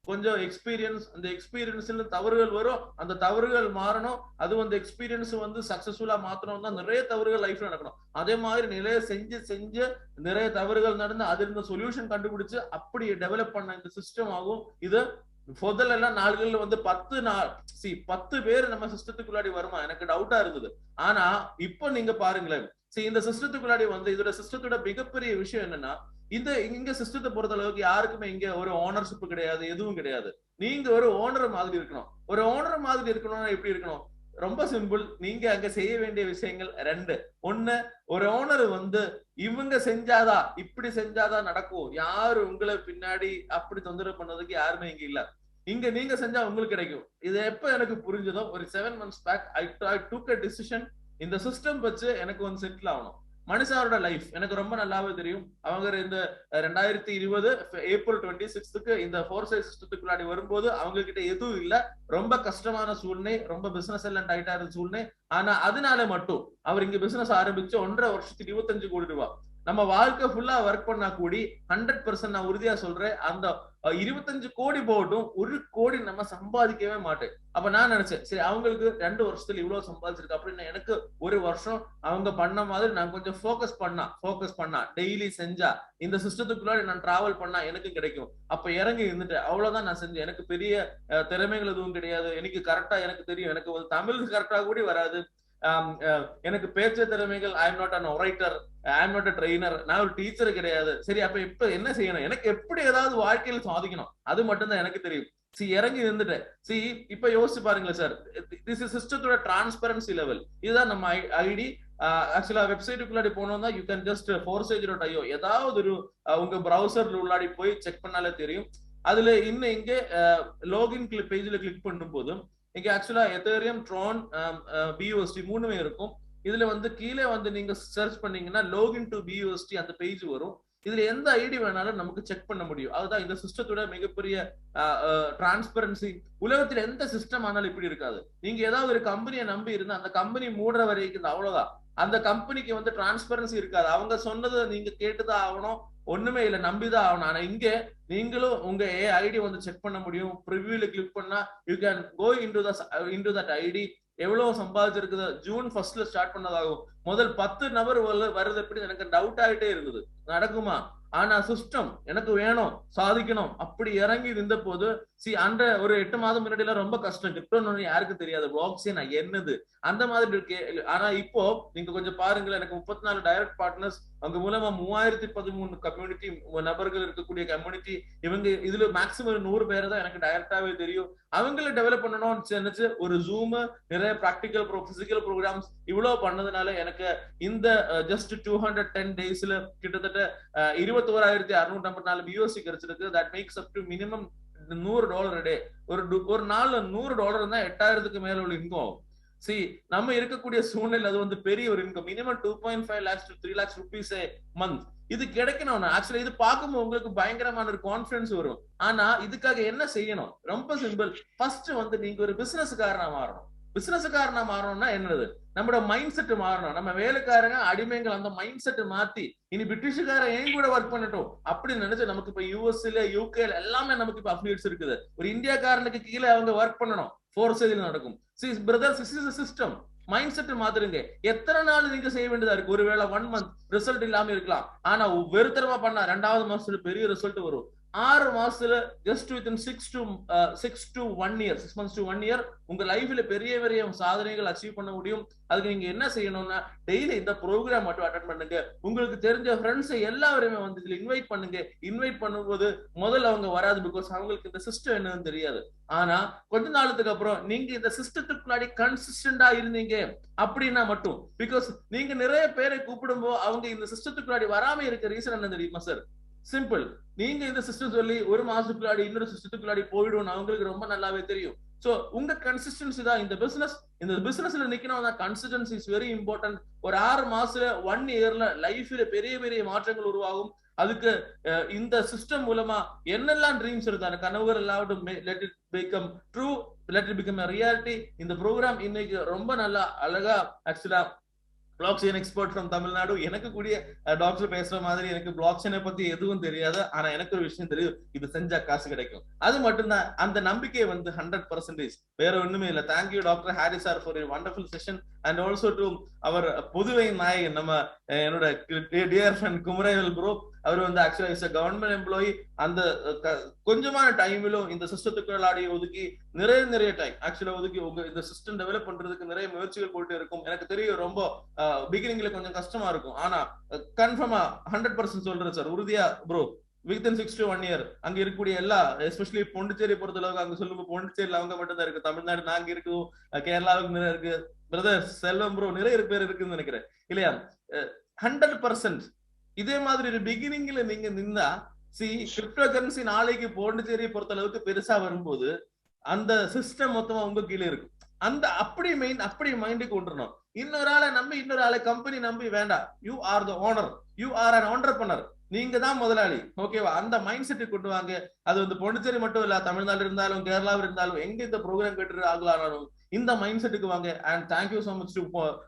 கொஞ்சம் எக்ஸ்பீரியன்ஸ், அந்த எக்ஸ்பீரியன்ஸ்ல தவறுகள் வரும், அந்த தவறுகள் மாறணும். அது வந்து எக்ஸ்பீரியன்ஸ் வந்து சக்சஸ்ஃபுல்லா மாத்தணும் தான் நிறைய தவறுகள் லைஃப்ல நடக்கணும். அதே மாதிரி நிறைய செஞ்சு நிறைய தவறுகள் நடந்து அதுல இருந்த சொல்யூஷன் கண்டுபிடிச்சு அப்படி டெவலப் பண்ண இந்த சிஸ்டம் ஆகும். இது முதல்ல எல்லாம் நாள்கள்ல வந்து 10 பேர் நம்ம சிஸ்டத்துக்குள்ளாடி வருமா எனக்கு டவுட்டா இருந்தது. ஆனா இப்போ நீங்க பாருங்களேன், இந்த சிஸ்டத்துக்குள்ளாடி வந்து இதோட சிஸ்டத்தோட மிகப்பெரிய விஷயம் என்னன்னா, இங்க சிஸ்டத்தை பொறுத்த அளவுக்கு யாருக்குமே இங்க ஒரு ஓனர்ஷிப் கிடையாது, எதுவும் கிடையாது. நீங்க ஒரு ஓனர் மாதிரி இருக்கணும். ஒரு ஓனர் மாதிரி இருக்கணும்னா எப்படி இருக்கணும்? ரொம்ப சிம்பிள். நீங்க அங்க செய்ய வேண்டிய விஷயங்கள் 2. 1, ஒரு ஓனர் வந்து இவங்க செஞ்சாதான் இப்படி செஞ்சாதான் நடக்கும், யாரு உங்களை பின்னாடி அப்படி தொந்தரவு பண்ணதுக்கு யாருமே இங்க இல்ல. இங்க நீங்க செஞ்சா உங்களுக்கு கிடைக்கும். இது எப்ப எனக்கு புரிஞ்சதோ ஒரு 7 months back I took a decision. இந்த சிஸ்டம் வச்சு எனக்கு வந்து செட்டில் ஆகணும். மனுஷாவோட லைஃப் எனக்கு ரொம்ப நல்லாவே தெரியும். அவங்க இந்த 2020 ஏப்ரல் 26க்கு இந்த ஃபோர்சைட் சிஸ்டத்துக்குள்ளாடி வரும்போது அவங்க கிட்ட எதுவும் இல்ல, ரொம்ப கஷ்டமான சூழ்நிலை, ரொம்ப பிசினஸ் எல்லாம் டைட்டா இருந்த சூழ்நிலை. ஆனா அதனால மட்டும் அவர் இங்க பிசினஸ் ஆரம்பிச்சு 1.5 வருஷத்துக்கு 25 கோடி ரூபாய். நம்ம வாழ்க்கை ஃபுல்லா ஒர்க் பண்ணா கூடி 100% நான் உறுதியா சொல்றேன், அந்த 25 கோடி போட்டும் 1 கோடி நம்ம சம்பாதிக்கவே மாட்டேன். அப்ப நான் நினைச்சேன், சரி அவங்களுக்கு 2 வருஷத்துல இவ்வளவு சம்பாதிச்சிருக்கு அப்படின்னு எனக்கு ஒரு வருஷம் அவங்க பண்ண மாதிரி நான் கொஞ்சம் ஃபோக்கஸ் பண்ணா டெய்லி செஞ்சா இந்த சிஸ்டத்துக்குள்ள நான் டிராவல் பண்ணா எனக்கு கிடைக்கும். அப்ப இறங்கி இருந்துட்டு அவ்வளவுதான் நான் செஞ்சேன். எனக்கு பெரிய திறமைகள் எதுவும் கிடையாது. எனக்கு கரெக்டா எனக்கு தெரியும், எனக்கு ஒரு தமிழ் கரெக்டா கூட வராது. எனக்கு பேச்சு திறமைகள், I am not an writer, I am not a trainer, நான் ஒரு டீச்சர் கிடையாது. சரி அப்ப இப்ப என்ன செய்யணும், எனக்கு எப்படி ஏதாவது வாழ்க்கையில சாதிக்கணும், அது மட்டும் தான் எனக்கு தெரியும். இறங்கி இருந்துட்டேன். இப்ப யோசிச்சு பாருங்களேன் சார், திஸ் இஸ் சிஸ்டத்தோட டிரான்ஸ்பரன்சி லெவல். இதுதான் நம்ம ஐடி. ஆக்சுவலா வெப்சைட்டுக்குள்ளாடி போனோம்னா யூ கேன் ஜஸ்ட் forsage.io ஏதாவது ஒரு உங்க பிரவுசர்ல உள்ளாடி போய் செக் பண்ணாலே தெரியும். அதுல இன்னும் இங்க லாகின் பேஜ்ல கிளிக் பண்ணும் போதும் இங்க ஆக்சுவலா எத்தேரியம், ட்ரான், BUSD மூணுமே இருக்கும். இதுல வந்து கீழே வந்து நீங்க சர்ச் பண்ணீங்கன்னா லாகின் டு BUSD அந்த பேஜ் வரும். இதுல எந்த ஐடி வேணாலும் நமக்கு செக் பண்ண முடியும். அதுதான் இந்த சிஸ்டத்தோட மிகப்பெரிய டிரான்ஸ்பரன்சி. உலகத்துல எந்த சிஸ்டம் ஆனாலும் இப்படி இருக்காது. நீங்க ஏதாவது ஒரு கம்பெனியை நம்பி இருந்தா அந்த கம்பெனி மூடுற வரைக்கும் அவ்வளவுதான். அந்த கம்பெனிக்கு வந்து டிரான்ஸ்பரன்சி இருக்காது. அவங்க சொன்னதை நீங்க கேட்டுதான் ஆகணும், ஒண்ணுமே இல்லை, நம்பிதான் ஆகணும். ஆனா இங்க நீங்களும் உங்க ஐடி வந்து செக் பண்ண முடியும். ப்ரிவியூல கிளிக் பண்ணா you can go into that ID. எவ்வளவு சம்பாதிச்சிருக்குது, ஜூன் 1 ஸ்டார்ட் பண்ணதாகும். முதல் 10 நபர் வருது எப்படி எனக்கு டவுட் ஆகிட்டே இருக்குது, நடக்குமா? ஆனா சிஸ்டம் எனக்கு வேணும், சாதிக்கணும் அப்படி இறங்கி இருந்த போது அந்த ஒரு 8 மாதம் முன்னாடி எல்லாம் ரொம்ப கஷ்டம். கிரிப்டோன்னு யாருக்கு தெரியாது, பிளாக்செயின் என்னது அந்த மாதிரி இருக்கு. ஆனா இப்போ நீங்க கொஞ்சம் பாருங்களேன், எனக்கு 34 டைரக்ட் பார்ட்னர்ஸ், அவங்க மூலமா 3013 கம்யூனிட்டி நபர்கள் இருக்கக்கூடிய கம்யூனிட்டி. இவங்க இதுல மேக்சிமம் 100 பேரை தான் எனக்கு டைரக்டாவே தெரியும். அவங்கள டெவலப் பண்ணணும்னு நினைச்சு ஒரு ஜூம், நிறைய பிராக்டிக்கல் பிசிக்கல் ப்ரோக்ராம்ஸ் இவ்வளவு பண்ணதுனால எனக்கு இந்த ஜஸ்ட் 210 டேஸ்ல கிட்டத்தட்ட 21,654 BUSD கிடைச்சிருக்கு. That makes up to minimum $100 டே. ஒரு நாள்ல $100 தான் 8,000க்கு மேல உள்ள இன்கம் ஆகும். நம்ம இருக்கக்கூடிய சூழ்நிலை அது வந்து பெரிய ஒரு income. Minimum 2.5 lakhs to 3 lakhs rupees a month இது கிடைக்கணும். ஆக்சுவலா இது பார்க்கும்போது உங்களுக்கு பயங்கரமான ஒரு கான்பிடன்ஸ் வரும். ஆனா இதுக்காக என்ன செய்யணும்? ரொம்ப சிம்பிள். ஃபர்ஸ்ட் வந்து நீங்க ஒரு பிசினஸ்காரனா மாறணும். பிசினஸ்காரனா மாறணும்னா என்னது, நம்மளோட மைண்ட் செட் மாறணும். நம்ம வேலைக்காரங்க அடிமைகள் அந்த மைண்ட் செட் மாத்தி இனி பிரிட்டிஷ்காரன் ஏன் கூட ஒர்க் பண்ணட்டும் அப்படின்னு நினைச்சு நமக்கு இப்ப யூஎஸ்ல யூகேல எல்லாமே நமக்கு இப்ப அஃபிலியேட்ஸ் இருக்குது. ஒரு இந்தியாக்காரனுக்கு கீழே அவங்க ஒர்க் பண்ணணும், ஃபோர்ஸில் நடக்கும். Brothers, this is a system. Mindset மாத்துருங்க. எத்தனை நாள் நீங்க செய்ய வேண்டியதா இருக்கு? ஒருவேளை 1 month ரிசல்ட் இல்லாம இருக்கலாம். ஆனா வெறுத்தரமா பண்ணா 2வது மாசத்துல பெரிய ரிசல்ட் வரும். 6 மாசத்துல just within 6 to 1 year, 6 months to 1 year உங்க லைஃப்ல பெரிய பெரிய சாதனைகள் அச்சீவ் பண்ண முடியும். அதுக்கு நீங்க என்ன செய்யணும்னா டெய்லி இந்த ப்ரோக்ராம் மட்டும் அட்டெண்ட் பண்ணுங்க. உங்களுக்கு தெரிஞ்ச ஃப்ரெண்ட்ஸை எல்லாருமே வந்து இதுல இன்வைட் பண்ணுங்க. இன்வைட் பண்ணும்போது முதல்ல அவங்க வராது, பிகாஸ் அவங்களுக்கு இந்த சிஸ்டம் என்னன்னு தெரியாது. ஆனா கொஞ்ச நாளுக்கு அப்புறம் நீங்க இந்த சிஸ்டத்துக்குள்ளாடி கன்சிஸ்டன்டா இருந்தீங்க அப்படின்னா மட்டும், பிகாஸ் நீங்க நிறைய பேரை கூப்பிடும்போது அவங்க இந்த சிஸ்டத்துக்குள்ளாடி வராம இருக்க ரீசன் என்ன தெரியுமா சார்? சிம்பிள். நீங்க இந்த சிஸ்டம் சொல்லி ஒரு மாசத்துக்குள்ளாடி இன்னொரு சிஸ்டத்துக்குள்ளாடி போயிடும் அவங்களுக்கு ரொம்ப நல்லாவே தெரியும். சோ உங்க கன்சிஸ்டன்சி தான் இந்த பிசினஸ்ல நிக்கணும்னா கன்சிஸ்டன்சி இஸ் வெரி இம்பார்ட்டன்ட். ஒரு 6 மாசத்துல 1 yearல லைஃப்ல பெரிய பெரிய மாற்றங்கள் உருவாகும். அதுக்கு இந்த சிஸ்டம் மூலமா என்னெல்லாம் ட்ரீம்ஸ் இருந்தாங்க, கனவுகள் எல்லாம் let it become true, let it become a reality. இந்த ப்ரோக்ராம் இன்னைக்கு ரொம்ப நல்லா அழகா ஆக்சுவலா பிளாக்செயின் எக்ஸ்பர்ட் ஃப்ரம் தமிழ்நாடு, எனக்கு கூடிய டாக்டர் பேசுற மாதிரி எனக்கு பிளாக்செயினை பத்தி எதுவும் தெரியாது. ஆனா எனக்கு ஒரு விஷயம் தெரியும், இது செஞ்சா காசு கிடைக்கும். அது மட்டும்தான் அந்த நம்பிக்கை வந்து 100%. வேற ஒண்ணுமே இல்லை. Thank you doctor Haris sir for a wonderful session and also to அவர் புதுவை நாயகன் நம்ம என்னோட டியர் ஃப்ரெண்ட் குமரவேல் ப்ரோ. அவர் வந்து actually is a government employee. அந்த கொஞ்சமான டைமிலும் இந்த சிஸ்டத்துக்குள்ளாடி ஒதுக்கி நிறைய டைம் ஆக்சுவலா ஒதுக்கி உங்க இந்த சிஸ்டம் டெவலப் பண்றதுக்கு நிறைய முயற்சிகள் போட்டு இருக்கும். எனக்கு தெரியும் ரொம்ப பிகினிங்ல கொஞ்சம் கஷ்டமா இருக்கும். ஆனா கன்ஃபார்மா 100% சொல்றேன் சார், உறுதியா ப்ரோ, வித்தின் 6 to 1 year அங்க இருக்கக்கூடிய எல்லா, எஸ்பெஷலி பாண்டிச்சேரி பொறுத்த அளவுக்கு அங்க சொல்லுங்க, பாண்டிச்சேரியில அவங்க மட்டும் தான் இருக்கு. தமிழ்நாடு நாங்க இருக்கும், கேரளாவுக்கு நிறைய இருக்கு. பிரதர் செல்வம் ப்ரோ நிறைய பேர் இருக்குன்னு நினைக்கிறேன் இல்லையா? 100% இதே மாதிரி ஒரு பிகினிங்ல நீங்க நின்னா கிரிப்டோ கரன்சி நாளைக்கு பாண்டிச்சேரியை பொறுத்த அளவுக்கு பெருசா வரும்போது அந்த சிஸ்டம் மொத்தமா உங்க கீழே இருக்கும். அந்த அப்படி மைண்டுக்கு கொண்டுறணும். இன்னொரு ஆளை நம்பி இன்னொரு ஆளை கம்பெனி நம்பி வேண்டாம். You are the owner, you are an entrepreneur. நீங்க தான் முதலாளி. ஓகேவா? அந்த மைண்ட் செட்டுக்கு கொண்டு வாங்க. அது வந்து பாண்டிச்சேரி மட்டும் இல்ல, தமிழ்நாடு இருந்தாலும் கேரளாவில் இருந்தாலும் எங்க இந்த ப்ரோக்ராம் கேட்டு ஆகலானாலும் இந்த மைண்ட் செட்டுக்கு வாங்க. And thank you so much to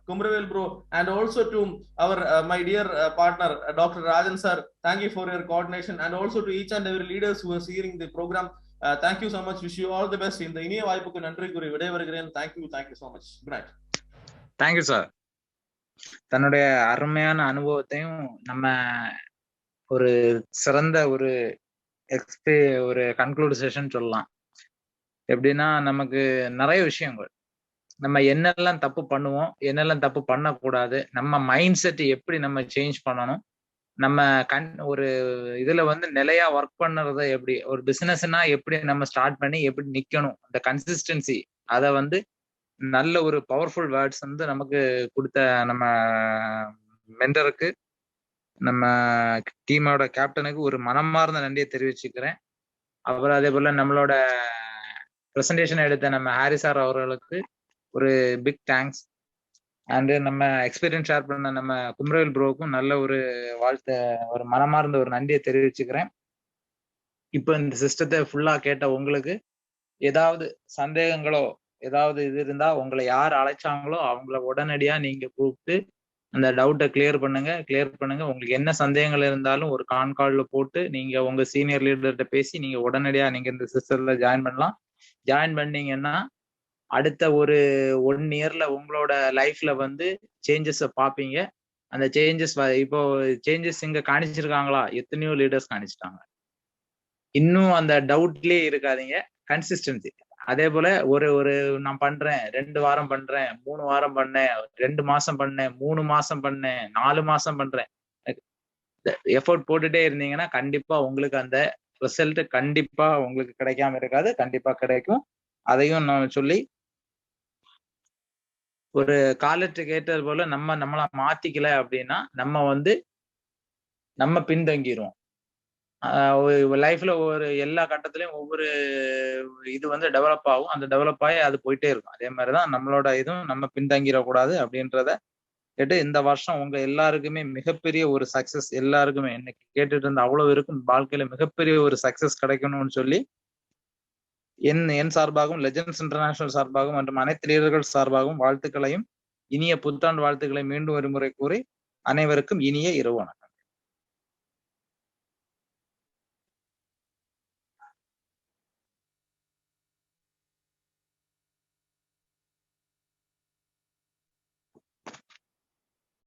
Kumravel bro and also to our my dear partner Dr. Rajan sir. Thank you for your coordination and also to each and every leaders who are hearing the program. Thank you so much. Wish you all the best. இந்த இனிய வாய்ப்புக்கு நன்றி கூறி விடைபெறுகிறேன். Thank you so much. Good night. Thank you sir. தன்னுடைய அருமையான அனுபவத்தையும் நம்ம ஒரு சிறந்த ஒரு ஒரு கன்க்ளூட் செஷன் சொல்லலாம். எப்படின்னா, நமக்கு நிறைய விஷயங்கள், நம்ம என்னெல்லாம் தப்பு பண்ணுவோம், என்னெல்லாம் தப்பு பண்ணக்கூடாது, நம்ம மைண்ட் செட் எப்படி நம்ம சேஞ்ச் பண்ணணும், நம்ம ஒரு இதுல வந்து நிலையா ஒர்க் பண்ணுறத எப்படி, ஒரு பிசினஸ்னா எப்படி நம்ம ஸ்டார்ட் பண்ணி எப்படி நிக்கணும், அந்த கன்சிஸ்டன்சி, அதை வந்து நல்ல ஒரு பவர்ஃபுல் வேர்ட்ஸ் வந்து நமக்கு கொடுத்த நம்ம மென்டருக்கு, நம்ம டீமோட கேப்டனுக்கு ஒரு மனமார்ந்த நன்றியை தெரிவிச்சுக்கிறேன். அப்புறம் அதே போல நம்மளோட ப்ரெசன்டேஷன் எடுத்த நம்ம ஹாரி சார் அவர்களுக்கு ஒரு பிக் தேங்க்ஸ். அண்டு நம்ம எக்ஸ்பீரியன்ஸ் ஷேர் பண்ண நம்ம கும்ரவேல் ப்ரோவுக்கும் நல்ல ஒரு வாழ்த்து, ஒரு மனமார்ந்த ஒரு நன்றியை தெரிவிச்சுக்கிறேன். இப்போ இந்த சிஸ்டத்தை ஃபுல்லா கேட்ட உங்களுக்கு ஏதாவது சந்தேகங்களோ ஏதாவது இது இருந்தா உங்களை யார் அழைச்சாங்களோ அவங்கள உடனடியா நீங்க கூப்பிட்டு அந்த டவுட்டை கிளியர் பண்ணுங்க. உங்களுக்கு என்ன சந்தேகங்கள் இருந்தாலும் ஒரு கால்ல போட்டு நீங்க உங்க சீனியர் லீடர்கிட்ட பேசி நீங்க உடனடியா நீங்க இந்த சிஸ்டர்ல ஜாயின் பண்ணலாம். ஜாயின் பண்ணீங்கன்னா அடுத்த ஒரு 1 இயர்ல உங்களோட லைஃப்ல வந்து சேஞ்சஸை பார்ப்பீங்க. அந்த சேஞ்சஸ் இப்போ சேஞ்சஸ் இங்க காணிச்சிருக்காங்களா? எத்தனையோ லீடர்ஸ் காணிச்சிட்டாங்க. இன்னும் அந்த டவுட்லயே இருக்காதீங்க. கன்சிஸ்டன்சி. அதே போல ஒரு நான் பண்றேன், 2 வாரம் பண்றேன், 3 வாரம் பண்ணேன், 2 மாசம் பண்ணேன், 3 மாசம் பண்ணேன், 4 மாசம் பண்றேன், எஃபோர்ட் போட்டுட்டே இருந்தீங்கன்னா கண்டிப்பா உங்களுக்கு அந்த ரிசல்ட் கண்டிப்பா உங்களுக்கு கிடைக்காம இருக்காது, கண்டிப்பா கிடைக்கும். அதையும் நான் சொல்லி ஒரு காலத்து கேட்டது போல நம்மள மாத்திக்கல அப்படின்னா நம்ம பின்தங்கிரும். லைஃப்ல ஒரு எல்லா கட்டத்திலயும் ஒவ்வொரு இது வந்து டெவலப் ஆகும். அந்த டெவலப் ஆகி அது போயிட்டே இருக்கும். அதே மாதிரிதான் நம்மளோட இதுவும் நம்ம பின்தங்கிடக்கூடாது அப்படின்றத கேட்டு இந்த வருஷம் உங்க எல்லாருக்குமே மிகப்பெரிய ஒரு சக்சஸ், எல்லாருக்குமே இன்னைக்கு கேட்டுட்டு இருந்த அவ்வளவு இருக்கும் வாழ்க்கையில மிகப்பெரிய ஒரு சக்சஸ் கிடைக்கணும்னு சொல்லி என் சார்பாகவும் லெஜெண்ட்ஸ் இன்டர்நேஷனல் சார்பாகவும் மற்றும் அனைத்து லீடர்கள் சார்பாகவும் வாழ்த்துக்களையும் இனிய புத்தாண்டு வாழ்த்துக்களை மீண்டும் ஒரு முறை கூறி அனைவருக்கும் இனிய இரவு வணக்கம்.